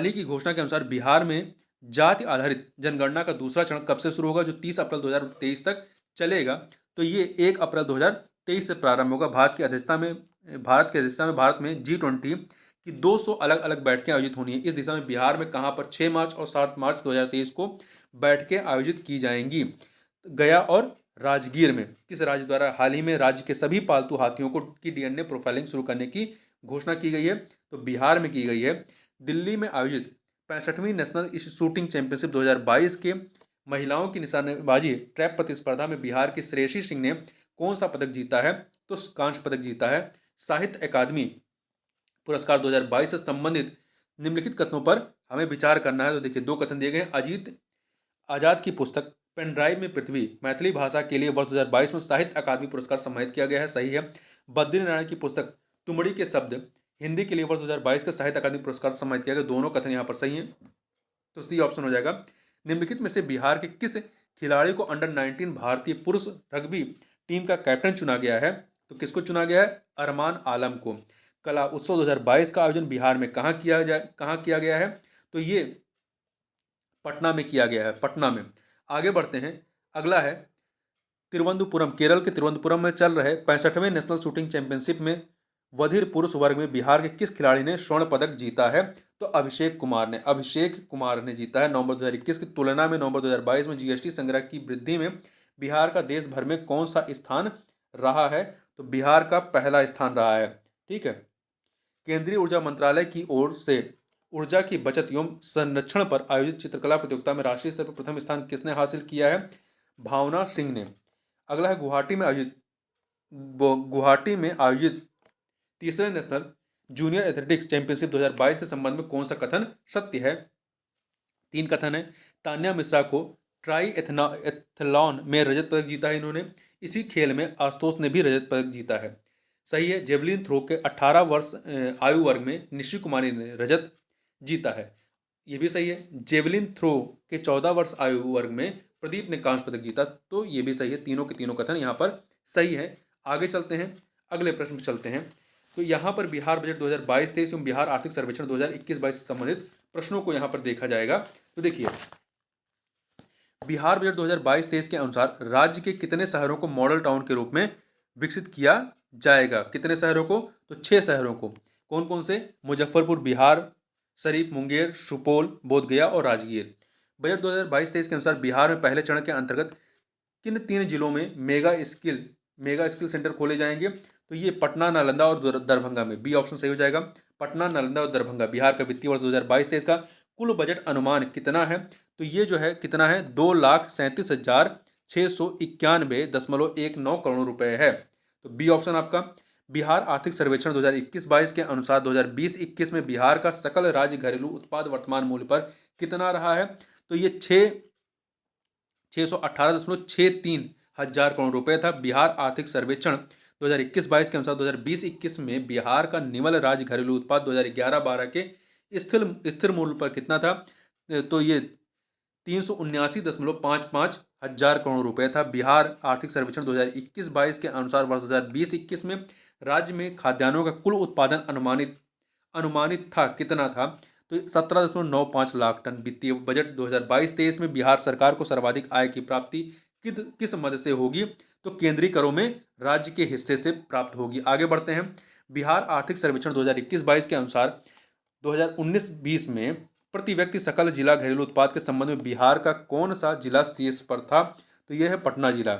ही की घोषणा के अनुसार बिहार में जाति आधारित जनगणना का दूसरा चरण कब से शुरू होगा? जो 30 अप्रैल 2023 तक चलेगा। तो ये 1 अप्रैल 2023 से प्रारंभ होगा। भारत में G20 की 200 अलग अलग बैठकें आयोजित होनी है। इस दिशा में बिहार में कहाँ पर 6 मार्च और 7 मार्च 2023 को बैठकें आयोजित की जाएंगी? गया और राजगीर में। किस राज्य द्वारा हाल ही में राज्य के सभी पालतू हाथियों की डीएनए प्रोफाइलिंग शुरू करने की घोषणा की गई है? तो बिहार में की गई है। दिल्ली में आयोजित 65वीं नेशनल शूटिंग चैंपियनशिप 2022 के महिलाओं की निशानेबाजी ट्रैप प्रतिस्पर्धा में बिहार की श्रेयसी सिंह ने कौन सा पदक जीता है? तो कांस्य पदक जीता है। साहित्य अकादमी पुरस्कार 2022 से संबंधित निम्नलिखित कथनों पर हमें विचार करना है। तो देखिए, 2 कथन दिए गए हैं। अजीत आजाद की पुस्तक पेन ड्राइव में पृथ्वी मैथिली भाषा के लिए वर्ष 2022 में साहित्य अकादमी पुरस्कार सम्मानित किया गया है। सही है। बद्रीनारायण की पुस्तक तुमड़ी के शब्द हिंदी के लिए वर्ष 2022 का साहित्य अकादमी पुरस्कार सम्मानित किया गया। दोनों कथन यहाँ पर सही हैं। तो सी ऑप्शन हो जाएगा। निम्नलिखित में से बिहार के किस खिलाड़ी को अंडर 19 भारतीय पुरुष रग्बी टीम का कैप्टन चुना गया है? तो किसको चुना गया है? अरमान आलम को। कला उत्सव 2022 का आयोजन बिहार में कहाँ किया गया है? तो ये पटना में किया गया है। पटना में। आगे बढ़ते हैं। अगला है तिरुवनंतपुरम। केरल के तिरुवनंतपुरम में चल रहे 65वें नेशनल शूटिंग चैंपियनशिप में वधिर पुरुष वर्ग में बिहार के किस खिलाड़ी ने स्वर्ण पदक जीता है? तो अभिषेक कुमार ने जीता है। नवंबर 2021 की तुलना में नवंबर 2022 में जीएसटी संग्रह की वृद्धि में बिहार का देश भर में कौन सा स्थान रहा है? तो बिहार का पहला स्थान रहा है। ठीक है। केंद्रीय ऊर्जा मंत्रालय की ओर से ऊर्जा की बचत एवं संरक्षण पर आयोजित चित्रकला प्रतियोगिता में राष्ट्रीय स्तर पर प्रथम स्थान किसने हासिल किया है? भावना सिंह ने। अगला है गुवाहाटी में आयोजित तीसरे नेशनल जूनियर एथलेटिक्स चैंपियनशिप 2022 के संबंध में कौन सा कथन सत्य है? 3 कथन है। तान्या मिश्रा को ट्राई एथलॉन में रजत पदक जीता है इन्होंने। इसी खेल में आशुतोष ने भी रजत पदक जीता है। सही है। जेवलिन थ्रो के 18 वर्ष आयु वर्ग में निशी कुमारी ने रजत जीता है। ये भी सही है। जेवलिन थ्रो के 14 वर्ष आयु वर्ग में प्रदीप ने कांस्य पदक जीता। तो ये भी सही है। तीनों के तीनों कथन यहाँ पर सही है। आगे चलते हैं। अगले प्रश्न पर चलते हैं। तो यहाँ पर बिहार बजट 2022-23 एवं बिहार आर्थिक सर्वेक्षण 2021-22 से संबंधित प्रश्नों को यहाँ पर देखा जाएगा। तो देखिए, बिहार बजट 2022-23 के अनुसार राज्य के कितने शहरों को मॉडल टाउन के रूप में विकसित किया जाएगा? कितने शहरों को? तो 6 शहरों को। कौन कौन से? मुजफ्फरपुर, बिहार शरीफ, मुंगेर, सुपौल, बोधगया और राजगीर। बजट 2022-23 के अनुसार बिहार में पहले चरण के अंतर्गत किन 3 जिलों में मेगा स्किल सेंटर खोले जाएंगे? तो ये पटना, नालंदा और दरभंगा में। बी ऑप्शन सही हो जाएगा। पटना, नालंदा और दरभंगा। बिहार का वित्तीय वर्ष 2022-23 का कुल बजट अनुमान कितना है? तो ये जो है कितना है? 2,37,691.19 करोड़ रुपए है। तो बी ऑप्शन आपका। बिहार आर्थिक सर्वेक्षण 2021-22 के अनुसार 2020-21 में बिहार का सकल राज्य घरेलू उत्पाद वर्तमान मूल्य पर कितना रहा है? तो ये 618.63 हजार करोड़ रुपए था। बिहार आर्थिक सर्वेक्षण 2021-22 के अनुसार 2020-21 में बिहार का निवल राज्य घरेलू उत्पाद 2011-12 के स्थिर मूल्य पर कितना था? तो ये 379.55 हजार करोड़ रुपए था। बिहार आर्थिक सर्वेक्षण 2021-22 के अनुसार वर्ष 2020-21 में राज्य में खाद्यान्नों का कुल उत्पादन अनुमानित था कितना था? तो 17.95 लाख टन। वित्तीय बजट 2022-23 में बिहार सरकार को सर्वाधिक आय की प्राप्ति किस मद से होगी? तो केंद्रीय करों में राज्य के हिस्से से प्राप्त होगी। आगे बढ़ते हैं। बिहार आर्थिक सर्वेक्षण 2021-22 के अनुसार 2019-20 में प्रति व्यक्ति सकल जिला घरेलू उत्पाद के संबंध में बिहार का कौन सा जिला शीर्ष पर था? तो यह है पटना जिला।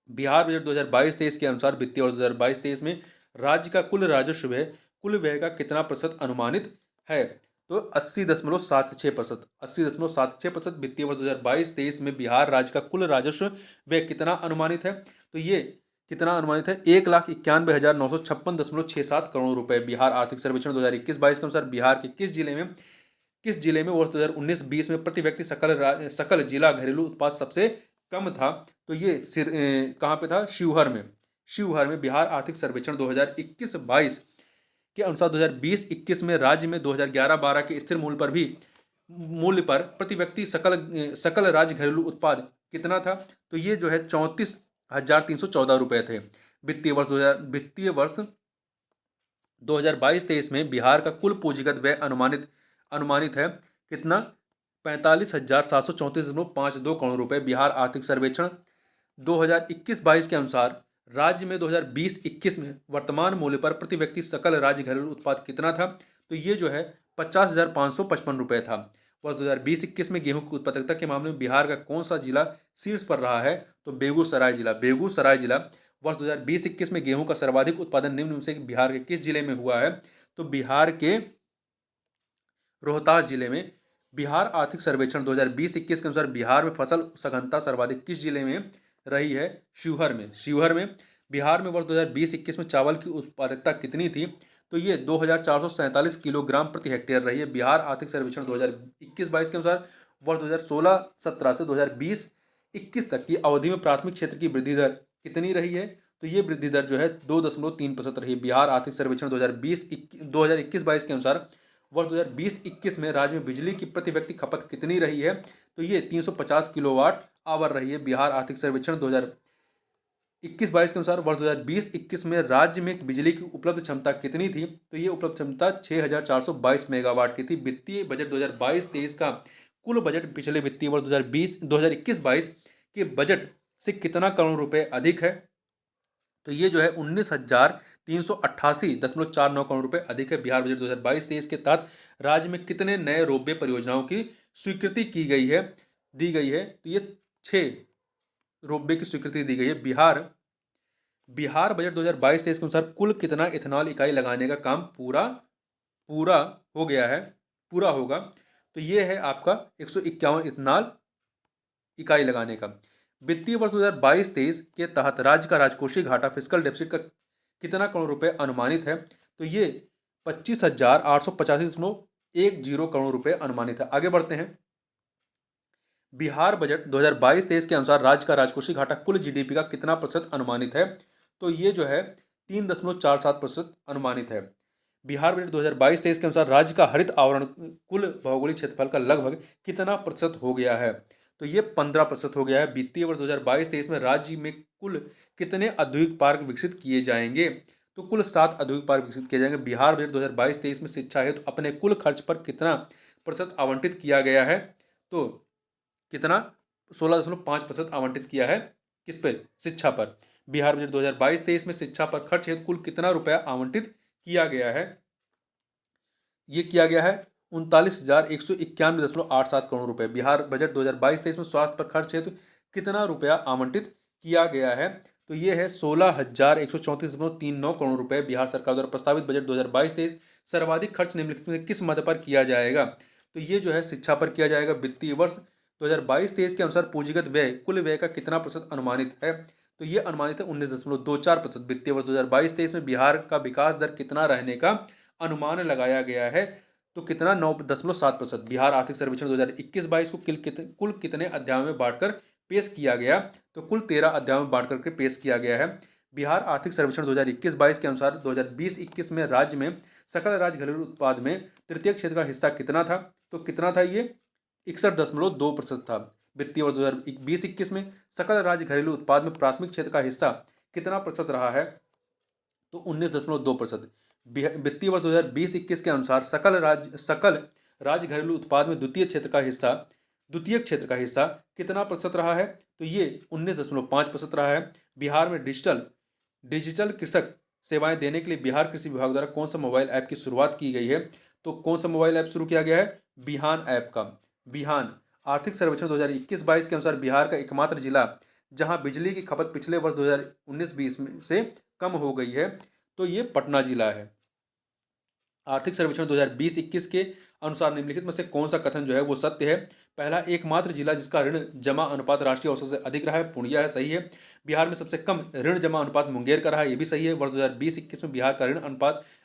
बिहार बजट 2022-23 के अनुसार वित्तीय वर्ष 2022-23 में राज्य का कुल राजस्व है, कुल व्यय का कितना प्रतिशत अनुमानित है? तो 80.76%। 80.76% वित्तीय वर्ष 2022-23 में बिहार राज्य का कुल राजस्व व्यय कितना अनुमानित है? तो ये कितना अनुमानित है? 1,91,956.67 करोड़ रुपए। बिहार आर्थिक सर्वेक्षण 2021-22 के अनुसार बिहार के किस जिले में वर्ष 2019-20 में प्रति व्यक्ति सकल जिला घरेलू उत्पाद सबसे कम था? तो ये कहाँ पे था? शिवहर में। शिवहर में बिहार आर्थिक सर्वेक्षण 2021-22 के अनुसार 2020-21 में राज्य में 2011-12 के स्थिर मूल्य पर प्रति व्यक्ति सकल राज्य घरेलू उत्पाद कितना था? तो ये जो है 34,314 रुपए थे। वित्तीय वर्ष 2022-23 में बिहार का कुल पूंजीगत व्यय अनुमानित है कितना? 45,734.52 करोड़ रुपए। बिहार आर्थिक सर्वेक्षण 2021-22 के अनुसार राज्य में 2020-21 में वर्तमान मूल्य पर प्रति व्यक्ति सकल राज्य घरेलू उत्पाद कितना था? तो ये जो है 50,555 रुपए था। वर्ष 2020-21 में गेहूं की उत्पादकता के मामले में बिहार का कौन सा जिला शीर्ष पर रहा है? तो बेगूसराय जिला। बेगूसराय जिला वर्ष 2020-21 में गेहूं का सर्वाधिक उत्पादन निम्न में से बिहार के किस जिले में हुआ है? तो बिहार के रोहतास जिले में। बिहार आर्थिक सर्वेक्षण 2020-21 के अनुसार बिहार में फसल सघनता सर्वाधिक किस जिले में रही है? शिवहर में। शिवहर में। बिहार में वर्ष 2020-21 में चावल की उत्पादकता कितनी थी? तो ये 2,447 किलोग्राम प्रति हेक्टेयर रही है। बिहार आर्थिक सर्वेक्षण 2021-22 के अनुसार वर्ष 2016-17 से 2020-21 तक की अवधि में प्राथमिक क्षेत्र की वृद्धि दर कितनी रही है? तो ये वृद्धि दर जो है 2.3% रही है। बिहार आर्थिक सर्वेक्षण 2021-22 के अनुसार वर्ष 2020-21 में राज्य में बिजली की प्रति व्यक्ति खपत कितनी रही है? तो ये 350 किलोवाट आवर रही है। बिहार आर्थिक सर्वेक्षण 2021-22 के अनुसार वर्ष 2020-21 में राज्य में बिजली की उपलब्ध क्षमता कितनी थी? तो ये उपलब्ध क्षमता 6,422 मेगावाट की थी। वित्तीय बजट 2022-23 का कुल बजट पिछले वित्तीय वर्ष 2021-22 के बजट से कितना करोड़ रुपए अधिक है? तो ये जो है 19,388.49 करोड़ रुपए अधिक है। बिहार बजट 2022-23 के तहत राज्य में कितने नए रोपवे परियोजनाओं की स्वीकृति दी गई है? तो ये 6 रोपवे की स्वीकृति दी गई है। बिहार बजट 2022-23 के अनुसार कुल कितना इथेनॉल इकाई लगाने का काम पूरा हो गया है, पूरा होगा? तो ये है आपका 151 इथेनॉल इकाई लगाने का। वित्तीय वर्ष 2022-23 के तहत राज्य का राजकोषीय घाटा फिस्कल डेफिसिट का कितना करोड़ रुपए अनुमानित है? तो ये 25,885.10 करोड़ रुपए अनुमानित है। आगे बढ़ते हैं। बिहार बजट 2022-23 के अनुसार राज्य का राजकोषीय घाटा कुल जीडीपी का कितना प्रतिशत अनुमानित है? तो ये जो है 3.47% अनुमानित है। बिहार बजट 2022-23 के अनुसार राज्य का हरित आवरण कुल भौगोलिक क्षेत्रफल का लगभग कितना प्रतिशत हो गया है? तो ये 15% हो गया है। वित्तीय वर्ष 2022-23 में राज्य में कुल कितने औद्योगिक पार्क विकसित किए जाएंगे? तो कुल 7 औद्योगिक पार्क विकसित किए जाएंगे। बिहार बजट 2022-23 में शिक्षा हेतु अपने कुल खर्च पर कितना प्रतिशत आवंटित किया गया है? तो कितना? 16.5% आवंटित किया है। किस पे? शिक्षा पर। बिहार बजट 2022-23 में शिक्षा पर खर्च हेतु कुल कितना रुपया आवंटित किया गया है? ये किया गया है 39,191.87 करोड़ रुपए। बिहार बजट 2022-23 में स्वास्थ्य पर खर्च हेतु कितना रुपया आवंटित किया गया है? तो ये है 16,134.39 करोड़ रुपए। बिहार सरकार द्वारा प्रस्तावित बजट 2022-23 सर्वाधिक खर्च निम्नलिखित में किस मद पर किया जाएगा? तो ये जो है शिक्षा पर किया जाएगा। वित्तीय वर्ष 2022-23 के अनुसार पूंजीगत व्यय कुल व्यय का कितना प्रतिशत अनुमानित है? तो ये अनुमानित है 19.24%। वित्तीय वर्ष 2022-23 में बिहार का विकास दर कितना रहने का अनुमान लगाया गया है? तो कितना? 9.7%। बिहार आर्थिक सर्वेक्षण 2021-22 को कुल कितने अध्यायों में बांटकर पेश किया गया? तो कुल 13 अध्यायों में बांट करके पेश किया गया है। बिहार आर्थिक सर्वेक्षण 2021-22 के अनुसार 2020-21 में राज्य में सकल राज्य घरेलू उत्पाद में तृतीय क्षेत्र का हिस्सा कितना था? तो कितना था? ये 61.2% था। वित्तीय वर्ष 2020-21 में सकल राज्य घरेलू उत्पाद में प्राथमिक क्षेत्र का हिस्सा कितना प्रतिशत रहा है? तो 19.2%। वित्तीय वर्ष 2020-21 के अनुसार सकल राज्य घरेलू उत्पाद में द्वितीय क्षेत्र का हिस्सा द्वितीय क्षेत्र का हिस्सा कितना प्रतिशत रहा है? तो ये 19.5% रहा है। बिहार में डिजिटल डिजिटल कृषक सेवाएं देने के लिए बिहार कृषि विभाग द्वारा कौन सा मोबाइल ऐप की शुरुआत की गई है? तो कौन सा मोबाइल ऐप शुरू किया गया है? बिहान ऐप का। बिहान। आर्थिक सर्वेक्षण 2021-22 के अनुसार बिहार का एकमात्र जिला जहां बिजली की खपत पिछले वर्ष 2019-20 से कम हो गई है, तो ये पटना जिला है। आर्थिक सर्वेक्षण 2020-21 के अनुसार निम्नलिखित में से कौन सा कथन जो है वो सत्य है? पहला, एकमात्र जिला जिसका ऋण जमा अनुपात राष्ट्रीय औसत से अधिक रहा है, पूर्णिया है, सही है। बिहार में सबसे कम ऋण जमा अनुपात मुंगेर का रहा है, ये भी सही है। वर्ष 2020-21 में बिहार का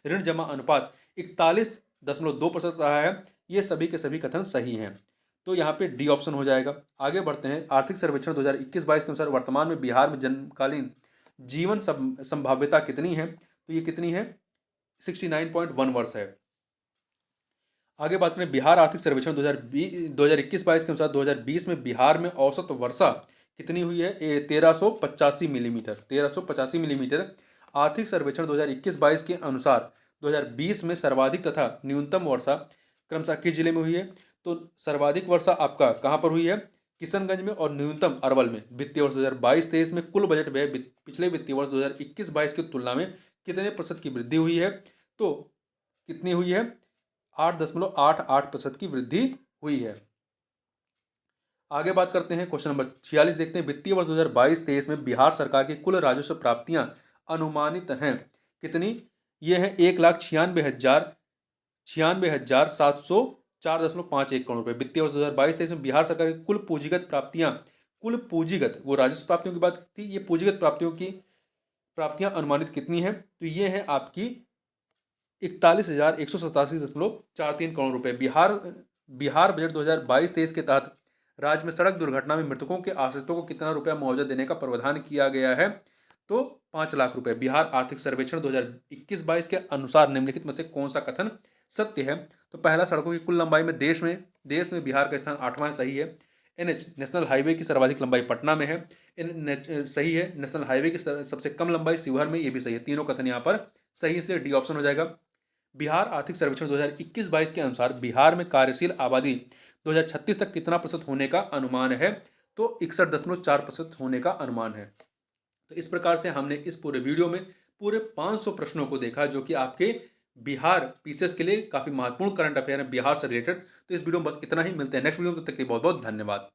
ऋण जमा अनुपात 41.2% रहा है। ये सभी के सभी कथन सही हैं, तो यहाँ पे डी ऑप्शन हो जाएगा। आगे बढ़ते हैं। आर्थिक सर्वेक्षण 2021-22 के अनुसार वर्तमान में बिहार में जन्मकालीन जीवन संभाव्यता कितनी है? तो ये कितनी है? 69.1 वर्ष है। आगे बात करें बिहार आर्थिक सर्वेक्षण 2021-22 के अनुसार 2020 में बिहार में औसत वर्षा कितनी हुई है? 1385 मिलीमीटर। 1385 मिलीमीटर। आर्थिक सर्वेक्षण 2021-22 के अनुसार 2020 में सर्वाधिक तथा न्यूनतम वर्षा क्रमशः किस जिले में हुई है? तो सर्वाधिक वर्षा आपका कहाँ पर हुई है? किशनगंज में, और न्यूनतम अरवल में। वित्तीय वर्ष 2022-23 में कुल बजट व्यय पिछले वित्तीय वर्ष 2021-22 की तुलना में कितने प्रतिशत की वृद्धि हुई है? तो कितनी हुई है? 8.88% की वृद्धि हुई है। आगे बात करते हैं, क्वेश्चन नंबर 46 देखते हैं। वित्तीय वर्ष 2022-23 में बिहार सरकार की कुल राजस्व प्राप्तियां अनुमानित हैं कितनी? ये है 1,96,704.51 करोड़ रुपए। वित्तीय वर्ष 2022-23 में बिहार सरकार की कुल पूंजीगत प्राप्तियां, कुल पूंजीगत, वो राजस्व प्राप्तियों की बात थी, ये पूंजीगत प्राप्तियां अनुमानित कितनी है? तो ये है आपकी 41,187.43 करोड़ रुपए। बिहार बजट 2022-23 के तहत राज्य में सड़क दुर्घटना में मृतकों के आश्रितों को कितना रुपया मुआवजा देने का प्रावधान किया गया है? तो 5 लाख रुपए। बिहार आर्थिक सर्वेक्षण 2021-22 के अनुसार निम्नलिखित में से कौन सा कथन सत्य है? तो पहला, सड़कों की कुल लंबाई में देश में बिहार का स्थान 8वां, सही है। एनएच नेशनल हाईवे की सर्वाधिक लंबाई पटना में है, सही है। नेशनल हाईवे की सबसे कम लंबाई शिवहर में, ये भी सही है। तीनों कथन यहाँ पर सही, इसलिए डी ऑप्शन हो जाएगा। बिहार आर्थिक सर्वेक्षण 2021-22 के अनुसार बिहार में कार्यशील आबादी 2036 तक कितना प्रतिशत होने का अनुमान है? तो 61.4% होने का अनुमान है। तो इस प्रकार से हमने इस पूरे वीडियो में पूरे 500 प्रश्नों को देखा, जो कि आपके बिहार पीसीएस के लिए काफी महत्वपूर्ण करंट अफेयर है बिहार से रिलेटेड। तो इस वीडियो में बस इतना ही। मिलते हैं नेक्स्ट वीडियो में, तब तक के लिए बहुत बहुत धन्यवाद।